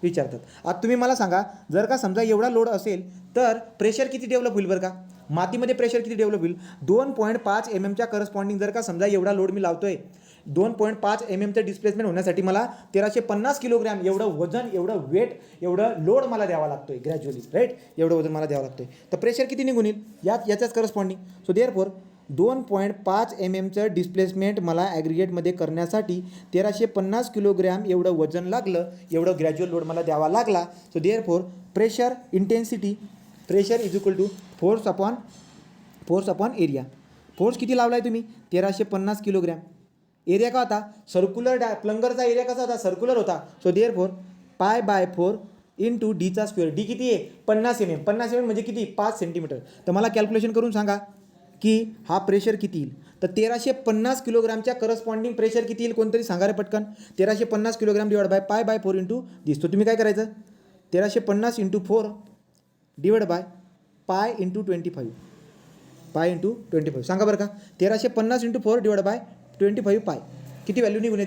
विचारतात. आता तुम्ही मला सांगा, जर का समजा एवढा लोड असेल तर प्रेशर किती डेव्हलप होईल बरं का, मातीमध्ये प्रेशर किती डेव्हलप होईल, 2.5 mmच्या करस्पॉन्डिंग जर का समजा एवढा लोड मी लावतोय, 2.5 mmचं डिस्प्लेसमेंट होण्यासाठी मला 1350 किलोग्राम एवढं वजन, एवढं वेट, एवढं लोड मला द्यावा लागतोय ग्रॅज्युअली. राईट, एवढं वजन मला द्यावं लागतोय, तर प्रेशर किती निघून येईल याच्याच करस्पॉन्डिंग. सो देअरफॉर 2.5 mmचं डिस्प्लेसमेंट मला ॲग्रिगेटमध्ये करण्यासाठी 1350 किलोग्राम एवढं वजन लागलं, एवढं ग्रॅज्युअल लोड मला द्यावा लागला. So therefore pressure is equal to force upon area. Force किती लावला आहे तुम्ही, 1350 किलोग्राम. एरिया का होता, सर्क्युलर प्लंगरचा एरिया कसा होता, सर्क्युलर होता. सो देअरफॉर π/4 इंटू डीचा स्क्वेअर. डी किती आहे, 50 mm. 50 mm म्हणजे किती, 5 सेंटीमीटर. तर मला कॅल्क्युलेशन करून सांगा की हा प्रेशर किती येईल. तर 1350 किलोग्रामच्या करस्पॉन्डिंग प्रेशर किती येईल, कोणतरी सांगा रे पटकन. 1350 किलोग्राम डिवाइड बाय π/4 इंटू दिस. तो तुम्ही काय करायचं, 1350 into 4 divide by pi into 25 सांगा बरं का. 1350 इंटू 4 डिवाइड बाय 25 पाय, किती व्हॅल्यू निघून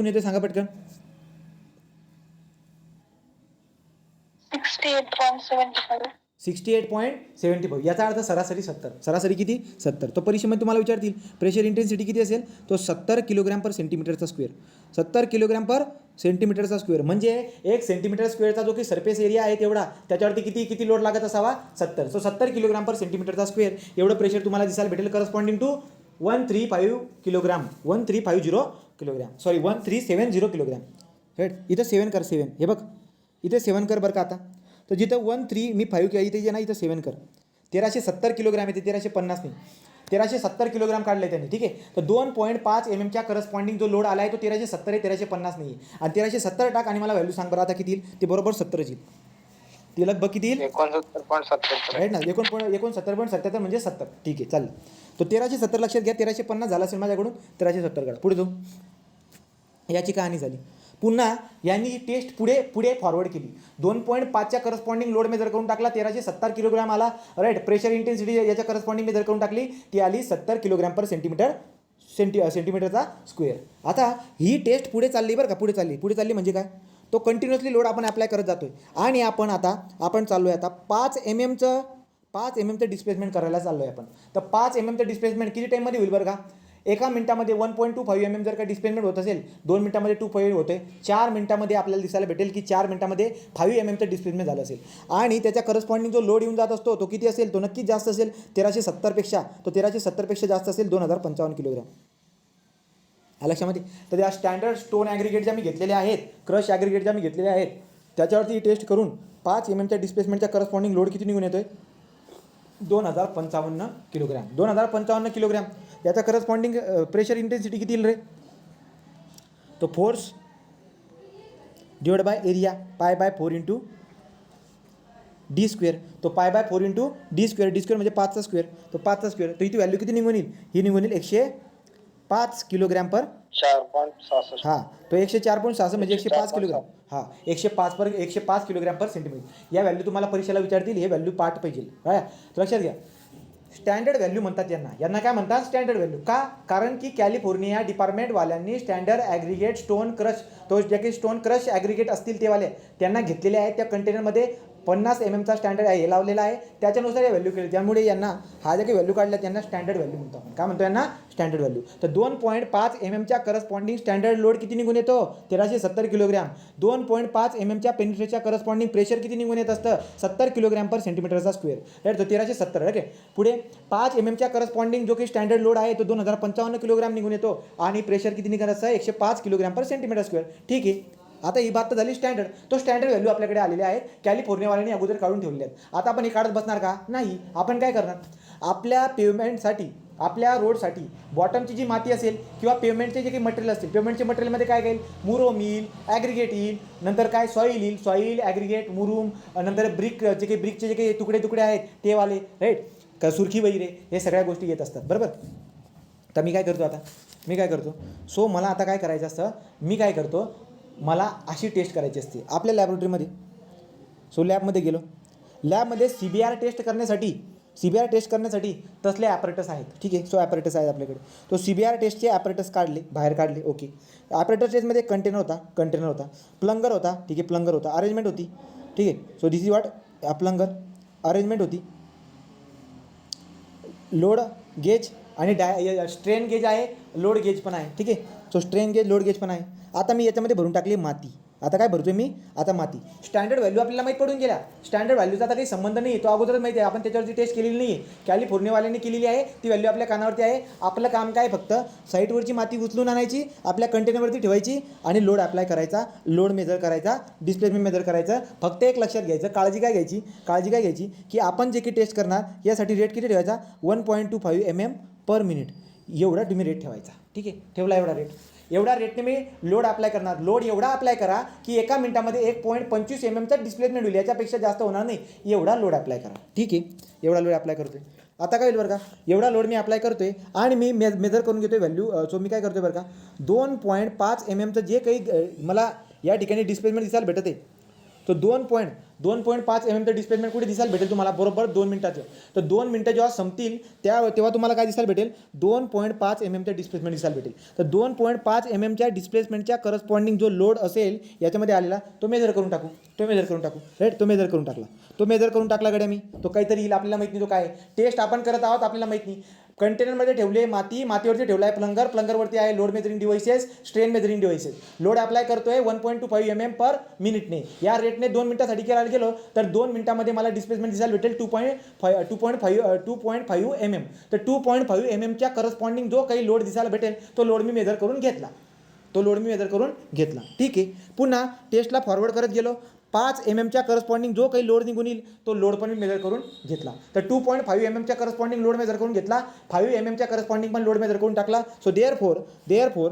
येते, सांगा पटकन. 68.75. याचा अर्थ सरासरी 70. सरासरी किती, 70. तो परीक्षेमध्ये तुम्हाला विचारतील प्रेशर इंटेन्सिटी किती असेल, तो 70 किलोग्राम पर सेंटीमीटरचा स्क्वेअर. 70 किलोग्राम पर सेंटीमीटरचा स्क्वेअर म्हणजे 1 सेंटीमीटर स्क्वेअरचा जो काही सरफेस एरिया आहे तेवढा, त्याच्यावरती किती लोड लागत असावा, 70. सो 70 किलोग्राम पर सेंटीमीटरचा स्क्वेअर एवढं प्रेशर तुम्हाला दिसायला भेटेल, corresponding to 135 kilogram 1350 kilogram sorry 1370 kilogram. Right, इथं 7 कर, 7 हे बघ इथे 7 कर बरं का. आता तर जिथं 13 मी 5 केलं इथे जे ना, इथं 7 कर. 1370 किलोग्राम येते, 1350 नाही, 1370 किलोग्राम काढलं आहे त्यांनी. ठीक आहे, तर 2.5 mmच्या करस्पॉन्डिंग जो लोड आला आहे तो 1370 आहे, 1350 नाही आहे. आणि 1370 टाक आणि मला व्हॅल्यू सांग बरं आता किती येईल, ते बरोबर 70 येईल. तिला बघ किती येईल, 69.77. राईट ना, 69.77 म्हणजे 70. ठीक आहे, चालेल. तो 1370 लक्षात घ्या, 1350 झाला असेल माझ्याकडून, 1370 काढा. पुढे जाऊ, याची कहाणी झाली. पुन्हा यांनी टेस्ट पुढे पुढे फॉरवर्ड केली. 2.5च्या करस्पॉन्डिंग लोड मेजर करून टाकला, 1370 किलोग्राम आला. राईट, प्रेशर इंटेन्सिटी याच्या करस्पॉन्डिंग मेजर करून टाकली, ती आली 70 किलोग्राम पर सेंटीमीटरचा स्क्वेअर. आता ही टेस्ट पुढे चालली बरं का, पुढे चालली म्हणजे काय, तो कंटिन्युअसली लोड आपण अप्लाय करत जातोय आणि आपण चाललोय आता 5 mm चं डिस्प्लेसमेंट करायला चाललोय आपण. तर 5 mm चं डिस्प्लेसमेंट किती टाईममध्ये होईल बरं का, एका मिनिटामध्ये 1.25 mm जर का डिस्प्लेसमेंट होत असेल, 2 मिनिटामध्ये 2.5 होते, 4 मिनिटामध्ये आपल्याला दिसायला भेटेल की 4 मिनिटामध्ये 5 mm चं डिस्प्लेसमेंट झालं असेल. आणि त्याच्या करस्पॉन्डिंग जो लोड येऊन जात असतो तो किती असेल, तो नक्कीच जास्त असेल, 1370पेक्षा जास्त असेल, 2055 किलोग्राम. लक्षामध्ये. तर त्या स्टँडर्ड स्टोन ॲग्रिगेट ज्या मी घेतलेल्या आहेत, क्रश ॲग्रिगेट ज्या मी घेतलेल्या आहेत, त्याच्यावरती टेस्ट करून 5 mm च्या डिस्प्लेसमेंटच्या करस्पॉन्डिंग लोड किती निघून येतोय, 2055 किलोग्राम. 2055 किलोग्राम. याचा करस्पॉन्डिंग प्रेशर इंटेन्सिटी किती येईल रे, तो force divide by area, π/4 into D square. तो π/4 इंटू डी स्क्वेअर म्हणजे 5चा स्क्वेअर, तो 5चा स्क्वेअर. तर इथे व्हॅल्यू किती निघून येईल, ही निघून येईल 105 किलोग्राम पर 4.66. हां, तो 104.66 म्हणजे 105 किलोग्राम. हां, 105 किलोग्राम पर सेंटीमीटर. या व्हॅल्यू तुम्हाला परीक्षेला विचारतील, हे व्हॅल्यू पाठ पाहिजे. काय लक्षात घ्या, स्टँडर्ड व्हॅल्यू म्हणतात यांना काय म्हणतात, स्टँडर्ड व्हॅल्यू. का, कारण की कॅलिफोर्निया डिपार्टमेंटवाल्यांनी स्टँडर्ड ॲग्रिगेट स्टोन क्रश, तो जे काही स्टोन क्रश ॲग्रिगेट असतील तेवाले त्यांना घेतलेले आहेत, त्या कंटेनरमध्ये 50 mm चा स्टँडर्ड आहे, हे लावलेला आहे, त्याच्यानुसार हे व्हॅल्यू केले. त्यामुळे यांना हा जे काही व्हॅल्यू काढला त्यांना स्टँडर्ड व्हॅल्यू म्हणतो आपण. काय म्हणतो यांना, स्टँडर्ड व्हॅल्यू. तर 2.5 mm च्या करस्पॉन्डिंग स्टँडर्ड लोड किती निघून येतो, 1370 किलोग्राम. 2.5 mm च्या पेनिट्रेटच्या करस्पॉन्डिंग प्रेशर किती निघून येत असतं, 70 किलोग्राम पर सेंटीमीटरचा स्क्वेअर. राईट, तो 1370. ओके, पुढे 5 mm च्या करस्पॉन्डिंग जो काही स्टँडर्ड लोड आहे तो 2055 किलोग्राम निघून येतो आणि प्रेशर किती निघत असतं, 105 किलोग्राम पर सेंटीमीटर स्क्वेअर. ठीक आहे, आता ही बात तर झाली स्टँडर्ड. तो स्टँडर्ड व्हॅल्यू आपल्याकडे आलेले आहेत, कॅलिफोर्नियावाल्यांनी अगोदर काढून ठेवलेले आहेत. आता आपण हे काढत बसणार का, नाही. आपण काय करणार, आपल्या पेवमेंटसाठी, आपल्या रोडसाठी बॉटमची जी माती असेल किंवा पेवमेंटचे जे काही मटेरियल असतील, पेवमेंटचे मटेरियलमध्ये काय येईल, मुरुम येईल, ॲग्रिगेट येईल, नंतर काय सॉईल येईल, सॉईल ॲग्रिगेट मुरुम, नंतर ब्रिकचे जे काही तुकडे आहेत ते वाले, राईट, का सुरखी वगैरे, हे सगळ्या गोष्टी येत असतात. बरोबर. तर मी काय करतो, सो मला आता काय करायचं असतं, मी काय करतो, मला अशी टेस्ट करायची असते आपल्या लॅबोरेटरीमध्ये. सो लॅबमध्ये गेलो, लॅबमध्ये CBR टेस्ट करण्यासाठी तसले ॲपरेटस आहेत. ठीक आहे, सो ॲपरेटस आहेत आपल्याकडे. तो CBR टेस्टचे ॲपरेटस बाहेर काढले. ओके, ॲपरेटस टेस्टमध्ये कंटेनर होता, प्लंगर होता. ठीक आहे, प्लंगर होता, अरेंजमेंट होती. ठीक आहे, so this is what plunger, arrangement होती, लोड गेज आणि स्ट्रेन गेज आहे, लोड गेज पण आहे. ठीक आहे, so strain gauge, load gauge पण आहे. आता मी याच्यामध्ये भरून टाकली माती. आता काय भरतोय मी, आता माती. स्टँडर्ड व्हॅल्यू आपल्याला माहीत पडून गेल्या, स्टँडर्ड व्हॅल्यूचा आता काही संबंध नाही, तो अगोदरच माहिती आहे, आपण त्याच्यावरती टेस्ट केलेली नाही आहे, कॅलिफोर्नियावाल्यांनी केलेली आहे, ती व्हॅल्यू आपल्या कानावरती आहे. आपलं काम काय, फक्त साईटवरची माती उचलून आणायची, आपल्या कंटेनरवरती ठेवायची आणि लोड अप्लाय करायचा, लोड मेजर करायचा, डिस्प्लेसमेंट मेजर करायचं. फक्त एक लक्षात घ्यायचं, काळजी काय घ्यायची की आपण जे काही टेस्ट करणार यासाठी रेट किती ठेवायचा, 1.25 mm पर मिनिट, एवढा तुम्ही रेट ठेवायचा. ठीक आहे, ठेवला एवढा रेटने मी लोड अप्लाय करणार. लोड एवढा अप्लाय करा की एका मिनिटामध्ये 1.25 mm चा डिस्प्लेसमेंट होईल, याच्यापेक्षा जास्त होणार नाही, एवढा लोड अप्लाय करा. ठीक आहे, एवढा लोड अप्लाय करतोय. आता काय होईल बरं का, एवढा लोड मी अप्लाय करतोय आणि मी मेजर करून घेतोय व्हॅल्यू. सो मी काय करतोय बरं का, 2.5 mm चं जे काही मला या ठिकाणी डिस्प्लेसमेंट दिसायला भेटत आहे, तो 2.5 mm चं डिस्प्लेसमेंट कुठे दिसायला भेटेल तुम्हाला, बरोबर 2 मिनिटाचं. तर 2 मिनिटं जेव्हा संपतील तेव्हा तुम्हाला काय दिसायला भेटेल, 2.5 mm चं डिस्प्लेसमेंट दिसायला भेटेल. तर 2.5 mm च्या डिस्प्लेसमेंटच्या करस्पॉन्डिंग जो लोड असेल याच्यामध्ये आलेला, तो मेजर करून टाकू. राईट, तो मेजर करून टाकला गड्या मी. तो काहीतरी येईल, आपल्याला माहित नाही तो काय. टेस्ट आपण करत आहोत, आपल्याला माहित नाही. कंटेनरमध्ये ठेवले मातीवरती ठेवला आहे प्लंगरवरती आहे load measuring devices, strain measuring devices. Load apply करतोय 1.25 mm पर मिनिटने. या रेटने 2 मिनिटासाठी करायला गेलो तर 2 मिनिटामध्ये मला डिस्प्लेसमेंट दिसायला भेटेल 2.5 mm. तर 2.5 mm च्या करस्पॉन्डिंग जो काही लोड दिसायला भेटेल तो लोड मी मेजर करून घेतला. ठीक आहे, पुन्हा टेस्टला फॉरवर्ड करत गेलो. 5 mm च्या करस्पॉन्डिंग जो काही लोड निघून येईल तो लोड पण मी मेजर करून घेतला. तर 2.5 mm च्या करस्पॉन्डिंग लोड मेजर करून घेतला, 5 mm च्या करस्पॉन्डिंग पण लोड मेजर करून टाकला. So therefore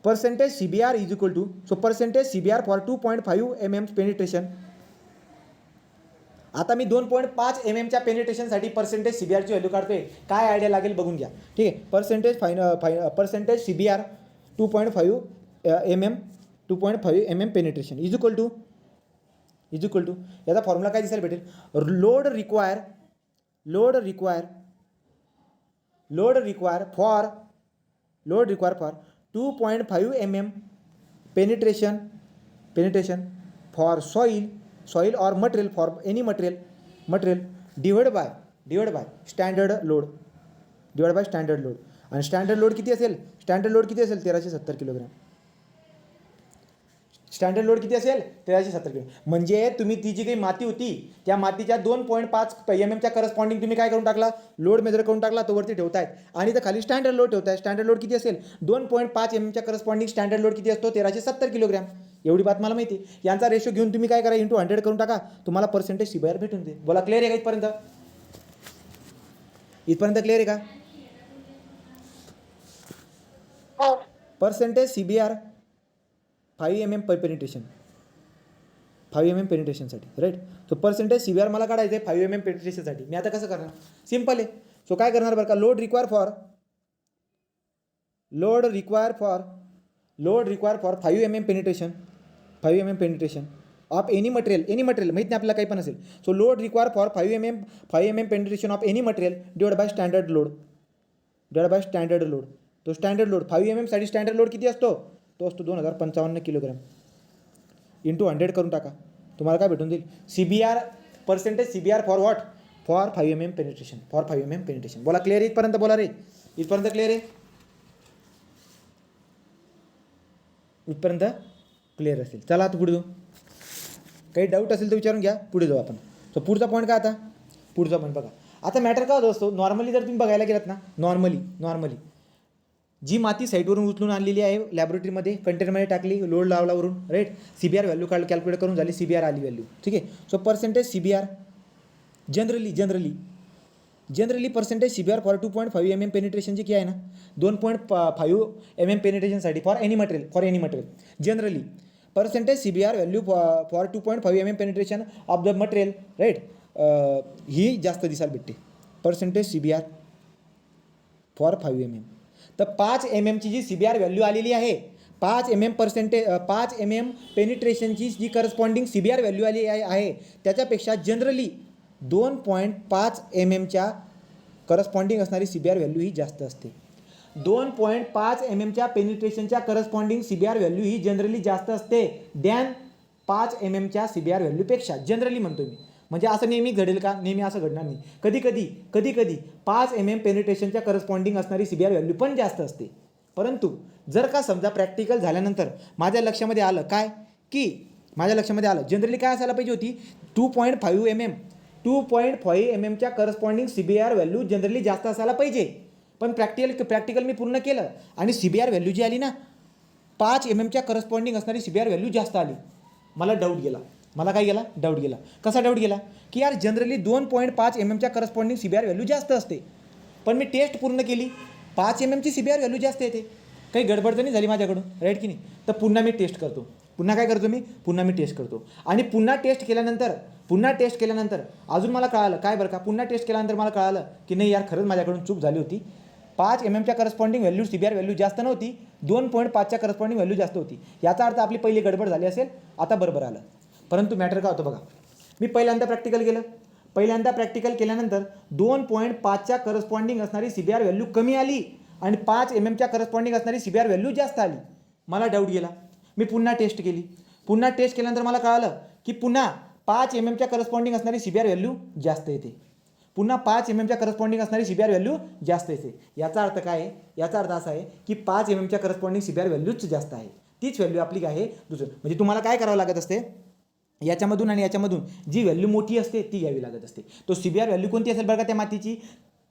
percentage CBR is equal to, so percentage CBR for 2.5 mm penetration आता मी 2.5 mm पेनिट्रेशनसाठी पर्सेंटेज CBRची व्हॅल्यू काढतोय. काय आयडिया लागेल बघून घ्या. ठीक आहे, percentage CBR 2.5 mm penetration is equal to याचा फॉर्म्युला काय दिसायला भेटेल. Load require for 2.5 mm penetration for soil or material, for any material divided by standard load आणि स्टँडर्ड लोड किती असेल 1370 किलोग्राम. स्टँडर्ड लोड किती असेल 1370 किलो. म्हणजे तुम्ही ती जी काही माती होती त्या मातीच्या 2.5 mm करस्पॉन्डिंग तुम्ही काय करून टाकला, लोड मेजर करून टाकला, तो वरती ठेवतायत आणि तर खाली स्टँडर्ड लोड ठेवताय. स्टँडर्ड लोड किती असेल 2.5 mm करस्पॉन्डिंग स्टँडर्ड लोड किती असतो 1370 किलोग्राम. एवढी बात मला माहिती. यांचा रेशो घेऊन तुम्ही काय करा इंटू 100 करून टाका, तुम्हाला पर्सेंटेज CBR भेटून दे. बोला क्लिअर आहे का इथपर्यंत क्लिअर आहे का. हो. Percentage CBR 5 mm per penetration 5 mm पेनिट्रेशनसाठी राईट. सो पर्सेंटेज CBR मला काढायचं आहे 5 mm पेनिट्रेशनसाठी. मी आता कसं करणार, सिम्पल आहे. सो काय करणार बरं का, load require for 5 mm penetration of any material माहीत नाही आपल्याला काही पण असेल. So load require for 5 mm penetration of any material divide by standard load. तो स्टँडर्ड लोड 5 mm साठी स्टँडर्ड लोड किती असतो, तो असतो 2055 किलोग्राम. इंटू 100 करून टाका, तुम्हाला काय भेटून देईल percentage CBR for what, for 5 mm penetration. बोला क्लिअर आहे इथपर्यंत, बोला रे इथपर्यंत क्लिअर आहे. इथपर्यंत क्लिअर असेल. चला आता पुढे जाऊ. काही डाऊट असेल तर विचारून घ्या, पुढे जाऊ आपण. सो पुढचा पॉईंट काय, आता पुढचा पॉईंट बघा. आता मॅटर काय होतो असतो, नॉर्मली जर तुम्ही बघायला गेलात ना, नॉर्मली जी माती साईटवरून उचलून आणलेली आहे लॅबोरेटरीमध्ये कंटेनरमध्ये टाकली, लोड लावल्यावरून राईट, CBR व्हॅल्यू कॅल्क्युलेट करून झाली, CBR आली व्हॅल्यू. ठीक आहे. So percentage CBR generally percentage CBR for 2.5 mm पेनिट्रेशनची किती आहे ना 2.5 mm पेनिट्रेशनसाठी for any material generally percentage CBR value for 2.5 mm penetration of the material right, ही जास्त दिसायला भेटते. Percentage CBR for 5 mm. तर 5 mmची जी CBR व्हॅल्यू आलेली आहे, 5 mm पेनिट्रेशनची जी करस्पॉन्डिंग CBR व्हॅल्यू आली आहे त्याच्यापेक्षा जनरली 2.5 mmच्या करस्पॉन्डिंग असणारी CBR व्हॅल्यू ही जास्त असते. 2.5 mmच्या पेनिट्रेशनच्या करस्पॉन्डिंग CBR व्हॅल्यू ही जनरली जास्त असते दॅन 5 mmच्या CBR व्हॅल्यूपेक्षा. जनरली म्हणतो मी, म्हणजे असं नेहमी घडेल का, नेहमी असं घडणार नाही. कधी 5 mm पेनिट्रेशनच्या करस्पॉन्डिंग असणारी CBR व्हॅल्यू पण जास्त असते. परंतु जर का समजा प्रॅक्टिकल झाल्यानंतर माझ्या लक्षामध्ये आलं काय, की जनरली काय असायला पाहिजे होती 2.5 mmच्या करस्पॉन्डिंग CBR व्हॅल्यू जनरली जास्त असायला पाहिजे. पण प्रॅक्टिकल मी पूर्ण केलं आणि CBR व्हॅल्यू जी आली ना 5 mmच्या करस्पॉन्डिंग असणारी CBR व्हॅल्यू जास्त आली. मला डाऊट गेला. कसा डाऊट गेला, की यार जनरली 2.5 mmच्या करस्पॉन्डिंग CBR व्हॅल्यू जास्त असते, पण मी टेस्ट पूर्ण केली 5 mmची CBR व्हॅल्यू जास्त येते. काही गडबड तर नाही झाली माझ्याकडून, राईट की नाही. तर पुन्हा मी टेस्ट करतो. आणि पुन्हा टेस्ट केल्यानंतर अजून मला कळालं काय बरं का, पुन्हा टेस्ट केल्यानंतर मला कळालं की नाही यार खरंच माझ्याकडून चूक झाली होती. 5 mmच्या करस्पॉन्डिंग व्हॅल्यू CBR व्हॅल्यू जास्त नव्हती, 2.5च्या करस्पॉन्डिंग व्हॅल्यू जास्त होती. याचा अर्थ आपली पहिली गडबड झाली असेल, आता बरोबर आलं. परंतु मॅटर काय होतं बघा, मी पहिल्यांदा प्रॅक्टिकल केल्यानंतर 2.5च्या करस्पॉन्डिंग असणारी CBR व्हॅल्यू कमी आली आणि 5 mmच्या करस्पॉन्डिंग असणारी CBR व्हॅल्यू जास्त आली. मला डाऊट गेला. मी पुन्हा टेस्ट केल्यानंतर मला कळालं की पुन्हा 5 mmच्या करस्पॉन्डिंग असणारी CBR व्हॅल्यू जास्त येते. याचा अर्थ काय आहे, याचा अर्थ असा आहे की 5 mmच्या करस्पॉन्डिंग CBR व्हॅल्यूच जास्त आहे. तीच व्हॅल्यू आपली आहे दुसरं. म्हणजे तुम्हाला काय करावं लागत असते, याच्यामधून आणि याच्यामधून जी व्हॅल्यू मोठी असते ती घ्यावी लागत असते. तो CBR व्हॅल्यू कोणती असेल बरं का त्या मातीची,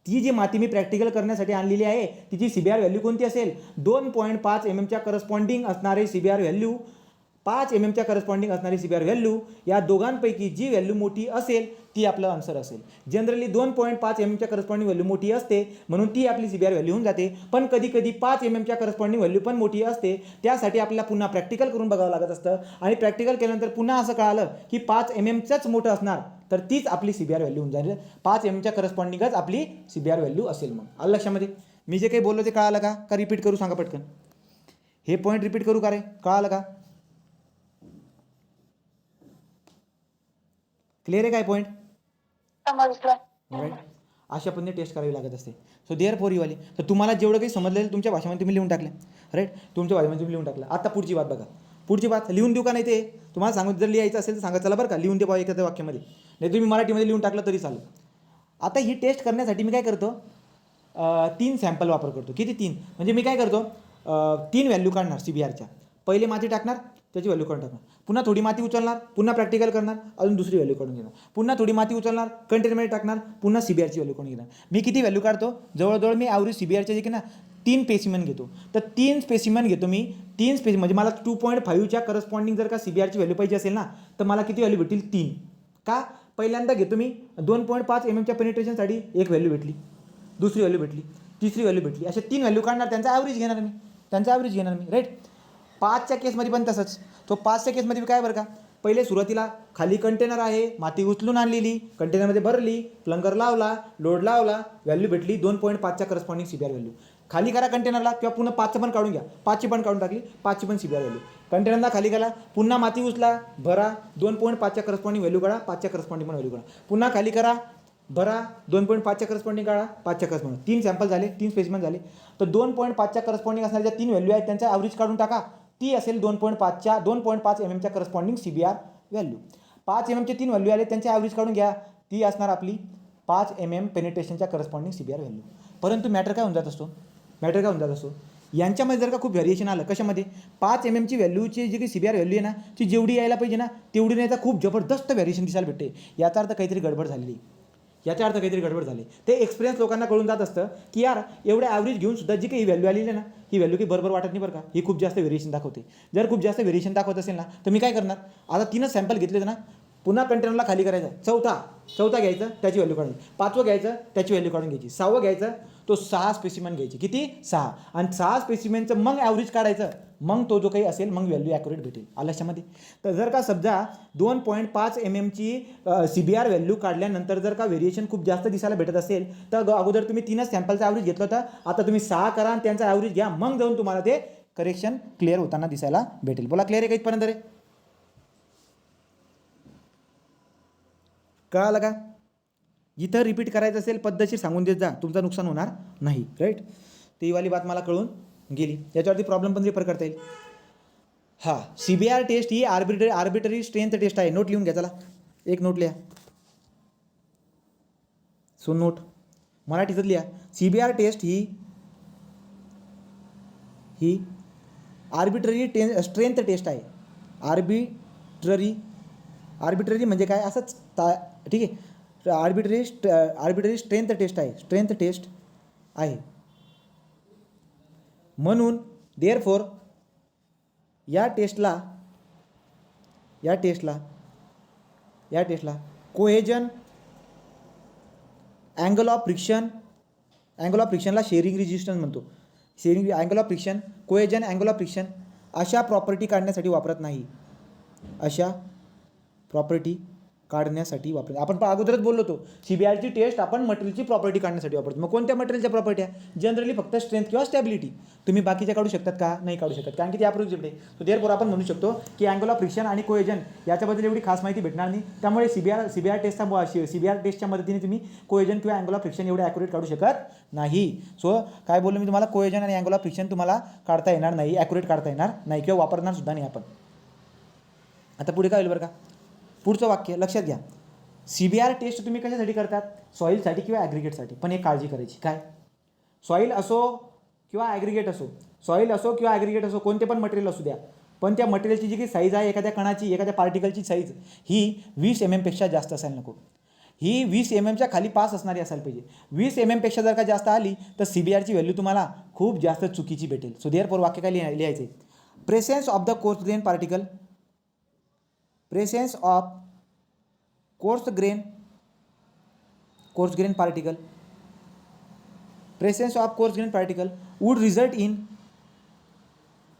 ती जी माती मी प्रॅक्टिकल करण्यासाठी आणलेली आहे तिची CBR व्हॅल्यू कोणती असेल 2.5 mmच्या करस्पॉन्डिंग असणारे CBR व्हॅल्यू 5 च्या करस्पॉन्डिंग असणारी CBR व्हॅल्यू या दोघांपैकी जी व्हॅल्यू मोठी असेल ती आपलं आन्सर असेल. जनरली 2.5 च्या करस्पॉन्डिंग व्हॅल्यू मोठी असते म्हणून ती आपली CBR व्हॅल्यू होऊन जाते. पण कधी कधी 5 च्या करस्पॉन्डिंग व्हॅल्यू पण मोठी असते. त्यासाठी आपल्याला पुन्हा प्रॅक्टिकल करून बघावं लागत असतं आणि प्रॅक्टिकल केल्यानंतर पुन्हा असं कळालं की 5 चंच मोठं असणार तर तीच आपली CBR व्हॅल्यू होऊन जाईल. 5 च्या करस्पॉन्डिंगच आपली CBR व्हॅल्यू असेल. मग आलं लक्षामध्ये? मी जे काही बोललो ते कळालं का रिपीट करू सांगा पटकन. हे पॉईंट रिपीट करू का रे? कळालं का? क्लिअर आहे काय पॉईंट? समजलं. राईट. अशा पद्धतीने टेस्ट करावी लागत असते. सो देअर फोर वाली तर तुम्हाला जेवढं काही समजलेलं तुमच्या भाषेमध्ये तुम्ही लिहून टाकलं. राईट. तुमच्या भाषेमध्ये तुम्ही लिहून टाकलं. आता पुढची बात बघा. पुढची बात लिहून देऊ का नाही ते तुम्हाला सांगू. जर लिहायचं असेल तर सांगा चला बरं का लिहून दे बाबा एखाद्या वाक्यामध्ये. नाही तुम्ही मराठीमध्ये लिहून टाकलं तरी चालेल. आता ही टेस्ट करण्यासाठी मी काय करतो 3 सॅम्पल वापर करतो. किती 3? म्हणजे मी काय करतो 3 व्हॅल्यू काढणार CBRच्या. पहिले माती टाकणार त्याची व्हॅल्यू काढून टाकणार. पुन्हा थोडी माती उचलणार पुन्हा प्रॅक्टिकल करणार अजून दुसरी व्हॅल्यू काढून घेणार. पुन्हा थोडी माती उचलणार कंटेनरमध्ये टाकणार पुन्हा CBRची व्हॅल्यू काढून घेणार. मी किती व्हॅल्यू काढतो? जवळजवळ मी ॲव्हरेज CBRचे जे की ना 3 स्पेसिमन घेतो. तर 3 स्पेसिमन घेतो मी. 3 स्पेसिमन म्हणजे मला 2.5च्या करस्पॉन्डिंग जर का CBRची व्हॅल्यू पाहिजे असेल ना तर मला किती व्हॅल्यू भेटतील? 3. का? पहिल्यांदा घेतो मी 2.5 च्या पेनिट्रेशनसाठी एक व्हॅल्यू भेटली, दुसरी व्हॅल्यू भेटली, तिसरी व्हॅल्यू भेटली. अशा 3 व्हॅल्यू काढणार त्यांचा ॲव्हरेज घेणार मी. राईट. 5च्या केसमध्ये पण तसंच. तो 5च्या केसमध्ये काय बरं का पहिले सुरुवातीला खाली कंटेनर आहे माती उचलून आणलेली कंटेनरमध्ये भरली प्लंगर लावला लोड लावला व्हॅल्यू भेटली 2.5च्या करस्पॉन्डिंग CBR व्हॅल्यू. खाली करा कंटेनरला किंवा पुन्हा 5चं पण काढून घ्या. 5ची पण काढून टाकली 5ची पण CBR व्हॅल्यू. कंटेनरला खाली करा पुन्हा माती उचला भरा 2.5च्या करस्पॉन्डिंग व्हॅल्यू काढा 5च्या करस्पॉन्डिंग पण व्हॅल्यू काढा. पुन्हा खाली करा भरा 2.5च्या करस्पॉन्डिंग काढा 5च्या करस्पॉन्डिंग. 3 सॅम्पल झाले 3 स्पेसिमन झाले. तर 2.5च्या करस्पॉन्डिंग असणाऱ्या ज्या 3 व्हॅल्यू आहेत त्यांचा ॲव्हरेज काढून टाका. ती असेल 2.5 च्या करस्पॉन्डिंग CBR व्हॅल्यू. 5 चे 3 व्हॅल्यू आले त्यांचे ॲव्हरेज काढून घ्या. ती असणार आपली 5 पेनिट्रेशनच्या करस्पॉन्डिंग CBR व्हॅल्यू. परंतु मॅटर काय होऊन जात असतो यांच्यामध्ये जर का खूप व्हॅरिएशन आलं कशामध्ये 5 ची व्हॅल्यूची जी काही CBR व्हॅल्यू आहे ना ती जेवढी यायला पाहिजे ना तेवढी नाही तर खूप जबरदस्त व्हॅरिएशन दिसायला भेटते. याचा अर्थ काहीतरी गडबड झालेली. ते एक्सपिरियन्स लोकांना कळून जात असतं की यार एवढं ॲव्हरेज घेऊन सुद्धा जी काही व्हॅल्यू आलेली आहे ना ही व्हॅल्यू काही बरोबर वाटत नाही बरं का. ही खूप जास्त व्हेरिएशन दाखवते. जर खूप जास्त व्हेरिएशन दाखवत असेल ना तर मी काय करणार आता 3च सॅम्पल घेतले ना पुन्हा कंटेनरला खाली करायचा. चौथा घ्यायचं त्याची व्हॅल्यू काढून 5वं घ्यायचं त्याची व्हॅल्यू काढून घ्यायची. 6वं घ्यायचं तो 6 स्पेसिमन घ्यायची. किती? 6. आणि 6 स्पेसिमेनचं मग ॲव्हरेज काढायचं. मग तो जो काही असेल मग व्हॅल्यू ॲक्युरेट भेटेल. आलं लक्षामध्ये? तर जर का समजा 2.5 ची CBR व्हॅल्यू काढल्यानंतर जर का व्हेरिएशन खूप जास्त दिसायला भेटत असेल तर अगोदर तुम्ही 3च सॅम्पलचा ॲव्हरेज घेतलं होतं. आता तुम्ही 6 करा आणि त्यांचा ॲव्हरेज घ्या मग जाऊन तुम्हाला ते करेक्शन क्लिअर होताना दिसायला भेटेल. बोला क्लिअर आहे का इथपर्यंत रे? कळालं का? जिथं रिपीट करायचं असेल पद्धतशीर सांगून देत जा तुमचं नुकसान होणार नाही. राईट. ती वाली बात मला कळून गेली. याच्यावरती प्रॉब्लेम पण रेफर करता येईल. हां CBR टेस्ट ही आर्बिटरी स्ट्रेंथ टेस्ट आहे. नोट लिहून घ्या. चला एक नोट लिहा. सो नोट मराठीतच लिहा. CBR टेस्ट ही आर्बिटरी स्ट्रेंथ टेस्ट आहे. आर्बिटरी म्हणजे काय असंच ठीक आहे. आर्बिटरी स्ट्रेंथ टेस्ट आहे. म्हणून देअरफॉर या टेस्टला कोहेजन अँगल ऑफ फ्रिक्शनला शेअरिंग रेजिस्टन्स म्हणतो. Shearing angle of friction cohesion angle of friction अशा प्रॉपर्टी काढण्यासाठी वापरत नाही. आपण अगोदरच बोललो होतो CBRची टेस्ट आपण मटेरियलची प्रॉपर्टी काढण्यासाठी वापरतो. मग कोणत्या मटेरियलच्या प्रॉपर्ट्या? जनरली फक्त स्ट्रेंथ किंवा स्टॅबिलिटी. तुम्ही बाकीच्या काढू शकतात का? नाही काढू शकत कारण की ते अप्रोक्सिमेट आहे. सो देअरफॉर आपण म्हणू शकतो की अँगल ऑफ फ्रिक्शन आणि कोहेजन याच्याबद्दल एवढी खास माहिती भेटणार नाही. त्यामुळे CBR टेस्टच्या मदतीने तुम्ही कोहेजन किंवा अँगल ऑफ फ्रिक्शन एवढे ॲक्युरेट काढू शकत नाही. सो काय बोललो मी तुम्हाला कोहेजन आणि अँगल ऑफ फ्रिक्शन तुम्हाला काढता येणार नाही ॲक्युरेट काढता येणार नाही किंवा वापरणार सुद्धा नाही आपण. आता पुढे काय होईल बरं का? पुढचं वाक्य लक्षात घ्या. CBR टेस्ट तुम्ही कशासाठी करतात? सॉईलसाठी किंवा ॲग्रिगेटसाठी. पण एक काळजी करायची काय सॉईल असो किंवा ॲग्रिगेट असो कोणते पण मटेरियल असू द्या पण त्या मटेरियलची जी काही साईज आहे एखाद्या कणाची एखाद्या पार्टिकलची साईज ही 20 पेक्षा जास्त असायला नको. ही 20 च्या खाली पास असणारी असायला पाहिजे. 20 पेक्षा जर का जास्त आली तर CBRची व्हॅल्यू तुम्हाला खूप जास्त चुकीची भेटेल. सो देअरफॉर वाक्य काय लिहायचं आहे? Presence of the coarse grain particle presence of coarse grain particle, presence of coarse grain particle would result in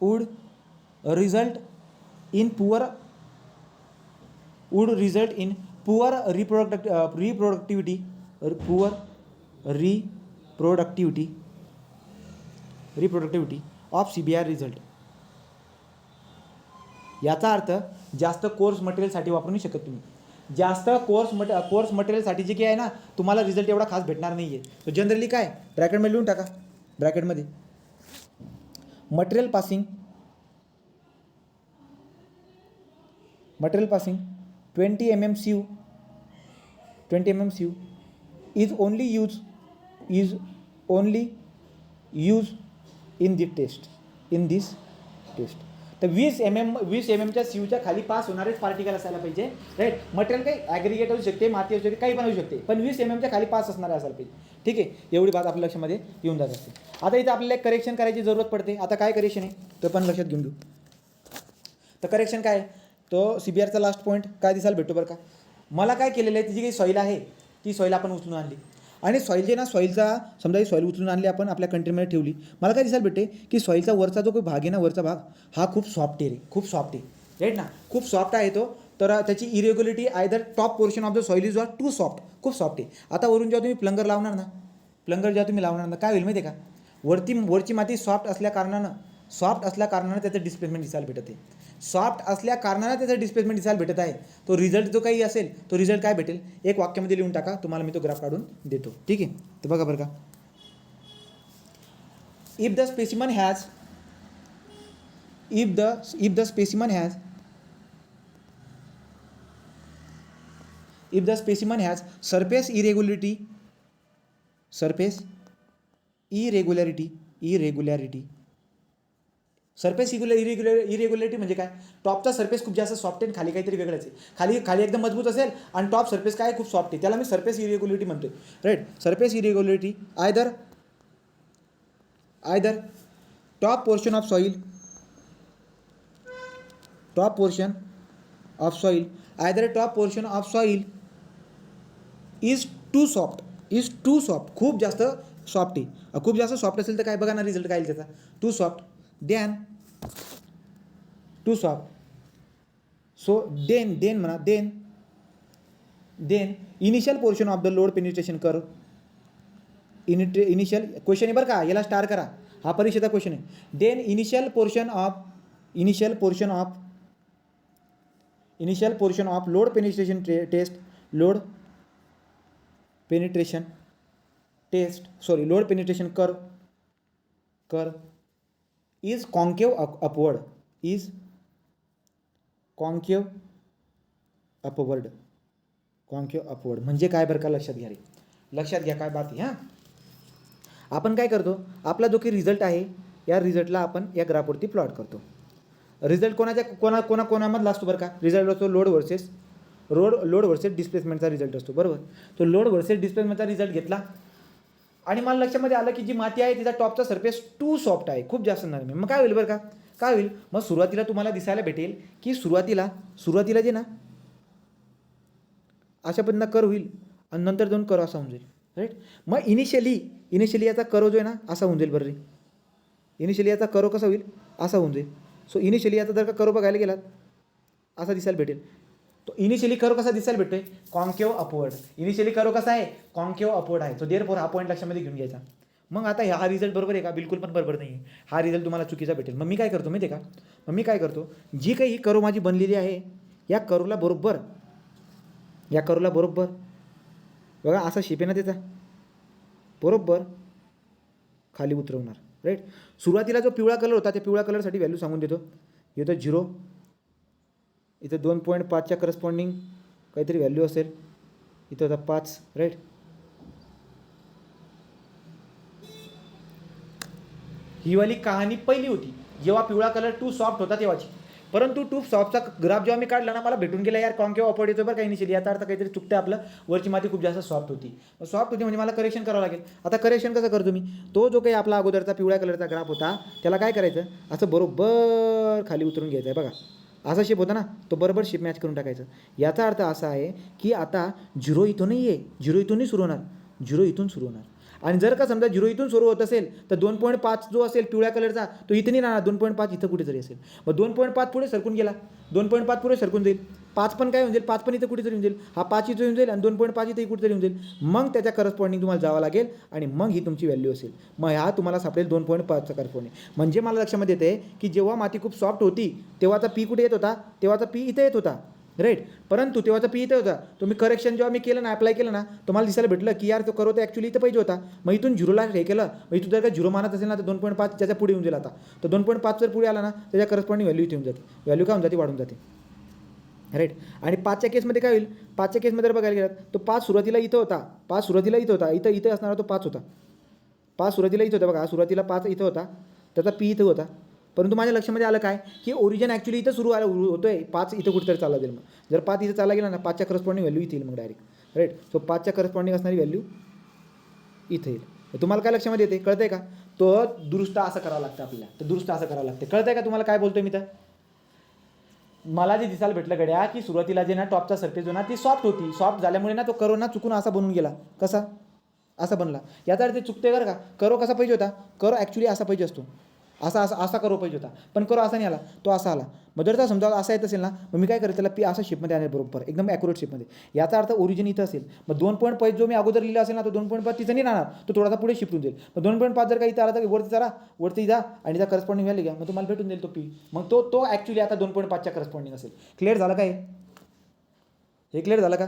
poor reproductivity of CBR result. याचा अर्थ जास्त कोर्स मटेरियलसाठी वापरू नाही शकत तुम्ही. जास्त कोर्स मटेरियलसाठी जे काही आहे ना तुम्हाला रिझल्ट एवढा खास भेटणार नाही आहे. तो जनरली काय ब्रॅकेटमध्ये लिहून टाका. ब्रॅकेटमध्ये material passing 20 mm sieve is only used in this test. तर 20 mm च्या सीयूच्या खाली पास होणारेच पार्टिकल असायला पाहिजे. राईट. मटेरियल काही ॲग्रिगेट असू शकते, माती असू शकते, काही पण असू शकते, पण 20 mm च्या खाली पास असणारे असायला पाहिजे. ठीक आहे. एवढी बात आपल्या लक्षामध्ये येऊन जात असते. आता इथे आपल्याला एक करेक्शन करायची जरूरत पडते. आता काय करेक्शन आहे तो पण लक्षात घेऊन घेऊ. तर करेक्शन काय आहे तो CBRचा लास्ट पॉईंट काय दिसायला भेटतो बरं का. मला काय केलेलं आहे, ती जी काही सॉईल आहे ती सॉईल आपण उचलून आणली आणि सॉईल जे ना सॉईलचा समजा ही सॉईल उचलून आणली आपण आपल्या कंटेनरमध्ये ठेवली. मला काय दिसायला भेटते की सॉईलचा वरचा जो काही भाग आहे ना, वरचा भाग हा खूप सॉफ्ट आहे. राईट ना, खूप सॉफ्ट आहे तो. तर त्याची irregularity either top portion of the soil is too soft, खूप सॉफ्ट आहे. आता वरून जेव्हा तुम्ही प्लंगर लावणार ना काय होईल माहिती आहे का, वरची माती सॉफ्ट असल्या कारणानं त्याचं डिस्प्लेसमेंट दिसायला भेटत आहे. तो रिझल्ट जो काही असेल तो रिझल्ट काय भेटेल एक वाक्यामध्ये लिहून टाका. तुम्हाला मी तो ग्राफ काढून देतो. ठीक आहे. तर बघा बरं का, if the specimen has surface irregularity म्हणजे काय, टॉपचा सरफेस खूप जास्त सॉफ्ट आहे, खाली काहीतरी वेगळंच आहे. खाली एकदम मजबूत असेल आणि टॉप सरफेस काय खूप सॉफ्ट आहे, त्याला मी सरफेस इरेग्युलरिटी म्हणतोय. Right. Surface irregularity either top portion of soil is too soft. खूप जास्त सॉफ्ट आहे. खूप जास्त सॉफ्ट असेल तर काय बघा ना रिझल्ट काय येईल त्याचा, too soft. Then initial portion of the load penetration curve. Initial question आहे बरं का, याला स्टार करा, हा परीक्षेचा क्वेश्चन आहे. Then initial portion of load penetration curve is concave upward. म्हणजे काय बरं का, लक्षात घ्या काय बात आहे. हां, आपण काय करतो, आपला जो काही रिझल्ट आहे या रिझल्टला आपण या ग्राफवरती प्लॉट करतो. रिझल्ट कोणामधला असतो बरं का, रिझल्ट असतो लोड वर्सेस डिस्प्लेसमेंटचा रिझल्ट असतो. बरोबर. तो लोड वर्सेस डिस्प्लेसमेंटचा रिझल्ट घेतला आणि मला लक्षामध्ये आलं की जी माती आहे तिचा टॉपचा सरफेस टू सॉफ्ट आहे, खूप जास्त नरम आहे. मग काय होईल बरं का, मग सुरुवातीला तुम्हाला दिसायला भेटेल की सुरुवातीला जे ना अशा पद्धतीनं कर होईल आणि नंतर दोन कर असा होऊन जाईल. राईट. मग इनिशियली याचा करो जो आहे ना असा होऊन जाईल. बरं रे, इनिशियली याचा करो कसा होईल, असा होऊन जाईल. सो इनिशियली याचा जर का करो बघायला गेलात असा दिसायला भेटेल. तो इनिशियली करो कसा दिसायला भेटतोय, कॉन्केव अपवर्ड. इनिशियली करो कसा आहे, कॉन्केव अपवर्ड आहे. तो देअरफॉर हा पॉईंट लक्षामध्ये घेऊन घ्यायचा. मग आता हा रिझल्ट बरोबर आहे का, बिलकुल पण बरोबर नाही आहे. हा रिझल्ट तुम्हाला चुकीचा भेटेल. मग मी काय करतो माहिती आहे का, जी काही ही करो माझी बनलेली आहे या करोला बरोबर बघा असा शेप आहे ना त्याचा, बरोबर खाली उतरवणार. राईट. सुरुवातीला जो पिवळा कलर होता त्या पिवळ्या कलरसाठी व्हॅल्यू सांगून देतो. येतो 0, इथं 2.5च्या करस्पॉन्डिंग काहीतरी व्हॅल्यू असेल, इथं होता 5. राईट. ही वाली कहाणी पहिली होती जेव्हा पिवळा कलर टू सॉफ्ट होता तेव्हाची. परंतु टू सॉफ्टचा ग्राफ जेव्हा मी काढला ना मला भेटून गेला यार कॉन्केव अपवर्ड येतो बरं का इनिशियली. याचा अर्थ काहीतरी चुकतं आपलं, वरची माती खूप जास्त सॉफ्ट होती म्हणजे मला करेक्शन करावं लागेल. आता करेक्शन कसं करतो मी, तो जो काही आपला अगोदरचा पिवळ्या कलरचा ग्राफ होता त्याला काय करायचं, असं बरोबर खाली उतरून घ्यायचं आहे. बघा असा शेप होता ना, तो बरोबर शेप मॅच करून टाकायचं. याचा अर्थ असा आहे की आता 0 इथून नाही आहे, 0 इथूनही सुरू होणार, 0 इथून सुरू होणार. आणि जर का समजा 0 इथून सुरू होत असेल तर 2.5 जो असेल पिवळ्या कलरचा तो इथं नाही राहणार, 2.5 इथं कुठेतरी असेल. मग 2.5 पुढे सरकून गेला, 2.5 पुढे सरकून जाईल, 5 पण काय होऊन जाईल, 5 पण इथं कुठेतरी येऊन जाईल, हा 5 इथं येऊन जाईल आणि 2.5 इथं कुठेतरी येऊन जाईल. मग त्याच्या करस्पॉन्डिंग तुम्हाला जावं लागेल आणि मग ही तुमची व्हॅल्यू असेल. मग ह्या तुम्हाला सापडेल 2.5चा करस्पॉन्डिंग. म्हणजे मला लक्षामध्ये येते की जेव्हा माती खूप सॉफ्ट होती तेव्हाचा पी कुठे येत होता, तेव्हाचा पी इथं येत होता, राईट. परंतु तेव्हाचा पी इथं होता. तुम्ही करेक्शन जेव्हा मी केलं ना, अप्लाय केलं ना, तुम्हाला दिसायला भेटलं की यार तो करो तर ॲक्च्युली इथं पाहिजे होता. मग इथून 0ला हे केलं, मग इथून जर का 0 मानत असेल ना तर 2.5 त्याच्या पुढे येऊन जाईल. आता तर 2.5 जर पुढे आला ना त्याच्या करस्पॉन्डिंग व्हॅल्यू इथे येऊन जाते. व्हॅल्यू काय होऊन जाते, वाढून जाते, राईट. आणि 5च्या केसमध्ये काय होईल, 5च्या केसमध्ये जर बघायला गेलात तो 5 सुरुवातीला इथं होता, 5 सुरुवातीला इथं होता, इथं इथं असणारा तो 5 होता, 5 सुरुवातीला इथं होता बघा, सुरुवातीला 5 इथं होता, त्याचा पी इथं होता. परंतु माझ्या लक्षामध्ये आलं काय की ओरिजिन ॲक्च्युली इथं सुरू होतोय, 5 इथं कुठेतरी चालला जाईल. मग जर 5 इथं चालला गेला ना 5च्या करस्पॉन्डिंग व्हॅल्यू इथे येईल मग डायरेक्ट, राईट. सो 5च्या करस्पॉन्डिंग असणारी व्हॅल्यू इथं येईल. तुम्हाला काय लक्षामध्ये येते, कळतंय का? तो दुरुस्त असं करावं लागतं आपल्याला, तर दुरुस्त असं करावं लागतं. कळतंय का तुम्हाला काय बोलतोय मी? तर मला जे दिसायला भेटलं गड्या की सुरुवातीला जे ना टॉपचा सरफेस जो ना ती सॉफ्ट होती, सॉफ्ट झाल्यामुळे ना तो करो ना चुकून असा बनून गेला. कसा असा बनला, याचा अर्थ चुकते बरं का. करो कसा पाहिजे होता, करो ॲक्च्युली असा पाहिजे असतो, असा असा असा करो पाहिजे होता, पण करो असा नाही आला, तो असा आला. मग जर समजा असा येत असेल ना, मग मी काय करेल त्याला पी असा शेपमध्ये आणेल, बरोबर एकदम ॲक्युरेट शेपमध्ये. याचा अर्थ ओरिजिन इथं असेल. मग 2.5 जो मी अगोदर लिहिला असेल ना तो 2.5 तिथं नाही राहणार, तो थोडासा पुढे शिफ्ट होऊन जाईल. मग 2.5 जर का इथं आला तर वरती जरा वरती जा आणि त्या करस्पॉन्डिंग व्हॅल्यू घ्या, मग तुम्हाला भेटून जाईल तो पी. मग तो ॲक्च्युली आता 2.5च्या करस्पॉन्डिंग असेल. क्लिअर झालं काय हे? क्लिअर झालं का,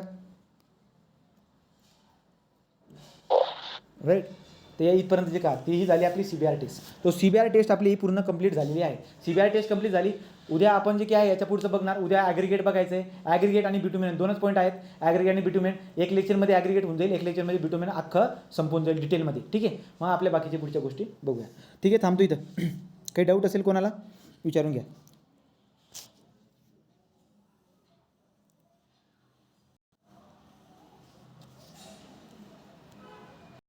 राईट. तर या इथपर्यंत जे का ती ही झाली आपली CBR टेस्ट. तो CBR टेस्ट आपली ही पूर्ण कंप्लीट झालेली आहे. CBR टेस्ट कंप्लीट झाली. उद्या आपण जे काय आहे याच्या पुढचं बघणार. उद्या ॲग्रिगेट बघायचं आहे. ॲग्रिगेट आणि बिटुमेन दोनच पॉईंट आहेत, ॲग्रिगेट आणि बिटुमेन. एक लेक्चरमध्ये ॲग्रिगेट होऊन जाईल, एक लेक्चरमध्ये बिटुमेन अख्खं संपून जाईल डिटेलमध्ये, ठीक आहे. मग आपल्या बाकीच्या पुढच्या गोष्टी बघूया, ठीक आहे. थांबतो इथं. काही डाऊट असेल कोणाला विचारून घ्या.